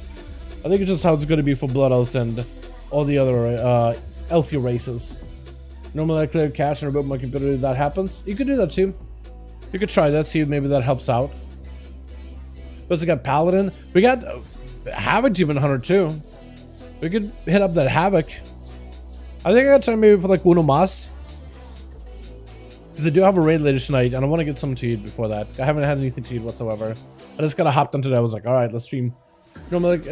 S1: I think it's just how it's going to be for Blood Elves and all the other elfy races. Normally I clear cache and rebuild my computer if that happens. You could do that too. You could try that, see if maybe that helps out. We also got Paladin. We got Havoc Demon Hunter too. We could hit up that Havoc. I think I got time maybe for like Uno Mas. Because I do have a raid later tonight and I want to get something to eat before that. I haven't had anything to eat whatsoever. I just kind of hopped onto that. I was like, alright, let's stream. Normally, like,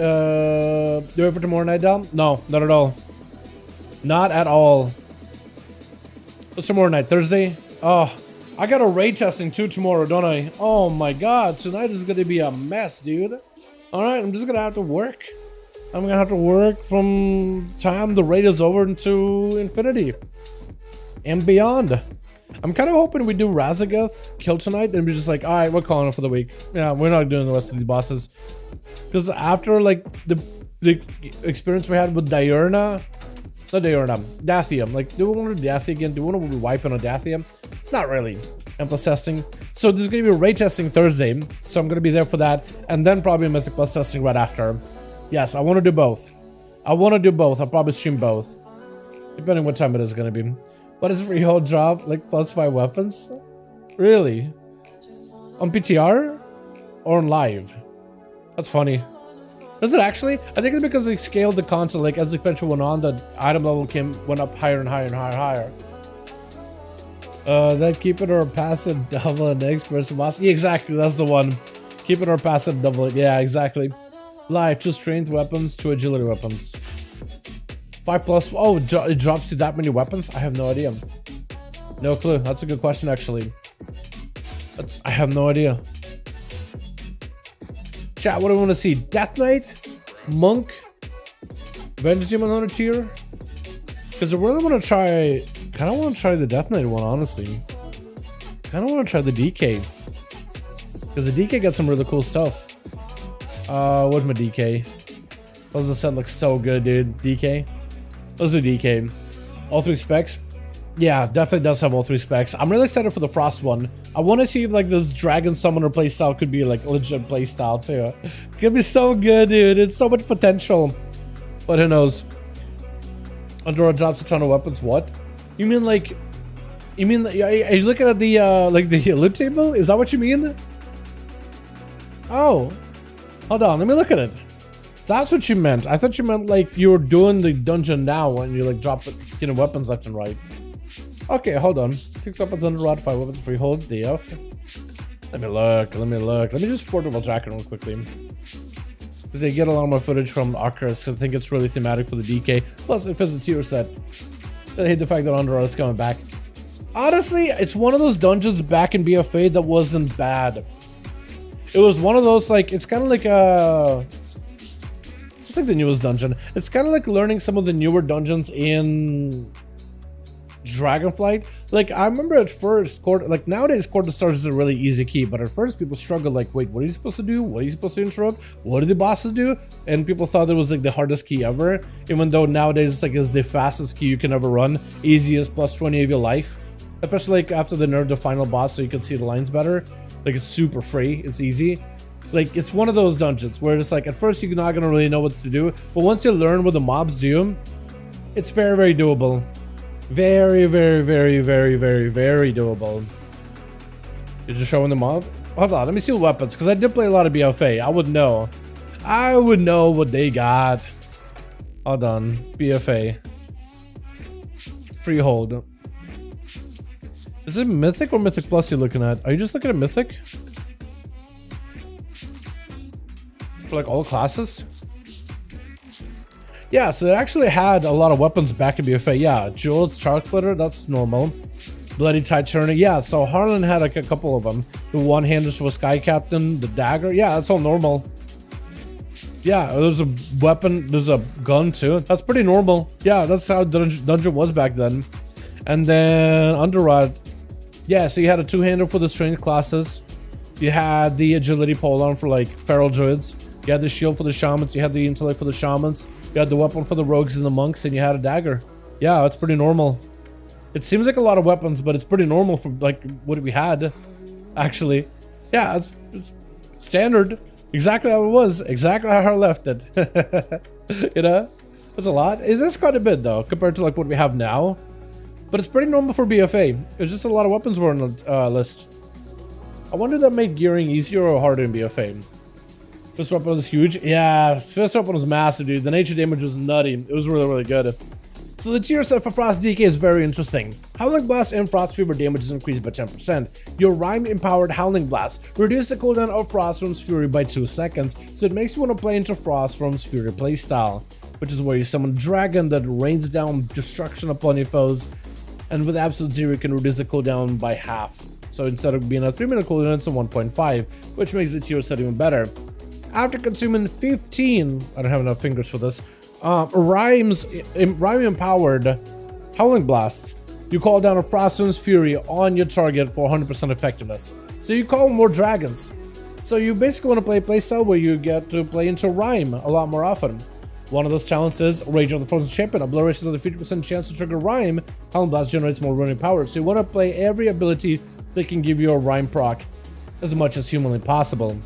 S1: do it for tomorrow night, Dom? No, not at all. Not at all. What's tomorrow night? Thursday? Oh, I got a raid testing too tomorrow, don't I? Oh my god, tonight is gonna be a mess, dude. Alright, I'm just gonna have to work. I'm gonna have to work from time the raid is over into infinity. And beyond. I'm kind of hoping we do Razageth kill tonight and we're just like, alright, we're calling it for the week. Yeah, we're not doing the rest of these bosses. Because after like the experience we had with Diurna, not Diurna, Dathium. Like, do we want to do Dathi again? Do we want to be wiping on Dathium? Not really. And plus testing. So there's going to be a raid testing Thursday. So I'm going to be there for that. And then probably a Mythic Plus testing right after. Yes, I want to do both. I want to do both. I'll probably stream both. Depending what time it is going to be. What is free hold drop? Like +5 weapons? Really? On PTR? Or on live? That's funny. Does it actually? I think it's because they scaled the console, like as the expansion went on, the item level went up higher and higher and higher. Then keep it or pass it double and next person boss. Yeah, exactly, that's the one. Keep it or pass it double. Yeah, exactly. Live, just strength weapons to agility weapons. 5+. Oh, it drops to that many weapons? I have no idea. No clue. That's a good question, actually. I have no idea. Chat, what do I want to see? Death Knight? Monk? Vengeance Demon Hunter tier? Because I really want to try... kind of want to try the Death Knight one, honestly. Kind of want to try the DK. Because the DK got some really cool stuff. Where's my DK? Those the set looks so good, dude. DK. Those are DK. All 3 specs. Yeah, definitely does have all 3 specs. I'm really excited for the Frost one. I want to see if like this Dragon Summoner playstyle could be like legit playstyle too. It could be so good, dude. It's so much potential. But who knows? Underworld drops a ton of weapons. What? You mean like? You mean? Are you looking at the like the loot table? Is that what you mean? Oh, hold on. Let me look at it. That's what you meant. I thought you meant like you were doing the dungeon now and you like drop getting weapons left and right. Okay, hold on. 6 weapons under rod, 5 weapons free hold. DF. Let me look. Let me look. Let me just portable jacket real quickly. Because they get a lot more footage from Arcus because I think it's really thematic for the DK. Plus, it fits the tier set. I hate the fact that Underworld's coming back. Honestly, it's one of those dungeons back in BFA that wasn't bad. It was one of those, like, it's kind of like a... It's like the newest dungeon. It's kind of like learning some of the newer dungeons in Dragonflight. Like, I remember at first, like nowadays, Court of Stars is a really easy key, but at first people struggled, like, wait, what are you supposed to do? What are you supposed to interrupt? What do the bosses do? And people thought it was like the hardest key ever, even though nowadays it's like it's the fastest key you can ever run, easiest plus 20 of your life. Especially like after the nerf the final boss, so you can see the lines better. Like, it's super free, it's easy. Like, it's one of those dungeons where it's like at first you're not gonna really know what to do, but once you learn what the mobs do, it's very, very doable. Very, very, very, very, very, very doable. You're just showing the mob? Hold on, let me see the weapons, because I did play a lot of BFA. I would know. I would know what they got. Hold on, BFA. Freehold. Is it Mythic or Mythic Plus you're looking at? Are you just looking at Mythic? For like all classes? Yeah, so they actually had a lot of weapons back in BFA. Yeah, Jeweled Shark Splitter, that's normal. Bloody Titanic, yeah, so Harlan had like a couple of them. The one-handers for Sky Captain, the dagger, yeah, that's all normal. Yeah, there's a weapon, there's a gun too. That's pretty normal. Yeah, that's how dungeon was back then. And then Underrod, yeah, so you had a two-hander for the strength classes. You had the agility pole-arm for like feral druids. You had the shield for the shamans. You had the intellect for the shamans. You had the weapon for the rogues and the monks, and you had a dagger. Yeah, that's pretty normal. It seems like a lot of weapons, but it's pretty normal for like what we had, actually. Yeah, it's standard. Exactly how it was. Exactly how I left it. You know, that's a lot. That's quite a bit though, compared to like what we have now. But it's pretty normal for BFA. It's just a lot of weapons were on the list. I wonder if that made gearing easier or harder in BFA. Fist weapon was huge. Yeah, fist weapon was massive, dude. The nature damage was nutty. It was really, really good. So the tier set for Frost DK is very interesting. Howling Blast and Frost Fever damage is increased by 10%. Your Rhyme-empowered Howling Blast reduces the cooldown of Frostworm's Fury by 2 seconds, so it makes you want to play into Frostworm's Fury playstyle, which is where you summon a dragon that rains down destruction upon your foes, and with Absolute Zero you can reduce the cooldown by half. So instead of being a 3-minute cooldown, it's a 1.5, which makes the tier set even better. After consuming 15, I don't have enough fingers for this, Rhyme-empowered Howling Blasts, you call down a Frostworm's Fury on your target for 100% effectiveness. So you call more dragons. So you basically want to play a playstyle where you get to play into Rhyme a lot more often. One of those talents is Rage of the Frozen Champion. Obliteration has a 50% chance to trigger Rhyme. Howling Blast generates more running power. So you want to play every ability that can give you a Rhyme proc as much as humanly possible.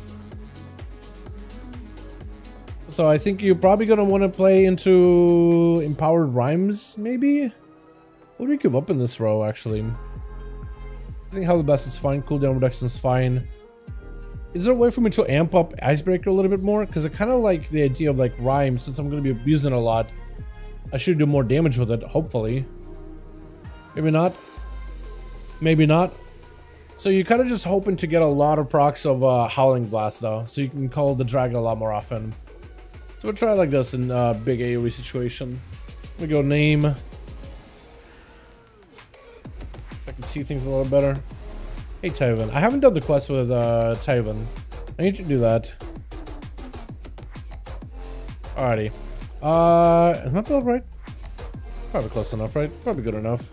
S1: So I think you're probably going to want to play into Empowered Rhymes, maybe? What do we give up in this row, actually? I think Howling Blast is fine. Cooldown reduction is fine. Is there a way for me to amp up Icebreaker a little bit more? Because I kind of like the idea of like Rhyme, since I'm going to be using it a lot. I should do more damage with it, hopefully. Maybe not. Maybe not. So you're kind of just hoping to get a lot of procs of Howling Blast, though. So you can call the dragon a lot more often. So we'll try like this in big AoE situation. We go name. If I can see things a little better. Hey Tyven, I haven't done the quest with Tyven. I need to do that. Alrighty. Is my build right? Probably close enough, right? Probably good enough.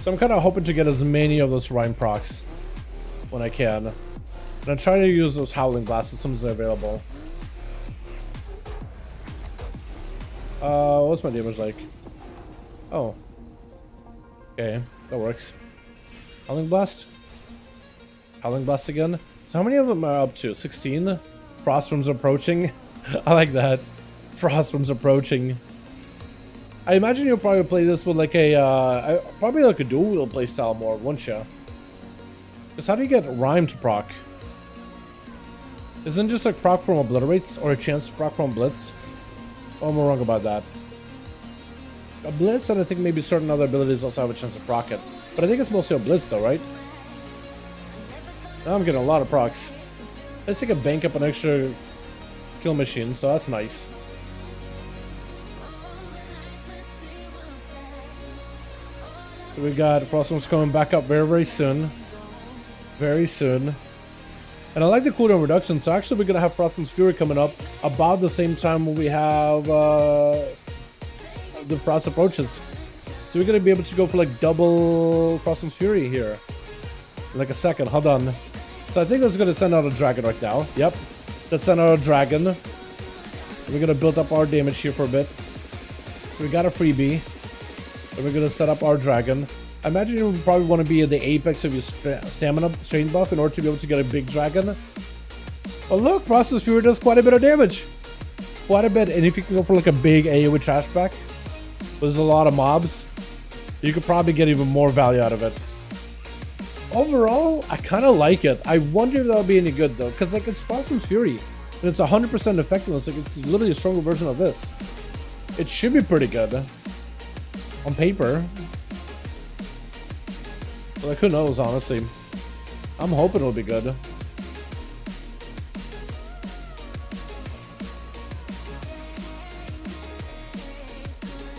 S1: So I'm kind of hoping to get as many of those Rhyme procs when I can. And I'm trying to use those Howling Blasts as soon as they're available. What's my damage like? Oh. Okay, that works. Howling Blast? Howling Blast again? So how many of them are up to? 16? Frostrooms approaching? I like that. Frostrooms approaching. I imagine you'll probably play this with like a, probably like a dual wield playstyle more, won't you? Because how do you get Rhyme to proc? Isn't it just like proc from Obliterates or a chance to proc from Blitz? Oh, I'm wrong about that. A Blitz, and I think maybe certain other abilities also have a chance to proc it. But I think it's mostly a Blitz though, right? Now I'm getting a lot of procs. Let's take a bank up an extra kill machine, so that's nice. So we got Frostworms coming back up very, very soon. Very soon. And I like the cooldown reduction, so actually we're going to have Frostworms Fury coming up about the same time when we have the Frost approaches. So we're going to be able to go for like double Frostworms Fury here. In like a second, hold on. So I think that's going to send out a dragon right now. Yep. Let's send out a dragon. We're going to build up our damage here for a bit. So we got a freebie. And we're going to set up our dragon. I imagine you would probably want to be at the apex of your stamina strain buff in order to be able to get a big dragon. But look, Frostworms Fury does quite a bit of damage. Quite a bit. And if you can go for like a big AoE trashback, there's a lot of mobs, you could probably get even more value out of it. Overall, I kind of like it. I wonder if that would be any good though, because like it's Frostworms Fury, and it's 100% effectiveness. Like it's literally a stronger version of this. It should be pretty good on paper. But like who knows, honestly. I'm hoping it'll be good.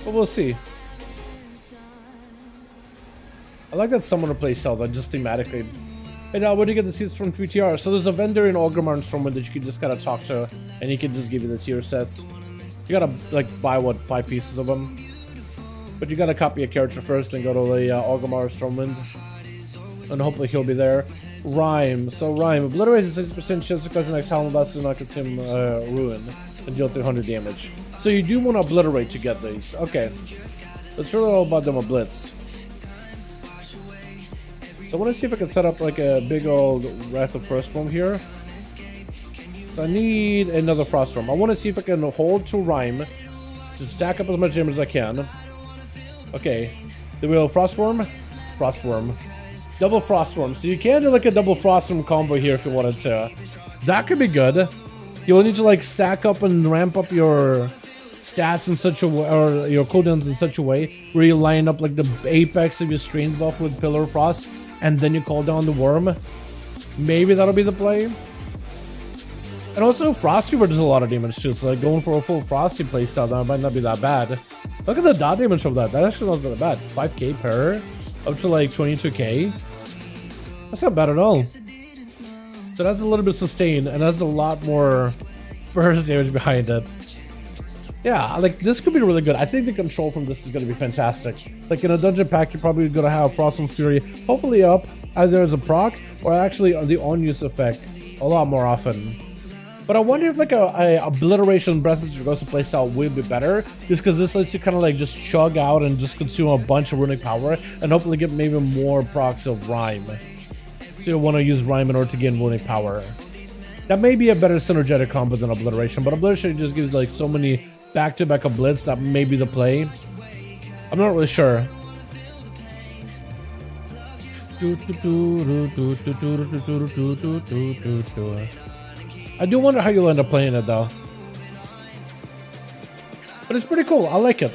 S1: But we'll see. I like that someone plays Zelda just thematically. Hey now, where do you get the seeds from PTR? So there's a vendor in Orgrimmar and Stormwind that you can just kind of talk to, and he can just give you the tier sets. You gotta like buy what, 5 pieces of them. But you gotta copy a character first and go to the Orgrimmar or Stormwind. And hopefully he'll be there. Rhyme. So Rhyme. Obliterates a 6% chance to cause the next Howling Blast to not consume Ruin and deal 300 damage. So you do want to Obliterate to get these. Okay. Let's really all about them a Blitz. So I want to see if I can set up like a big old Wrath of Frostworm here. So I need another Frostworm. I want to see if I can hold to Rhyme. Just stack up as much damage as I can. Okay. Then we'll Frostworm. Frostworm. Double Frostworm. So you can do like a double Frostworm combo here if you wanted to. That could be good. You'll need to like stack up and ramp up your stats in such a way, or your cooldowns in such a way where you line up like the apex of your strain buff with Pillar of Frost, and then you call down the worm. Maybe that'll be the play. And also Frost Fever does a lot of damage too, so like going for a full Frosty playstyle, that might not be that bad. Look at the dot damage of that. That actually not that bad. 5k per, up to like 22k. That's not bad at all. So that's a little bit sustained, and that's a lot more burst damage behind it. Yeah, like this could be really good. I think the control from this is going to be fantastic. Like in a dungeon pack, you're probably going to have Frostworms Fury hopefully up either as a proc or actually on the on-use effect a lot more often. But I wonder if like a Obliteration Breath of Tragosa playstyle would be better, just because this lets you kind of like just chug out and just consume a bunch of runic power and hopefully get maybe more procs of Rhyme. So you'll want to use Rhyme in order to gain runic power. That may be a better synergetic combo than Obliteration, but Obliteration just gives like so many back-to-back Oblits that may be the play. I'm not really sure. I do wonder how you'll end up playing it though. But it's pretty cool. I like it.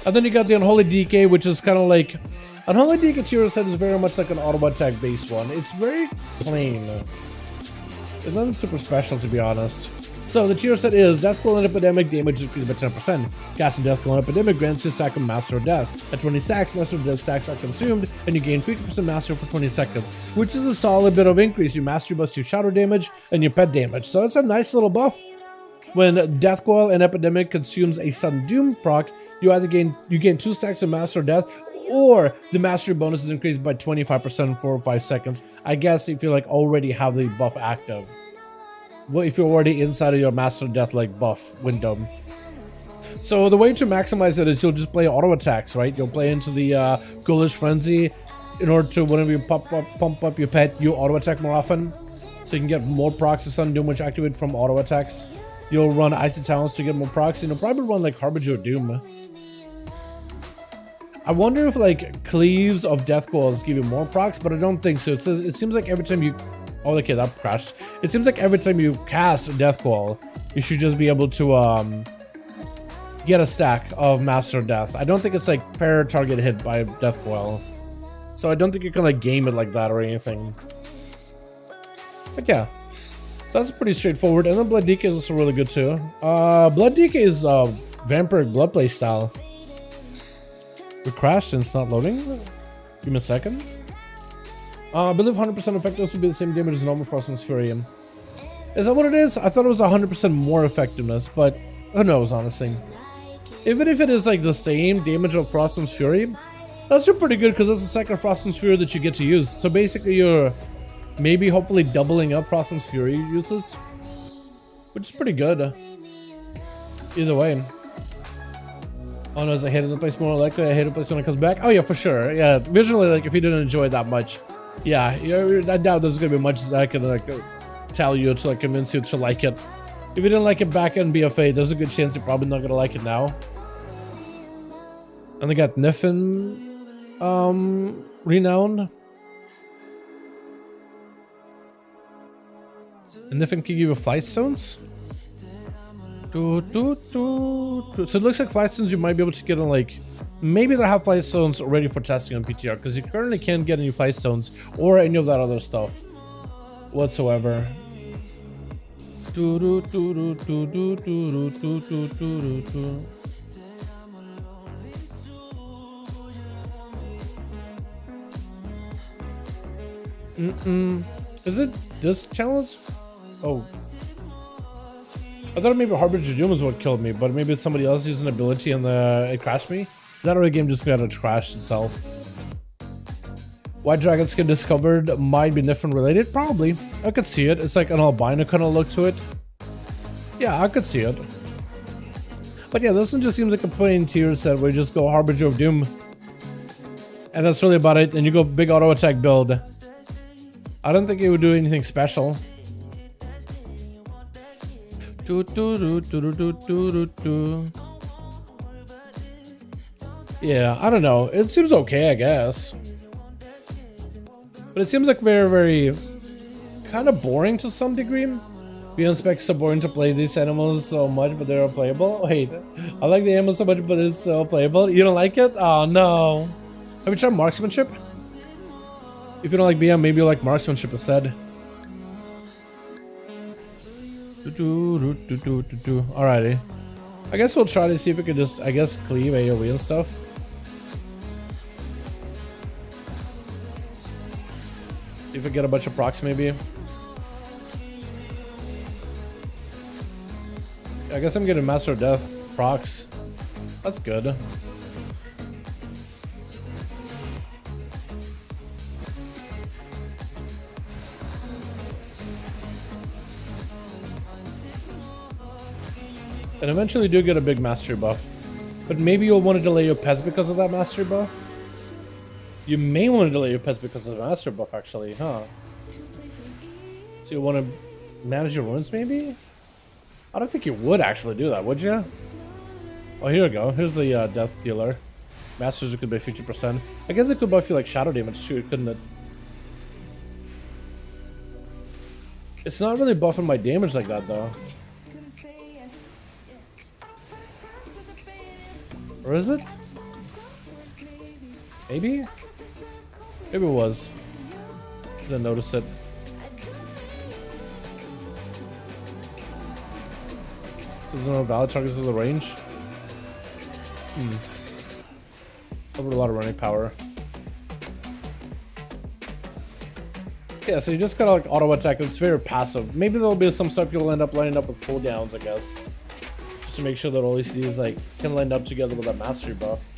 S1: And then you got the Unholy DK, which is kind of like... Unholy DK tier set is very much like an auto attack based one. It's very plain. It's nothing super special, to be honest. So the tier set is Deathcoil and Epidemic, damage increased by 10%. Casting Deathcoil and Epidemic grants you a stack of Master of Death. At 20 stacks, Master of Death stacks are consumed, and you gain 50% Mastery for 20 seconds, which is a solid bit of increase. Your Mastery buffs your Shadow damage and your Pet damage, so it's a nice little buff. When Deathcoil and Epidemic consumes a Sudden Doom proc, you gain 2 stacks of Master of Death, or the mastery bonus is increased by 25% for 5 seconds. I guess if you like already have the buff active. Well, if you're already inside of your Master Death like buff window. So the way to maximize it is you'll just play auto attacks, right? You'll play into the Ghoulish Frenzy in order to, whenever you pump up your pet, you auto attack more often. So you can get more procs to Sun Doom, which activate from auto attacks. You'll run Icy Talons to get more procs, and you'll probably run like Harbinger of Doom. I wonder if like Cleaves of Death Coils give you more procs, but I don't think so. It seems like every time you... Oh, okay, that crashed. It seems like every time you cast a Death Coil, you should just be able to get a stack of Master Death. I don't think it's like per target hit by Death Coil. So I don't think you can like game it like that or anything. But yeah. So that's pretty straightforward. And then Blood DK is also really good too. Blood DK is Vampiric Blood Play style. We crashed and it's not loading. Give me a second. I believe 100% effectiveness would be the same damage as normal Frostman's Fury. Is that what it is? I thought it was 100% more effectiveness, but who knows, honestly. Even if it is like the same damage of Frostman's Fury, that's still pretty good because that's the second Frostman's Fury that you get to use. So basically you're maybe hopefully doubling up Frostman's Fury uses, which is pretty good. Either way. Oh no, is I hated the place more likely? I hate the place when it comes back? Oh yeah, for sure. Yeah, visually, like if you didn't enjoy it that much, yeah, I doubt there's gonna be much that I can like tell you to like convince you to like it. If you didn't like it back in BFA, there's a good chance you're probably not gonna like it now. And they got Niffin renowned. And Niffin can give you flight stones. So it looks like flight stones you might be able to get on like, maybe they'll have flight stones ready for testing on PTR because you currently can't get any flight stones or any of that other stuff whatsoever. Is it this challenge? Oh. I thought maybe Harbinger of Doom was what killed me, but maybe it's somebody else using an ability and it crashed me. That other game just got to crash itself. White Dragon skin discovered might be Niffin related? Probably. I could see it. It's like an albino kind of look to it. Yeah, I could see it. But yeah, this one just seems like a plain tier set where you just go Harbinger of Doom. And that's really about it. And you go big auto attack build. I don't think it would do anything special. Yeah, I don't know. It seems okay, I guess. But it seems like very, very kind of boring to some degree. Beyond specs so boring to play these animals so much, but they're playable. Wait, I like the animals so much, but it's so playable. You don't like it? Oh no. Have you tried marksmanship? If you don't like BM, maybe you like marksmanship instead. Alrighty. I guess we'll try to see if we can just, I guess, cleave AoE and stuff. If we get a bunch of procs, maybe. I guess I'm getting Master of Death procs. That's good. And eventually do get a big mastery buff. But maybe you'll want to delay your pets because of that mastery buff. You may want to delay your pets because of the mastery buff actually, huh? So you want to manage your runes maybe? I don't think you would actually do that, would you? Oh, here we go. Here's the death dealer. Masters, it could be 50%. I guess it could buff you like shadow damage too, couldn't it? It's not really buffing my damage like that though. Or is it? Maybe? Maybe it was. Didn't notice it. This is no valid targets with the range. Over a lot of running power. Yeah, so you just gotta like auto attack. It's very passive. Maybe there'll be some stuff you'll end up lining up with cooldowns, I guess. Just to make sure that all these like can line up together with that mastery buff.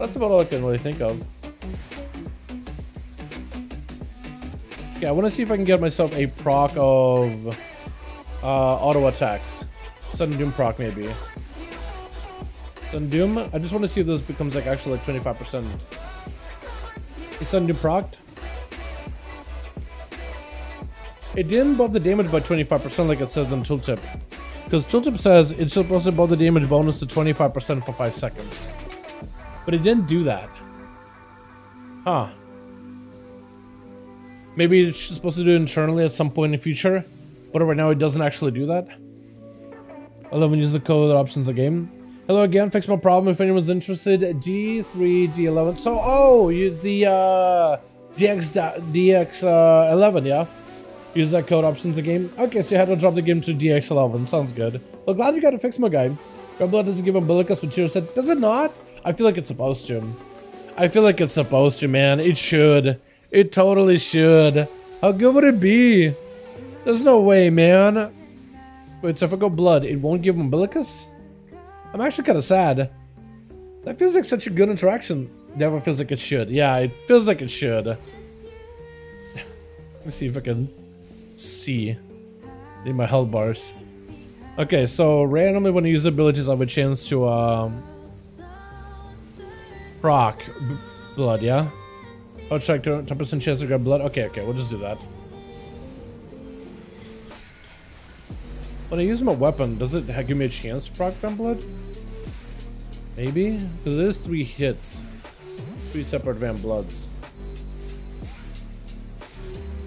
S1: That's about all I can really think of. Okay, I want to see if I can get myself a proc of auto attacks. Sudden Doom proc, maybe. Sudden Doom? I just want to see if this becomes like actually like 25%. Is Sudden Doom procced? It didn't buff the damage by 25% like it says in Tooltip. Because Tooltip says it's supposed to buff the damage bonus to 25% for 5 seconds. But it didn't do that. Huh. Maybe it's supposed to do it internally at some point in the future. But right now it doesn't actually do that. 11 use the code options in the game. Hello again, fix my problem if anyone's interested. D3, D11. So, oh, you the DX11, yeah? Use that code options in the game. Okay, so you had to drop the game to DX11. Sounds good. Well, glad you got to fix, my guy. Reblood doesn't give umbilicus material set. Does it not? I feel like it's supposed to. I feel like it's supposed to, man. It should. It totally should. How good would it be? There's no way, man. Wait, so if I go blood, it won't give umbilicus? I'm actually kind of sad. That feels like such a good interaction. Never feels like it should. Yeah, it feels like it should. Let me see if I can see in my health bars. Okay, so randomly when I use abilities, I have a chance to proc blood, yeah? Oh, check 10% chance to grab blood. Okay, we'll just do that. When I use my weapon, does it give me a chance to proc Van Blood? Maybe? Because it is 3 hits. 3 separate Van Bloods.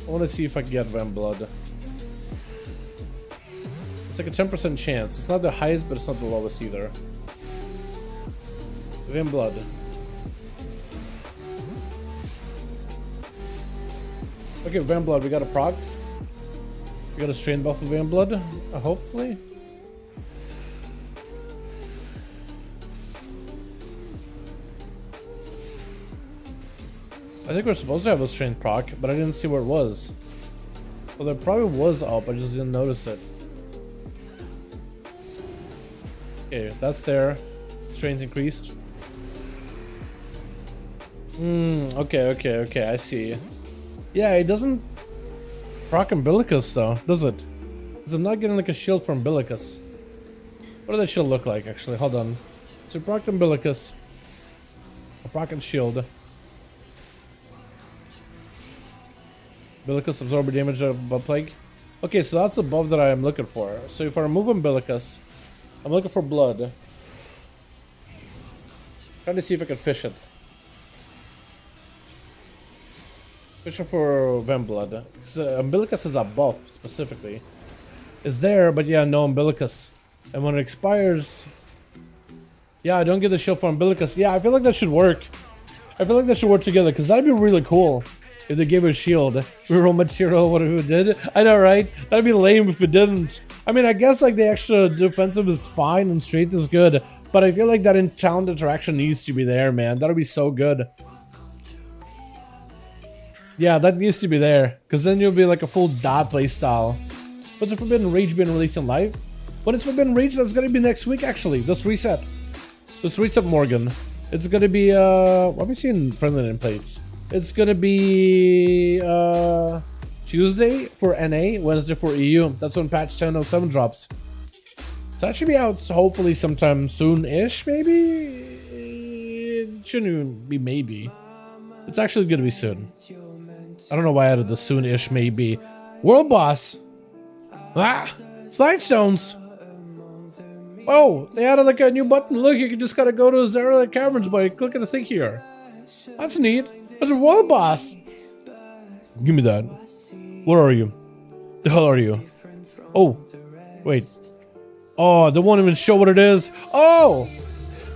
S1: I want to see if I can get Van Blood. It's like a 10% chance. It's not the highest, but it's not the lowest either. Van Blood. Okay, Van Blood, we got a proc. We got a strain buff of Van Blood, hopefully. I think we're supposed to have a strain proc, but I didn't see where it was. Well, there probably was up, I just didn't notice it. Okay, that's there. Strength increased. Okay, I see. Yeah, it doesn't proc umbilicus though, does it? Because I'm not getting like a shield for umbilicus. What does that shield look like actually? Hold on. So proc umbilicus. A proc and shield. Umbilicus absorb damage of plague. Okay, so that's the buff that I am looking for. So if I remove umbilicus, I'm looking for blood. Trying to see if I can fish it. Fishing for Van Blood. Because umbilicus is a buff specifically. It's there, but yeah, no umbilicus. And when it expires, yeah, I don't get the shield for umbilicus. Yeah, I feel like that should work. I feel like that should work together because that'd be really cool if they gave it a shield. Reroll material, whatever it did. I know, right? That'd be lame if it didn't. I mean, I guess like the extra defensive is fine and strength is good, but I feel like that talent interaction needs to be there, man. That'll be so good. Yeah, that needs to be there, because then you'll be like a full dot playstyle. What's the Forbidden Rage being released in live? When it's Forbidden Rage, that's gonna be next week actually. This reset, Morgan. It's gonna be what have we seen friendly nameplates? It's gonna be Tuesday for NA, Wednesday for EU. That's when patch 10.07 drops. So that should be out hopefully sometime soon-ish, maybe? It shouldn't even be maybe. It's actually gonna be soon. I don't know why I added the soon-ish maybe. World boss! Ah! Flight stones! Oh, they added like a new button. Look, you can just gotta go to Zarla Caverns by clicking the thing here. That's neat. That's a world boss! Give me that. Where are you? The hell are you? Oh, wait. Oh, they won't even show what it is. Oh!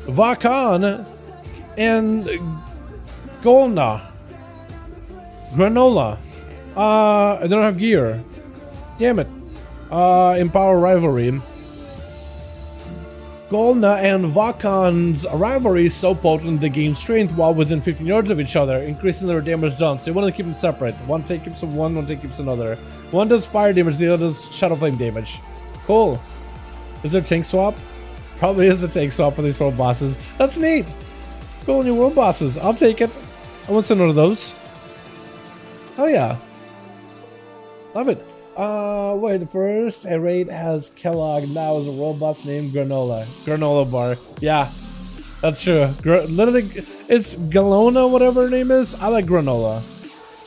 S1: Vakan and Golna. Granola. I don't have gear. Damn it. Empower rivalry. Golna and Vakan's rivalry is so potent they gain strength while within 15 yards of each other, increasing their damage done. So you want to keep them separate. One take keeps one, one take keeps another. One does fire damage, the other does shadow flame damage. Cool. Is there a tank swap? Probably is a tank swap for these 4 bosses. That's neat. Cool new world bosses. I'll take it. I want some of those. Oh yeah. Love it. Wait, first a raid has Kellogg, now is a robot named Granola. Granola bar. Yeah, that's true. Literally, it's Galona, whatever her name is. I like granola.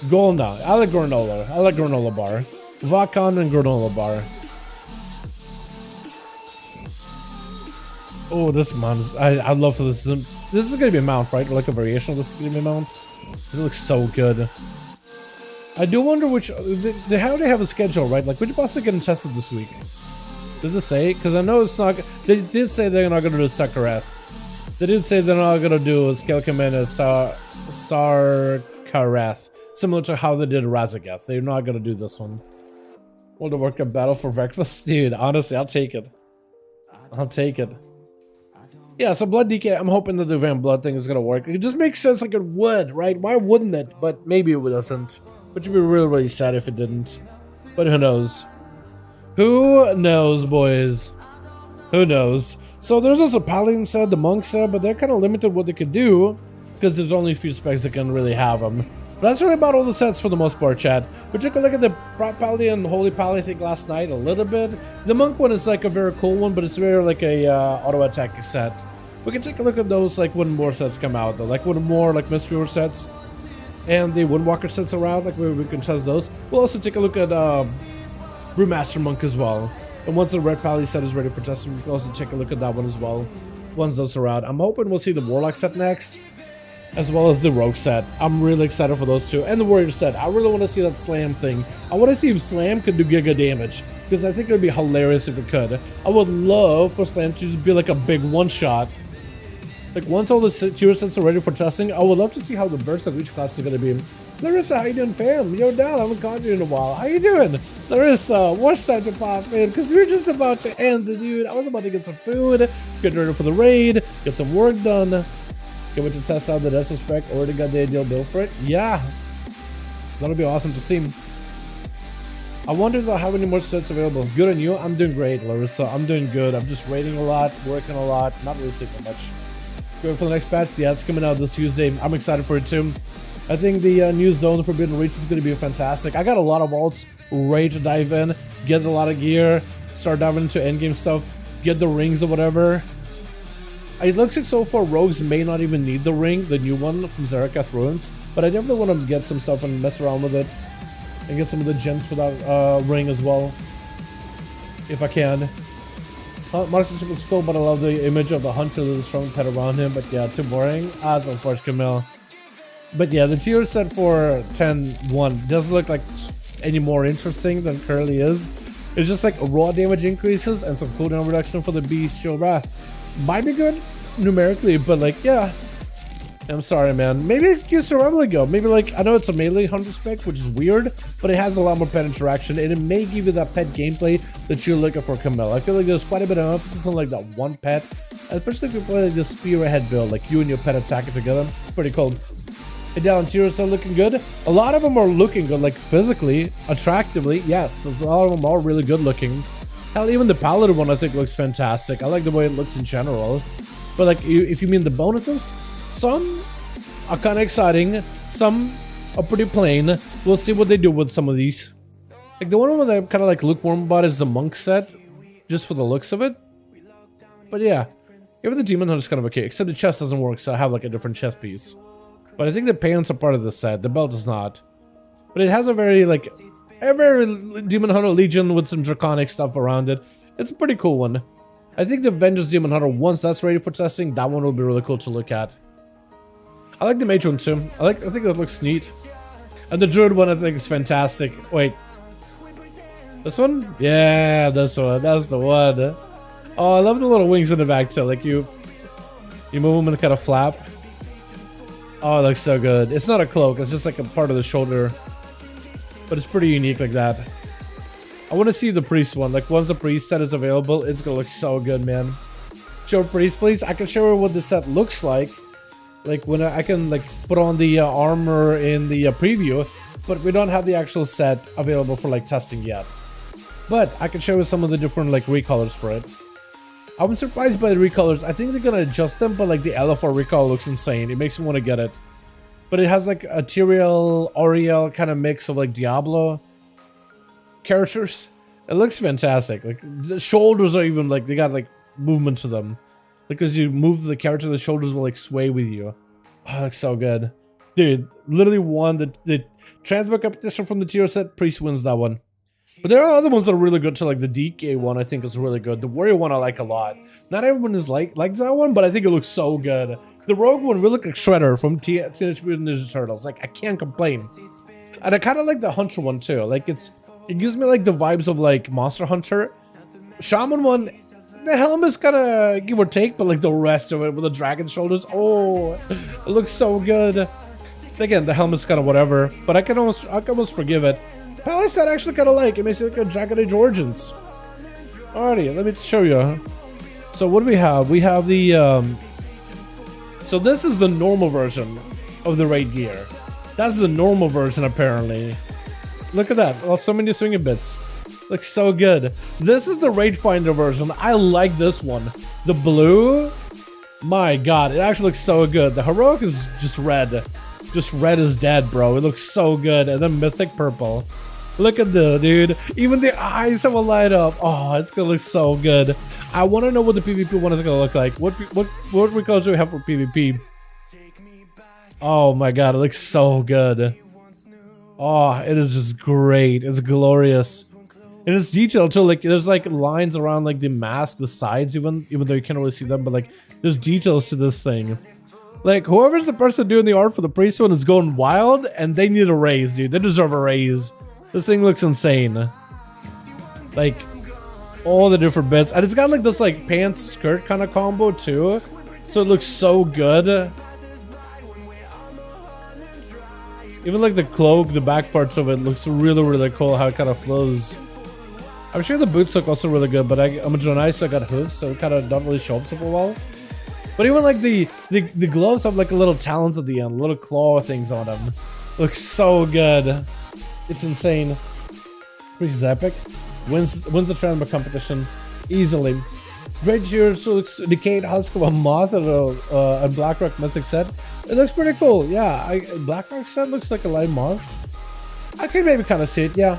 S1: Golna. I like granola. I like granola bar. Vakon and granola bar. Oh, this mount is, I love for this. This is gonna be a mount, right? Or like a variation of this is gonna be a mount. This looks so good. I do wonder which, how they have a schedule, right? Like, which boss are getting tested this week? Does it say? Because I know it's not, they did say they're not going to do Sakareth. They did say they're not going to do Scale Commander Sarkareth. Similar to how they did Razagath. They're not going to do this one. Want to work a battle for breakfast? Dude, honestly, I'll take it. I'll take it. Yeah, so Blood DK, I'm hoping that the Van Blood thing is going to work. It just makes sense like it would, right? Why wouldn't it? But maybe it doesn't. Which would be really, really sad if it didn't. But who knows? Who knows, boys? Who knows? So there's also Paladin set, the Monk set, but they're kind of limited what they could do because there's only a few specs that can really have them. But that's really about all the sets for the most part, chat. We took a look at the Paladin and Holy Paladin thing last night a little bit. The Monk one is like a very cool one, but it's very like a auto attack set. We can take a look at those like when more sets come out, though. Like when more like Mistweaver sets. And the Windwalker sets around, like we can test those. We'll also take a look at Brewmaster Monk as well. And once the Red Pally set is ready for testing, we can also take a look at that one as well. Once those are out. I'm hoping we'll see the Warlock set next, as well as the Rogue set. I'm really excited for those two. And the Warrior set. I really want to see that Slam thing. I want to see if Slam could do giga damage, because I think it would be hilarious if it could. I would love for Slam to just be like a big one-shot. Like, once all the tier sets are ready for testing, I would love to see how the burst of each class is going to be. Larissa, how you doing, fam? Yo, Dal, I haven't caught you in a while. How you doing? Larissa, what's time to pop in? Because we're just about to end, dude. I was about to get some food, get ready for the raid, get some work done. Get ready to test out the Resto spec. Already got the ideal build for it? Yeah. That'll be awesome to see. I wonder if I'll have any more sets available. Good on you? I'm doing great, Larissa. I'm doing good. I'm just raiding a lot, working a lot, not really sleeping much. Going for the next patch? Yeah, it's coming out this Tuesday. I'm excited for it too. I think the new Zone Forbidden Reach is going to be fantastic. I got a lot of vaults ready to dive in, get a lot of gear, start diving into endgame stuff, get the rings or whatever. It looks like so far Rogues may not even need the ring, the new one from Zarakath Ruins, but I definitely want to get some stuff and mess around with it and get some of the gems for that ring as well, if I can. Marksmanship is cool, but I love the image of the hunter with a strong pet around him. But yeah, too boring. As of course, Camille. But yeah, the tier set for 10-1 doesn't look like any more interesting than currently is. It's just like raw damage increases and some cooldown reduction for the Bestial Wrath. Might be good numerically, but like, yeah. I'm sorry, man. Maybe it gives survival a go. Maybe like, I know it's a melee hunter spec, which is weird, but it has a lot more pet interaction, and it may give you that pet gameplay that you're looking for, Camille. I feel like there's quite a bit of emphasis on like that one pet, especially if you play like the spearhead build, like you and your pet attacking together. It's pretty cool. And down tiers are looking good. A lot of them are looking good, like physically, attractively. Yes, a lot of them are really good looking. Hell, even the Paladin one I think looks fantastic. I like the way it looks in general. But like, if you mean the bonuses, some are kind of exciting, some are pretty plain. We'll see what they do with some of these. Like the one that I'm kind of like lukewarm about is the Monk set, just for the looks of it. But yeah, even the Demon Hunter is kind of okay, except the chest doesn't work, so I have like a different chest piece. But I think the pants are part of the set, the belt is not. But it has a very like, a very Demon Hunter Legion with some draconic stuff around it. It's a pretty cool one. I think the Vengeance Demon Hunter, once that's ready for testing, that one will be really cool to look at. I like the Mage one too. I think that looks neat. And the Druid one I think is fantastic. Wait. This one? Yeah, this one. That's the one. Oh, I love the little wings in the back too. Like you move them and kind of flap. Oh, it looks so good. It's not a cloak. It's just like a part of the shoulder. But it's pretty unique like that. I want to see the Priest one. Like once the Priest set is available, it's going to look so good, man. Show Priest, please. I can show her what the set looks like. Like when I can like put on the armor in the preview, but we don't have the actual set available for like testing yet. But I can show you some of the different like recolors for it. I'm surprised by the recolors. I think they're gonna adjust them, but like the LFR recolor looks insane. It makes me want to get it. But it has like a Tyrael, Auriel kind of mix of like Diablo characters. It looks fantastic. Like the shoulders are even like they got like movement to them. Like as you move the character, the shoulders will like sway with you. Oh, it looks so good. Dude, literally won the Transmog competition from the tier set. Priest wins that one. But there are other ones that are really good too, like the DK one I think is really good. The Warrior one I like a lot. Not everyone is likes that one, but I think it looks so good. The Rogue one really looks like Shredder from Teenage Mutant Ninja Turtles. Like, I can't complain. And I kind of like the Hunter one too. Like, it gives me like the vibes of like Monster Hunter. Shaman one, the helmet's kind of give or take, but like the rest of it with the dragon shoulders, oh, it looks so good. Again, the helmet's kind of whatever, but I can almost forgive it. Paladin I actually kind of like. It makes it like a Dragon Age Origins. Alrighty, let me show you. So what do we have? We have the so this is the normal version of the raid gear. That's the normal version apparently. Look at that. Oh, so many swinging bits. Looks so good. This is the raid finder version. I like this one. The blue. My god, it actually looks so good. The heroic is just red. Just red is dead, bro. It looks so good. And then mythic purple. Look at the dude. Even the eyes have a light up. Oh, it's gonna look so good. I want to know what the PvP one is gonna look like. What recolors do we have for PvP? Oh my god, it looks so good. Oh, it is just great. It's glorious. And it's detailed too. Like there's like lines around like the mask, the sides, even though you can't really see them, but like there's details to this thing. Like whoever's the person doing the art for the priest one is going wild, and they need a raise, dude. They deserve a raise. This thing looks insane. Like all the different bits, and it's got like this like pants skirt kind of combo too, so it looks so good. Even like the cloak, the back parts of it looks really cool. How it kind of flows. I'm sure the boots look also really good, but I'm a Jonai, so I got hooves, so it kind of don't really show up super well. But even like the gloves have like a little talons at the end, little claw things on them. Looks so good. It's insane. Priest is epic. Wins the Transmog competition easily. Red here, so looks decayed husk of a moth and a Blackrock mythic set. It looks pretty cool. Yeah, Blackrock set looks like a light moth. I can maybe kind of see it. Yeah.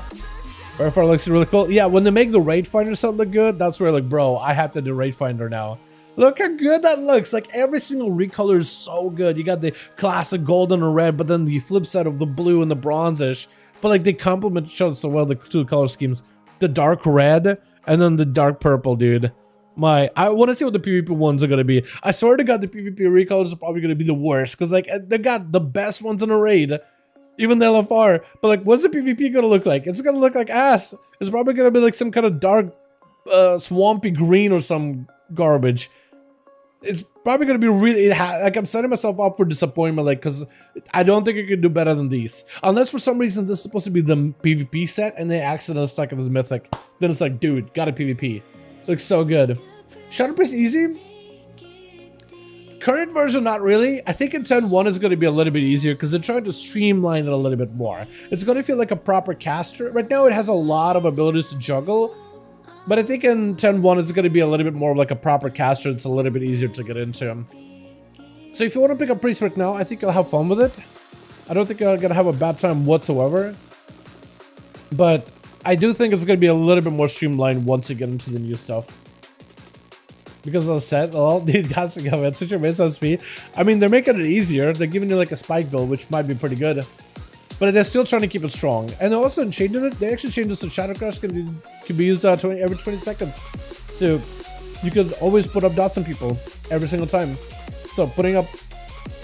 S1: Wherefore looks really cool. Yeah, when they make the raid finder set look good, that's where like, bro, I have to do raid finder now. Look how good that looks. Like every single recolor is so good. You got the classic golden and red, but then the flip side of the blue and the bronzish. But like they complement each other so well, the two color schemes. The dark red and then the dark purple, dude. I want to see what the PvP ones are going to be. I swear to god the PvP recolors are probably going to be the worst. Because like they got the best ones in a raid. Even the LFR. But like what's the PvP going to look like? It's going to look like ass. It's probably going to be like some kind of dark swampy green or some garbage. It's probably going to be really, like I'm setting myself up for disappointment, like, because I don't think I could do better than these. Unless for some reason this is supposed to be the PvP set and they accidentally stuck it as mythic. Then it's like, dude, got a PvP. Looks so good. Shadow Priest easy? Current version, not really. I think in 10.1 is going to be a little bit easier because they're trying to streamline it a little bit more. It's going to feel like a proper caster. Right now it has a lot of abilities to juggle. But I think in 10.1 it's going to be a little bit more like a proper caster. It's a little bit easier to get into. So if you want to pick up Priest right now, I think you'll have fun with it. I don't think you're going to have a bad time whatsoever. But I do think it's going to be a little bit more streamlined once you get into the new stuff. Because of the set, well, dude, guys, it's such a waste of speed. I mean, they're making it easier. They're giving you like a spike build, which might be pretty good. But they're still trying to keep it strong. And also in changing it, they actually changed it so Shadow Crush can be used every 20 seconds. So you could always put up dots on people every single time. So putting up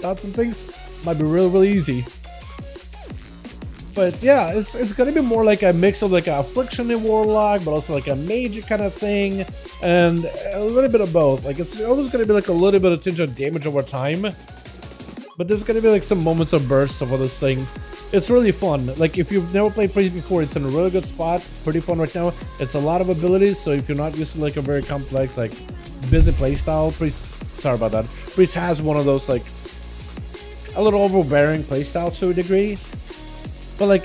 S1: dots and things might be really easy. But yeah, it's gonna be more like a mix of like a Affliction and Warlock, but also like a Mage kind of thing, and a little bit of both. Like it's always gonna be like a little bit of tinge of damage over time, but there's gonna be like some moments of bursts of this thing. It's really fun. Like if you've never played Priest before, it's in a really good spot. Pretty fun right now. It's a lot of abilities, so if you're not used to like a very complex, like busy playstyle, Priest has one of those like a little overbearing playstyle to a degree. But like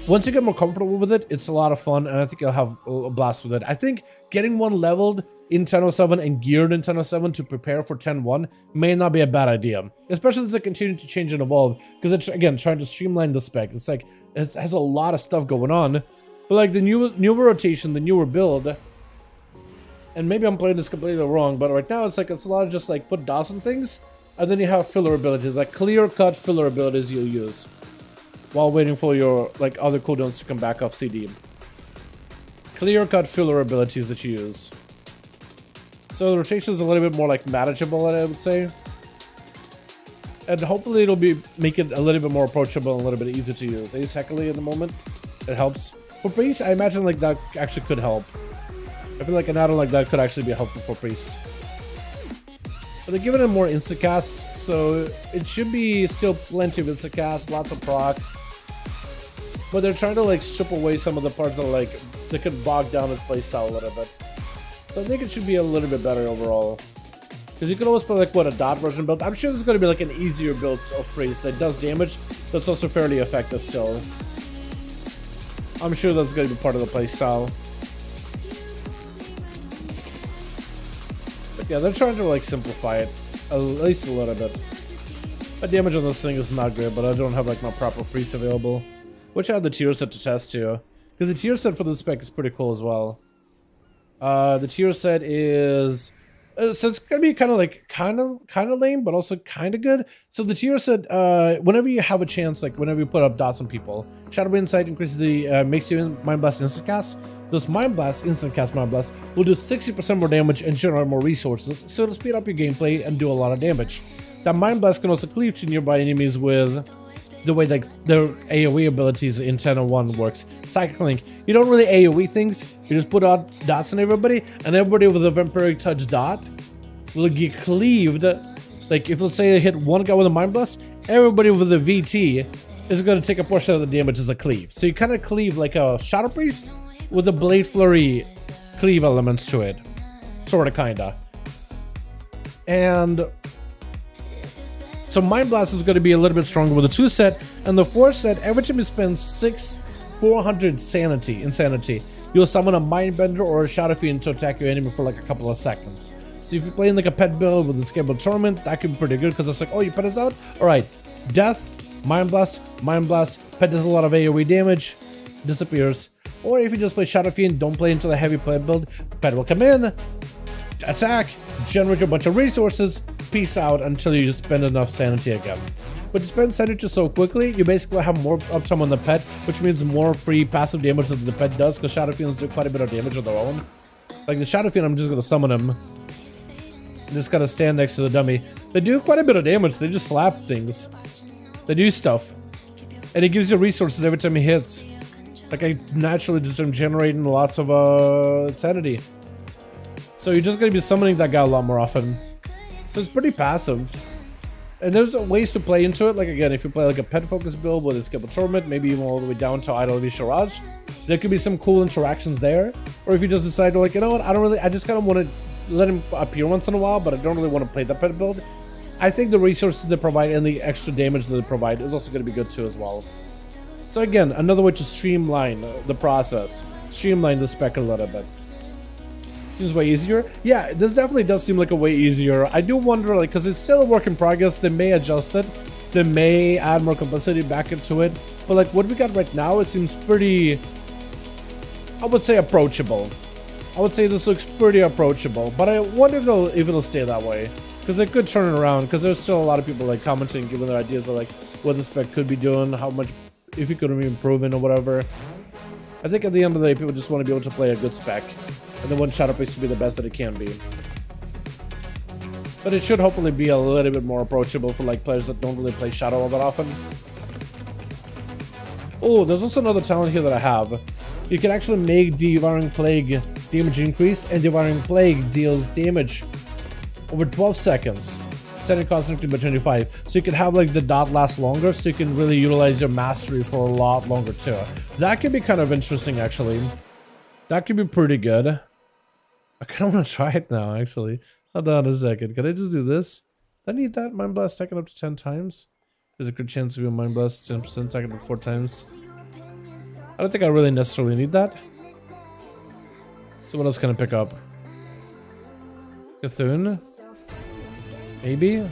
S1: Once you get more comfortable with it, it's a lot of fun, and I think you'll have a blast with it. I think getting one leveled in 10.07 and geared in 10.07 to prepare for 10.1 may not be a bad idea, especially as it continues to change and evolve, because it's, again, trying to streamline the spec. It's like, it has a lot of stuff going on, but like the newer rotation, the newer build, and maybe I'm playing this completely wrong, but right now it's like, it's a lot of just like put dots on things, and then you have filler abilities, like clear-cut filler abilities you'll use while waiting for your like other cooldowns to come back off CD. Clear-cut filler abilities that you use. So the rotation is a little bit more like manageable, I would say. And hopefully it'll make it a little bit more approachable and a little bit easier to use. Asecally at the moment, it helps. For priests, I imagine like that actually could help. I feel like an add-on like that could actually be helpful for priests. But they're giving it more instacast, so it should be still plenty of instacast, lots of procs. But they're trying to like strip away some of the parts that like that could bog down its playstyle a little bit. So I think it should be a little bit better overall. Because you can always play like what, a dot version build. I'm sure there's going to be like an easier build of priest that does damage, that's also fairly effective still. I'm sure that's going to be part of the playstyle. Yeah, they're trying to like simplify it at least a little bit. My damage on this thing is not good, but I don't have like my proper priest available, which I have the tier set to test too, because the tier set for this spec is pretty cool as well. The tier set is so it's gonna be kind of lame, but also kind of good. So the tier set, whenever you have a chance, like whenever you put up dots on people, Shadow Insight increases the makes you Mind Blast instant cast. Those Mind Blasts, instant cast Mind Blast, will do 60% more damage and generate more resources, so it'll speed up your gameplay and do a lot of damage. That Mind Blast can also cleave to nearby enemies with the way like their AoE abilities in 10.01 works. Psychic Link, you don't really AoE things, you just put out dots on everybody, and everybody with a Vampiric Touch dot will get cleaved. Like if let's say I hit one guy with a Mind Blast, everybody with a VT is going to take a portion of the damage as a cleave. So you kind of cleave like a Shadow Priest, with the Blade Flurry cleave elements to it. Sorta, kinda. And so Mind Blast is going to be a little bit stronger with the 2 set, and the 4 set, every time you spend 400 insanity, you'll summon a Mindbender or a Shadow Fiend to attack your enemy for like a couple of seconds. So if you're playing like a pet build with the Scalable Torment, that could be pretty good, because it's like, oh, your pet is out? Alright, Death, Mind Blast, pet does a lot of AoE damage, disappears. Or if you just play Shadow Fiend, don't play into the heavy play build, pet will come in, attack, generate a bunch of resources, peace out until you spend enough sanity again. But you spend sanity so quickly, you basically have more uptime on the pet, which means more free passive damage that the pet does, because Shadow Fiends do quite a bit of damage of their own. Like the Shadow Fiend, I'm just going to summon him. And just gotta stand next to the dummy. They do quite a bit of damage, they just slap things. They do stuff. And it gives you resources every time he hits. Like I naturally just am generating lots of insanity. So you're just gonna be summoning that guy a lot more often. So it's pretty passive. And there's ways to play into it. Like again, if you play like a pet focus build with a Scalable Torment, maybe even all the way down to Idol Visharaj, there could be some cool interactions there. Or if you just decide to like, you know what, I just kind of want to let him appear once in a while, but I don't really want to play that pet build. I think the resources they provide and the extra damage that they provide is also going to be good too as well. So again, another way to streamline the process, streamline the spec a little bit. Seems way easier. Yeah, this definitely does seem like a way easier. I do wonder, like, because it's still a work in progress, they may adjust it, they may add more complexity back into it, but like what we got right now, it seems pretty, I would say, approachable. I would say this looks pretty approachable, but I wonder if it'll stay that way, because it could turn it around, because there's still a lot of people like commenting, giving their ideas of like what the spec could be doing, how much, if it could be improving or whatever. I think at the end of the day, people just want to be able to play a good spec, and they want Shadow Priest to be the best that it can be. But it should hopefully be a little bit more approachable for like players that don't really play Shadow all that often. Oh, there's also another talent here that I have. You can actually make Devouring Plague damage increase, and Devouring Plague deals damage over 12 seconds, setting constantly by 25. So you can have like the dot last longer, so you can really utilize your mastery for a lot longer too. That could be kind of interesting actually. That could be pretty good. I kind of want to try it now actually. Hold on a second. Can I just do this? Do I need that Mind Blast stacking up to 10 times? There's a good chance of a Mind Blast 10% stacking up 4 times. I don't think I really necessarily need that. So what else can I pick up? Cthulhu? Maybe?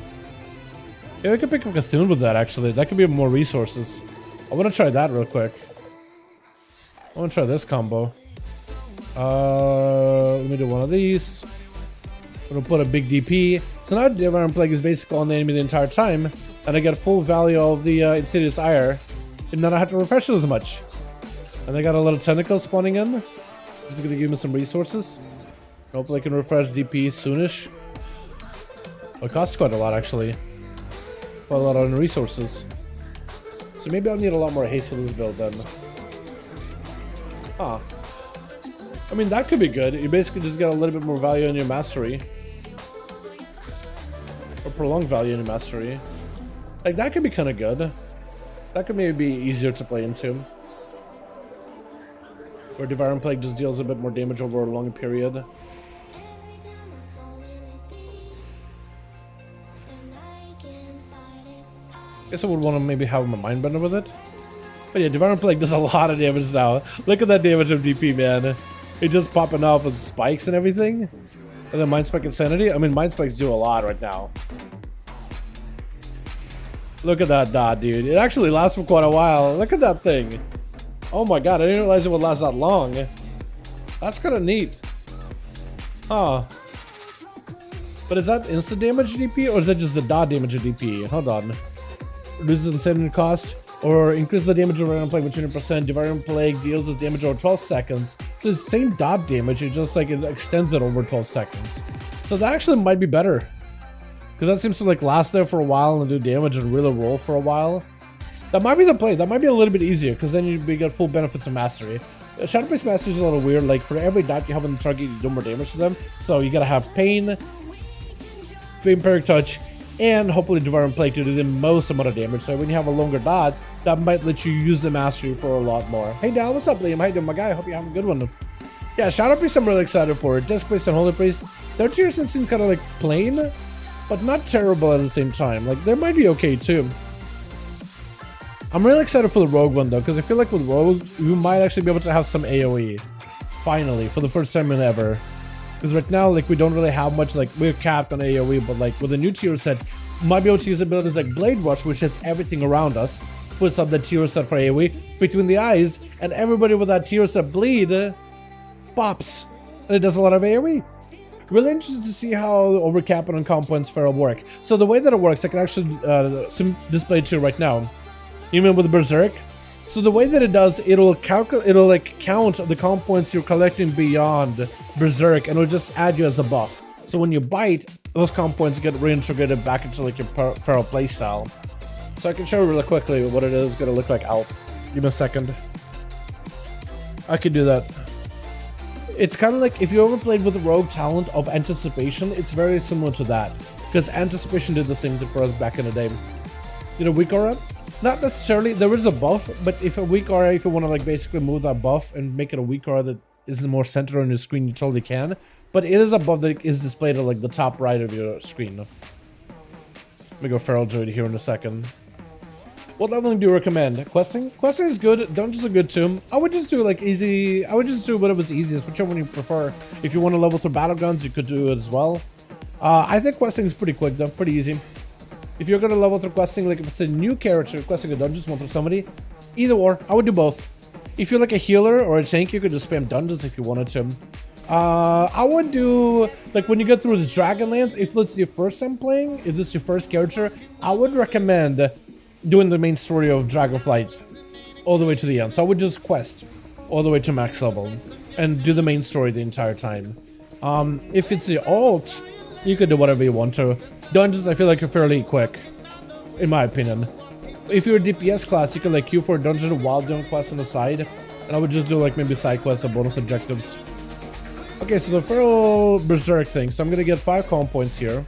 S1: Yeah, we could pick up Cthulhu with that actually. That could be more resources. I want to try that real quick. I want to try this combo. Let me do one of these. I'm gonna put a big DP. So now Dalaran Plague is basically on the enemy the entire time, and I get full value of the Insidious Ire, and then I have to refresh it as much. And I got a little tentacle spawning in. This is gonna give me some resources. Hopefully I can refresh DP soonish. Well, it costs quite a lot actually. Quite a lot on resources. So maybe I'll need a lot more haste for this build then. Huh. I mean, that could be good. You basically just get a little bit more value in your mastery. Or prolonged value in your mastery. Like, that could be kind of good. That could maybe be easier to play into. Where Dalaran Plague just deals a bit more damage over a longer period. Guess I would want to maybe have my Mindbender with it. But yeah, Dalaran Plague does a lot of damage now. Look at that damage of DP, man. It just popping off with spikes and everything. And then Mind Spike Insanity. I mean, Mind Spikes do a lot right now. Look at that dot, dude. It actually lasts for quite a while. Look at that thing. Oh my god, I didn't realize it would last that long. That's kind of neat. Huh. But is that instant damage DP, or is that just the dot damage of DP? Hold on. Reduces insanity cost, or increase the damage of Dalaran Plague with 20%. Dalaran Plague deals this damage over 12 seconds. So it's the same dot damage, it just like it extends it over 12 seconds. So that actually might be better. Because that seems to like last there for a while and do damage and really roll for a while. That might be the play. That might be a little bit easier because then you get full benefits of mastery. Shadow-based mastery is a little weird. Like for every dot you have on the target, you do more damage to them. So you gotta have Pain, Vampiric Touch, and hopefully Dalaran Plague to do the most amount of damage. So when you have a longer dot, that might let you use the mastery for a lot more. Hey Dal, what's up, Liam? How you doing, my guy? I hope you have a good one. Yeah, Shadow Priest I'm really excited for. Disc Priest and Holy Priest. Their tiers seem kind of like plain, but not terrible at the same time. Like they might be okay too. I'm really excited for the Rogue one though, because I feel like with Rogue, we might actually be able to have some AoE. Finally, for the first time in ever. Because right now, like, we don't really have much, like, we're capped on AoE, but like, with a new tier set, we might be able to use abilities like Blade Rush, which hits everything around us, puts up the tier set for AoE, between the eyes, and everybody with that tier set bleed, pops, and it does a lot of AoE. Really interested to see how overcapping on comp points for will work. So the way that it works, I can actually display it to you right now. Even with Berserk. So the way that it does, it'll like count the comp points you're collecting beyond Berserk, and it'll just add you as a buff. So when you bite, those comp points get reintegrated back into like your feral playstyle. So I can show you really quickly what it is gonna look like out. Give me a second. I could do that. It's kind of like if you ever played with the Rogue talent of Anticipation, it's very similar to that. Because Anticipation did the same thing for us back in the day. You know, weak aura? Not necessarily, there is a buff, but if a weak aura, if you want to like basically move that buff and make it a weak aura that is more centered on your screen, you totally can. But it is a buff that is displayed at like the top right of your screen. Let me go Feral Druid here in a second. What leveling do you recommend? Questing? Questing is good, dungeons are good too. I would just do like easy, I would just do whatever's easiest, whichever one you prefer. If you want to level through battle guns, you could do it as well. I think questing is pretty quick though, pretty easy. If you're gonna level through questing, like if it's a new character questing a dungeon, one from somebody, either or, I would do both. If you're like a healer or a tank, you could just spam dungeons if you wanted to. I would do, like when you get through the Dragonlands, if it's your first time playing, if it's your first character, I would recommend doing the main story of Dragonflight all the way to the end. So I would just quest all the way to max level and do the main story the entire time. If it's the alt, you could do whatever you want to. Dungeons, I feel like are fairly quick, in my opinion. If you're a DPS class, you can like queue for a dungeon while doing quests on the side, and I would just do like maybe side quests or bonus objectives. Okay, so the Feral Berserk thing. So I'm gonna get 5 comp points here.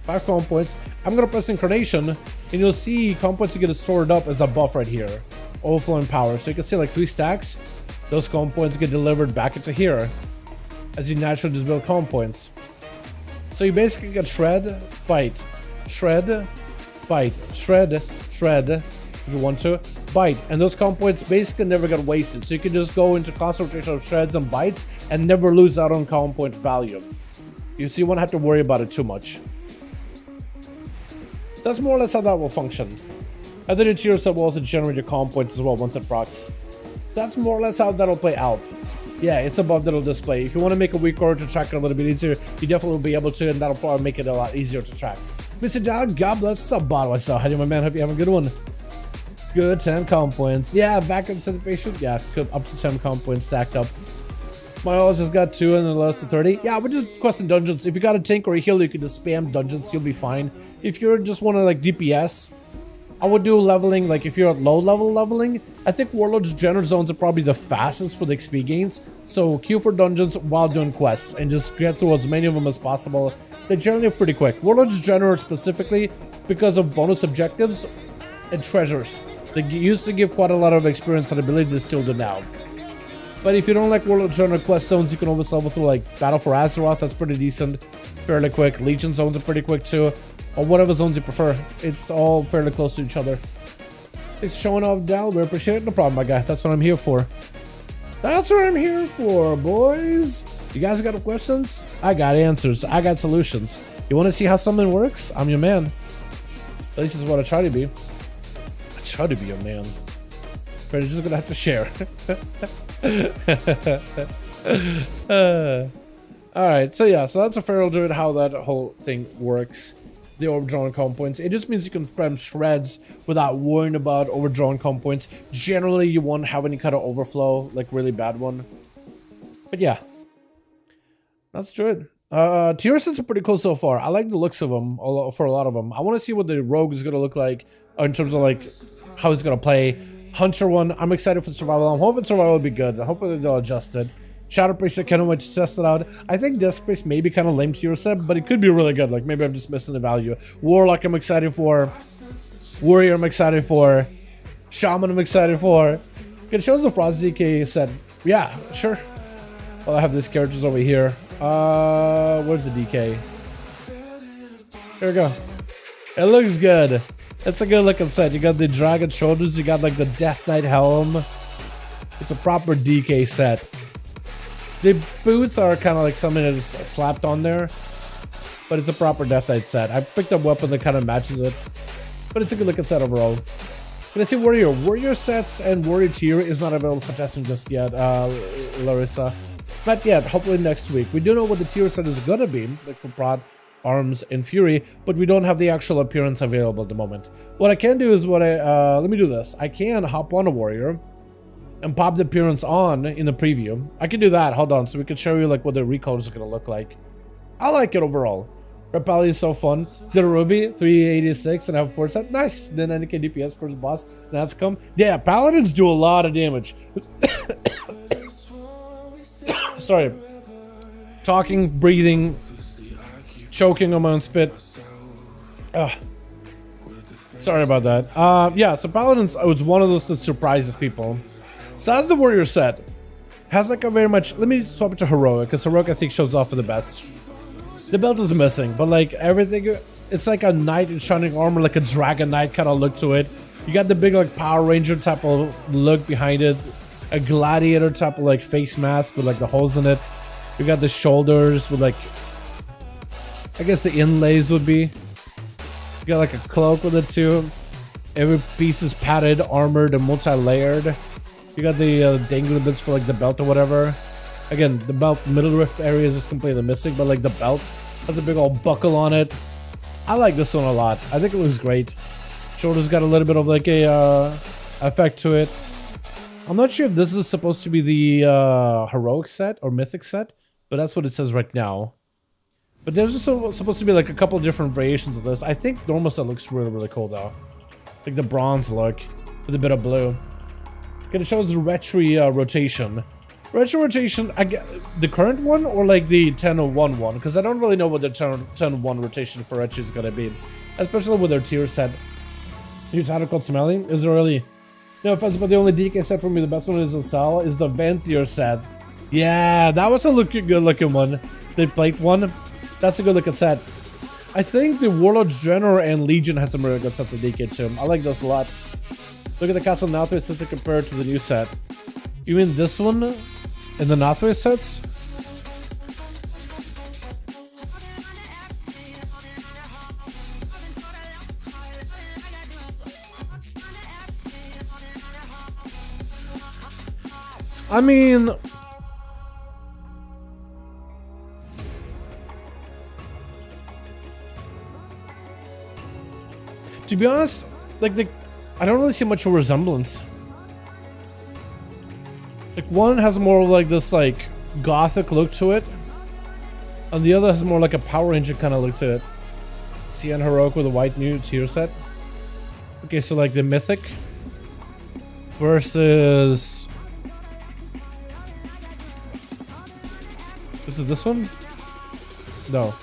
S1: 5 comp points. I'm gonna press Incarnation, and you'll see comp points you get stored up as a buff right here. Overflowing power. So you can see like 3 stacks. Those comp points get delivered back into here, as you naturally just build comp points. So you basically get shred, bite, shred, bite, shred, shred, if you want to. bite, and those comp points basically never get wasted, so you can just go into constant rotation of shreds and bites and never lose out on comp point value. So you won't have to worry about it too much. That's more or less how that will function. And then your tier set will also generate your comp points as well once it procs. That's more or less how that'll play out. Yeah, it's above that'll display. If you want to make a weak order to track it a little bit easier, you definitely will be able to, and that'll probably make it a lot easier to track. Mr. Dalaran, God bless. What's up, bot? What's up? How do you, my man? Hope you have a good one. Good, 10 comp points. Yeah, back in anticipation. Yeah, up to 10 comp points stacked up. My alls just got 2 and then lowest to 30. Yeah, we're just questing dungeons. If you got a tank or a healer, you can just spam dungeons. You'll be fine. If you're just want to like DPS, I would do leveling. Like if you're at low level leveling, I think Warlord's General Zones are probably the fastest for the XP gains. So queue for dungeons while doing quests and just get through as many of them as possible. They generally are pretty quick. Warlord's General specifically because of bonus objectives and treasures. They used to give quite a lot of experience and ability they still do now. But if you don't like Warlord General quest zones, you can always level through like Battle for Azeroth, that's pretty decent, fairly quick. Legion zones are pretty quick too, or whatever zones you prefer. It's all fairly close to each other. Thanks for showing off, Dal. We appreciate it. No problem, my guy. That's what I'm here for. That's what I'm here for, boys. You guys got questions? I got answers. I got solutions. You want to see how something works? I'm your man. At least this is what I try to be. I try to be your man. But you're just gonna have to share. Alright, so yeah, so that's a Feral Druid, how that whole thing works. The overdrawn comp points. It just means you can spam shreds without worrying about overdrawn comp points. Generally, you won't have any kind of overflow, like really bad one. But yeah, that's Druid. Tier sets are pretty cool so far. I like the looks of them for a lot of them. I want to see what the rogue is gonna look like in terms of like how it's gonna play. Hunter one, I'm excited for survival. I'm hoping survival will be good. Hopefully they'll adjust it. Shadow Priest, I can't wait to test it out. I think Death Priest may be kind of lame tier set, but it could be really good. Like maybe I'm just missing the value. Warlock I'm excited for. Warrior I'm excited for. Shaman I'm excited for. It shows the Frost DK set. Yeah, sure. Well, I have these characters over here. Where's the DK? Here we go. It looks good. It's a good looking set. You got the dragon shoulders, you got like the Death Knight helm. It's a proper DK set. The boots are kind of like something that is slapped on there, but it's a proper Death Knight set. I picked up a weapon that kind of matches it, but it's a good looking set overall. Can I see Warrior? Warrior sets and Warrior tier is not available for testing just yet, Larissa. Not yet, hopefully next week. We do know what the tier set is gonna be, like for Prod, Arms, and Fury, but we don't have the actual appearance available at the moment. What I can do is let me do this. I can hop on a Warrior and pop the appearance on in the preview. I can do that, hold on, so we can show you like what the recolors are gonna look like. I like it overall. Red Paladin is so fun. The Ruby, 386 and I have 4 set. Nice. Then NK DPS first boss. Now it's come. Yeah, Paladins do a lot of damage. Sorry. Talking, breathing, choking on my own spit. Sorry about that. Yeah, so Paladins was one of those that surprises people. So that's the Warrior set. Has like a very much... Let me swap it to Heroic, because Heroic I think shows off for the best. The belt is missing, but like everything... It's like a knight in shining armor, like a dragon knight kind of look to it. You got the big like Power Ranger type of look behind it. A gladiator type of like face mask with like the holes in it. You got the shoulders with like... I guess the inlays would be. You got like a cloak with it too. Every piece is padded, armored, and multi-layered. You got the dangly bits for like the belt or whatever. Again, the belt middle rift area is just completely missing, but like the belt has a big old buckle on it. I like this one a lot. I think it looks great. Shoulders got a little bit of like a effect to it. I'm not sure if this is supposed to be the heroic set or mythic set, but that's what it says right now. But there's also supposed to be like a couple of different variations of this. I think normal set looks really, really cool though. Like the bronze look with a bit of blue. Okay, it shows the retro rotation. Retro rotation, I get the current one or like the 1001 one? Because I don't really know what the 1001 rotation for retro is gonna be, especially with their tier set. New title called Smelly. Is there really? No offense, but the only DK set for me, the best one is a Sal, is the Ventier set. Yeah, that was a good looking one. The plate one. That's a good looking set. I think the Warlord General and Legion had some really good sets of DK too. I like those a lot. Look at the Castle Northway sets compared to the new set. You mean this one in the Northway sets? I mean, to be honest, like I don't really see much of a resemblance. Like one has more of like this like gothic look to it, and the other has more like a Power Ranger kind of look to it. CN Heroic with a white new tier set. Okay, so like the Mythic versus. Is it this one? No.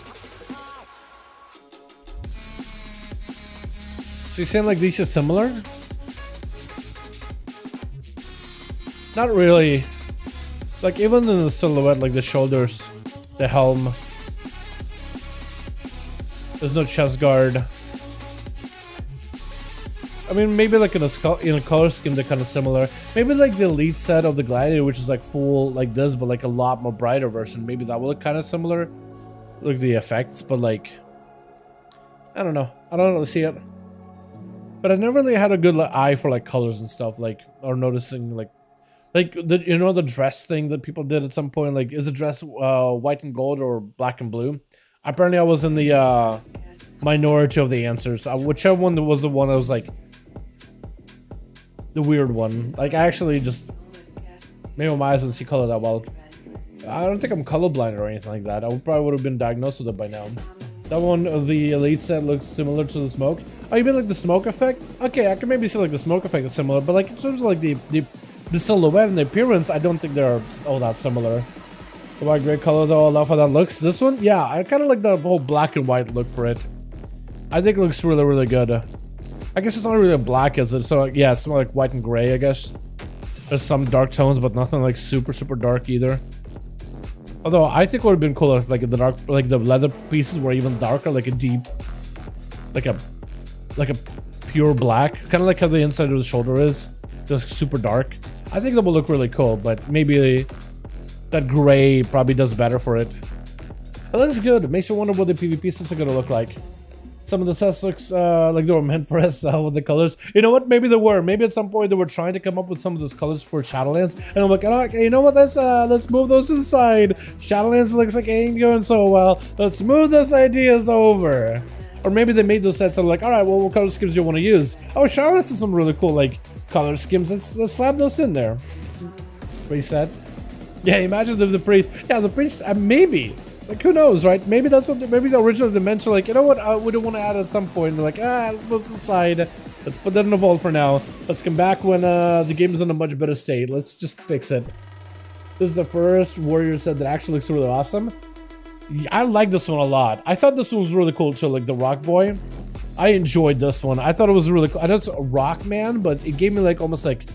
S1: So you're saying like these are similar? Not really. Like even in the silhouette, like the shoulders, the helm. There's no chest guard. I mean, maybe like in a color scheme, they're kind of similar. Maybe like the elite set of the Gladiator, which is like full like this, but like a lot more brighter version. Maybe that will look kind of similar, like the effects. But like, I don't know. I don't really see it. But I never really had a good eye for like colors and stuff, like or noticing like the you know the dress thing that people did at some point. Like, is the dress white and gold or black and blue? Apparently, I was in the minority of the answers. Whichever one was the one I was like. The weird one. Like, I actually just... Maybe my eyes don't see color that well. I don't think I'm colorblind or anything like that. I probably would have been diagnosed with it by now. That one, the elite set, looks similar to the smoke. Oh, you mean like the smoke effect? Okay, I can maybe see like the smoke effect is similar, but like in terms of like the silhouette and the appearance, I don't think they're all that similar. The white gray color though, I love how that looks. This one, yeah, I kind of like the whole black and white look for it. I think it looks really, really good. I guess it's not really black, is it? So yeah, it's more like white and gray, I guess. There's some dark tones, but nothing like super, super dark either. Although I think it would have been cooler if like the dark, like the leather pieces were even darker, like a deep, like a pure black, kind of like how the inside of the shoulder is, just super dark. I think that will look really cool, but maybe that gray probably does better for it. It looks good. It makes you wonder what the PvP sets are gonna look like. Some of the sets looks like they were meant for SL with the colors. You know what? Maybe they were. Maybe at some point they were trying to come up with some of those colors for Shadowlands. And I'm like, oh, okay, you know what? Let's move those to the side. Shadowlands looks like it ain't going so well. Let's move those ideas over. Or maybe they made those sets and like, all right, well, what color schemes do you want to use? Oh, Shadowlands has some really cool like color schemes. Let's slap those in there. Reset. Yeah, imagine if the priest. Yeah, the priest. Maybe. Like, who knows, right? Maybe that's what. Maybe the original dimension, like, you know what? We don't want to add at some point. They're like, move to the side. Let's put that in the vault for now. Let's come back when the game is in a much better state. Let's just fix it. This is the first warrior set that actually looks really awesome. I like this one a lot. I thought this one was really cool too, like the Rock Boy. I enjoyed this one. I thought it was really cool. I know it's a Rock Man, but it gave me like almost like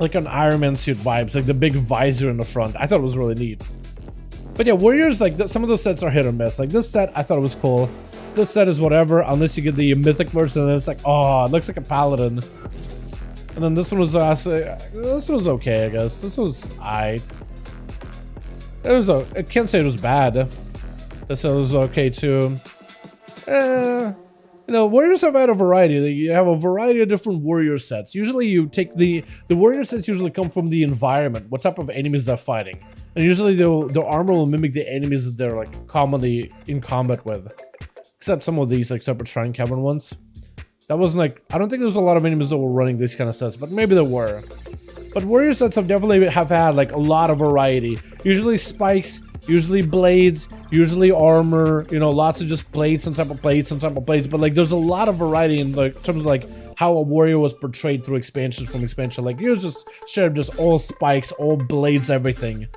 S1: an Iron Man suit vibes, like the big visor in the front. I thought it was really neat. But yeah, Warriors, like, some of those sets are hit or miss. Like, this set, I thought it was cool. This set is whatever, unless you get the mythic version, and then it's like, oh, it looks like a Paladin. And then this one was, this was okay, I guess. This was aight. I can't say it was bad. This was okay, too. You know, Warriors have had a variety. You have a variety of different Warrior sets. Usually you take the Warrior sets usually come from the environment, what type of enemies they're fighting. And usually their armor will mimic the enemies that they're like commonly in combat with. Except some of these like Super Shrine Cavern ones. That wasn't like, I don't think there's a lot of enemies that were running these kind of sets, but maybe there were. But Warrior sets have definitely had like a lot of variety. Usually spikes, usually blades, usually armor, you know, lots of just plates on top of plates on top of plates. But like there's a lot of variety in like terms of like how a warrior was portrayed through expansions from expansion. Like it was just straight up just all spikes, all blades, everything.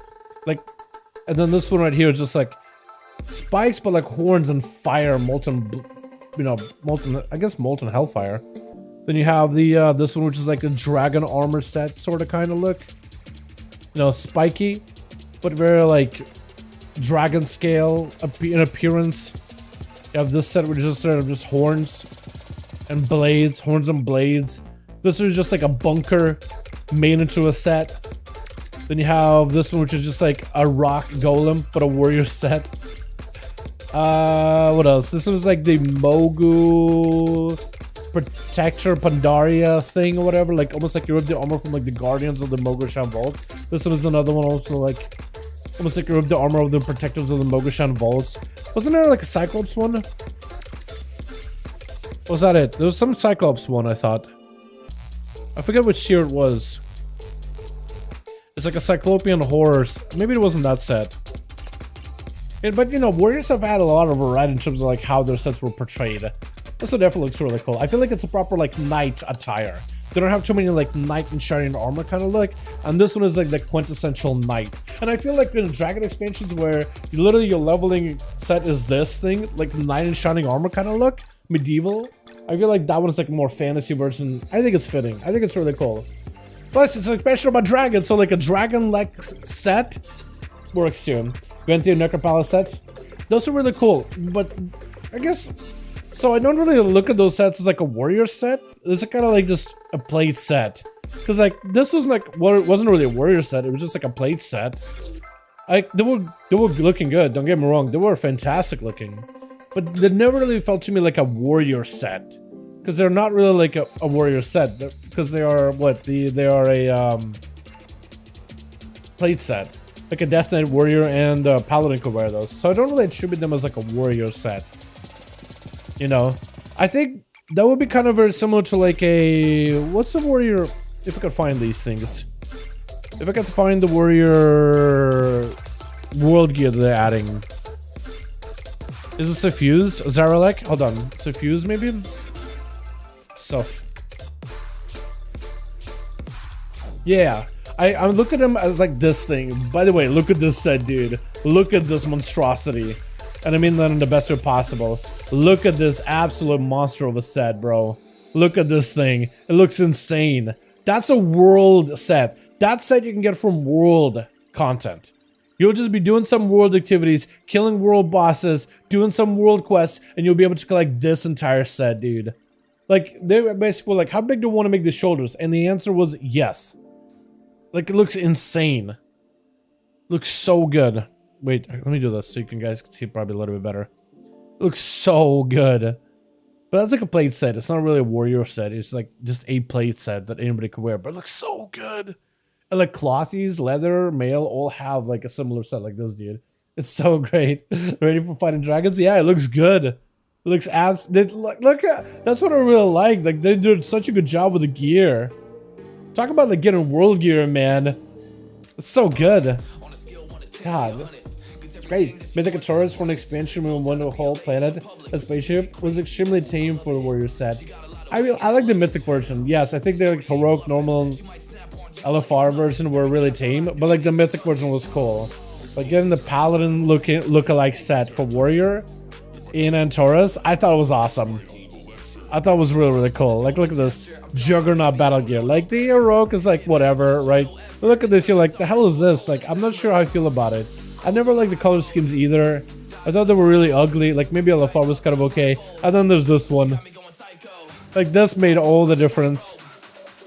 S1: Like, and then this one right here is just like spikes, but like horns and fire, molten, you know, I guess molten hellfire. Then you have the this one, which is like a dragon armor set sort of kind of look. You know, spiky, but very like dragon scale in appearance. You have this set which is just sort of just horns and blades, horns and blades. This is just like a bunker made into a set. Then you have this one, which is just like a rock golem, but a warrior set. What else? This was like the Mogu Protector Pandaria thing or whatever, like almost like you ripped the armor from like the Guardians of the Mogoshan Vaults. This one is another one also like almost like you ripped the armor of the Protectors of the Mogoshan Vaults. Wasn't there like a Cyclops one? Was that it? There was some Cyclops one, I thought. I forget which tier it was. It's like a Cyclopean horse. Maybe it wasn't that set. Yeah, but you know, Warriors have had a lot of variety in terms of like how their sets were portrayed. This one definitely looks really cool. I feel like it's a proper like knight attire. They don't have too many like knight and shining armor kind of look, and this one is like the quintessential knight. And I feel like in the Dragon expansions where you literally your leveling set is this thing, like knight and shining armor kind of look, medieval. I feel like that one is like a more fantasy version. I think it's fitting. I think it's really cool. Plus, it's an expansion about dragons, so like a dragon-like set works too. Venti and Necropalace sets, those are really cool. But I guess so. I don't really look at those sets as like a warrior set. It's kind of like just a plate set. Because like this was like it wasn't really a warrior set. It was just like a plate set. They were looking good. Don't get me wrong. They were fantastic looking, but they never really felt to me like a warrior set. Because they're not really like a warrior set. Because they are what they are a plate set. Like a Death Knight warrior and Paladin could wear those. So I don't really attribute them as like a warrior set. You know, I think that would be kind of very similar to like a what's the warrior? If I could find these things, if I could find the warrior world gear that they're adding, is this a fuse? Zaralek? Hold on, it's a fuse maybe. Stuff. Yeah. I'm looking at them as like this thing. By the way, look at this set, dude. Look at this monstrosity. And I mean that in the best way possible. Look at this absolute monster of a set, bro. Look at this thing. It looks insane. That's a world set. That set you can get from world content. You'll just be doing some world activities, killing world bosses, doing some world quests, and you'll be able to collect this entire set, dude. Like, they basically were like, how big do you want to make the shoulders? And the answer was yes. Like, it looks insane. Looks so good. Wait, let me do this so you guys can see it probably a little bit better. It looks so good. But that's like a plate set. It's not really a warrior set. It's like just a plate set that anybody could wear. But it looks so good. And like clothies, leather, mail all have like a similar set like this, dude. It's so great. Ready for fighting dragons? Yeah, it looks good. It looks look at, that's what I really like. Like they did such a good job with the gear. Talk about like getting world gear, man. It's so good. God. It's great. Mythic Taurus for an expansion when one whole planet, a spaceship, was extremely tame for the warrior set. I like the mythic version. Yes, I think the like heroic, normal, LFR version were really tame, but like the mythic version was cool. But getting the Paladin look-alike set for warrior in Antaurus, I thought it was awesome. I thought it was really, really cool. Like, look at this Juggernaut battle gear. Like, the heroic is like, whatever, right? But look at this, you're like, the hell is this? Like, I'm not sure how I feel about it. I never liked the color schemes either. I thought they were really ugly. Like, maybe LFR was kind of okay. And then there's this one. Like, this made all the difference.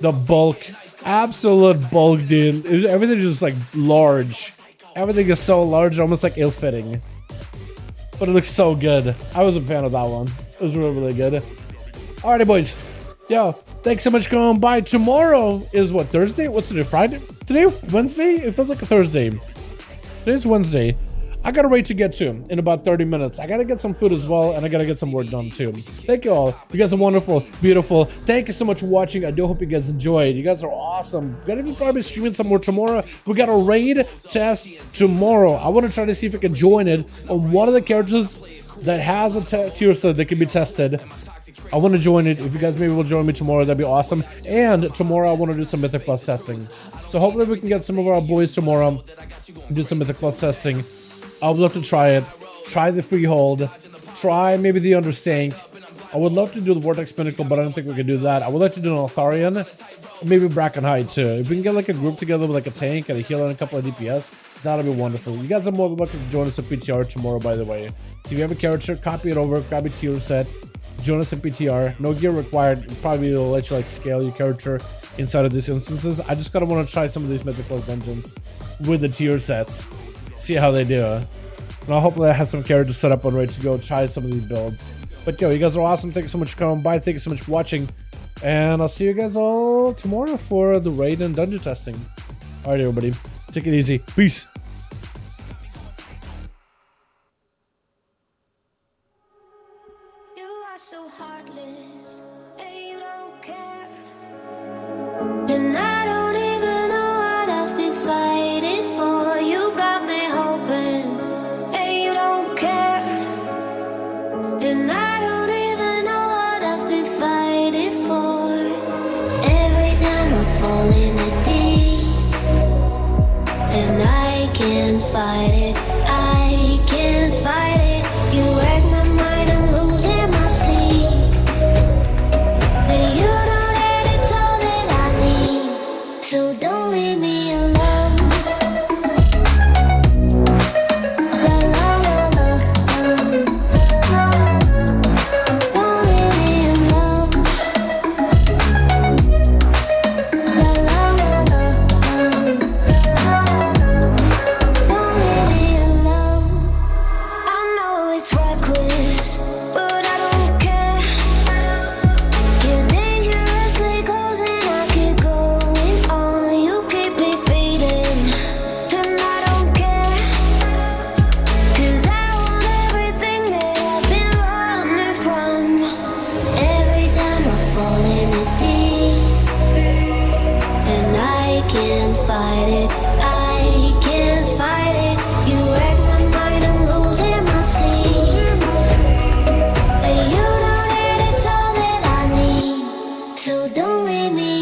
S1: The bulk. Absolute bulk, dude. Everything is just, like, large. Everything is so large, almost, like, ill-fitting. But it looks so good. I was a fan of that one. It was really, really good. Alrighty, boys. Yo, thanks so much for coming by. Tomorrow is what, Thursday? What's today, Friday? Today, Wednesday? It feels like a Thursday. Today's Wednesday. I got a raid to get to in about 30 minutes. I gotta get some food as well, and I gotta get some work done too. Thank you all. You guys are wonderful, beautiful. Thank you so much for watching. I do hope you guys enjoyed. You guys are awesome. We're gonna be probably streaming some more tomorrow. We got a raid test tomorrow. I want to try to see if I can join it on one of the characters that has a tier set that can be tested. I want to join it. If you guys maybe will join me tomorrow, that'd be awesome. And tomorrow I want to do some Mythic Plus testing. So hopefully we can get some of our boys tomorrow and do some Mythic Plus testing. I would love to try it. Try the Freehold. Try maybe the Understank. I would love to do the Vortex Pinnacle, but I don't think we can do that. I would like to do an Altharian. Maybe Bracken High too. If we can get like a group together with like a tank and a healer and a couple of DPS, that'll be wonderful. You guys are more than welcome to join us at PTR tomorrow, by the way. So if you have a character, copy it over, grab a tier set. join us in PTR. No gear required. Probably will let you like scale your character inside of these instances. I just kind of want to try some of these mythical dungeons with the tier sets, see how they do. And I'll hopefully have some characters set up and ready to go try some of these builds. But yo, you guys are awesome. Thank you so much for coming by. Thank you so much for watching. And I'll see you guys all tomorrow for the raid and dungeon testing. Alright, everybody. Take it easy. Peace.
S2: You are so heartless, and you don't care. And I don't even know what I've been fighting for. You got me hoping, and you don't care. And I don't even know what I've been fighting for. Every time I fall in the deep, and I can't fight it, I can't fight it. You wreck my mind, I'm losing my sleep. And you know that it's all that I need, so don't leave me alone. La la la la, don't leave me alone. La la la la, don't leave me alone. I know it's reckless, but I don't care. You're dangerously close and I keep going on. You keep me fading, and I don't care. 'Cause I want everything that I've been running from. Every time I fall in the deep, and I can't fight it, I can't fight it. You wreck my mind, I'm losing my sleep. And you know that it's all that I need, so don't leave me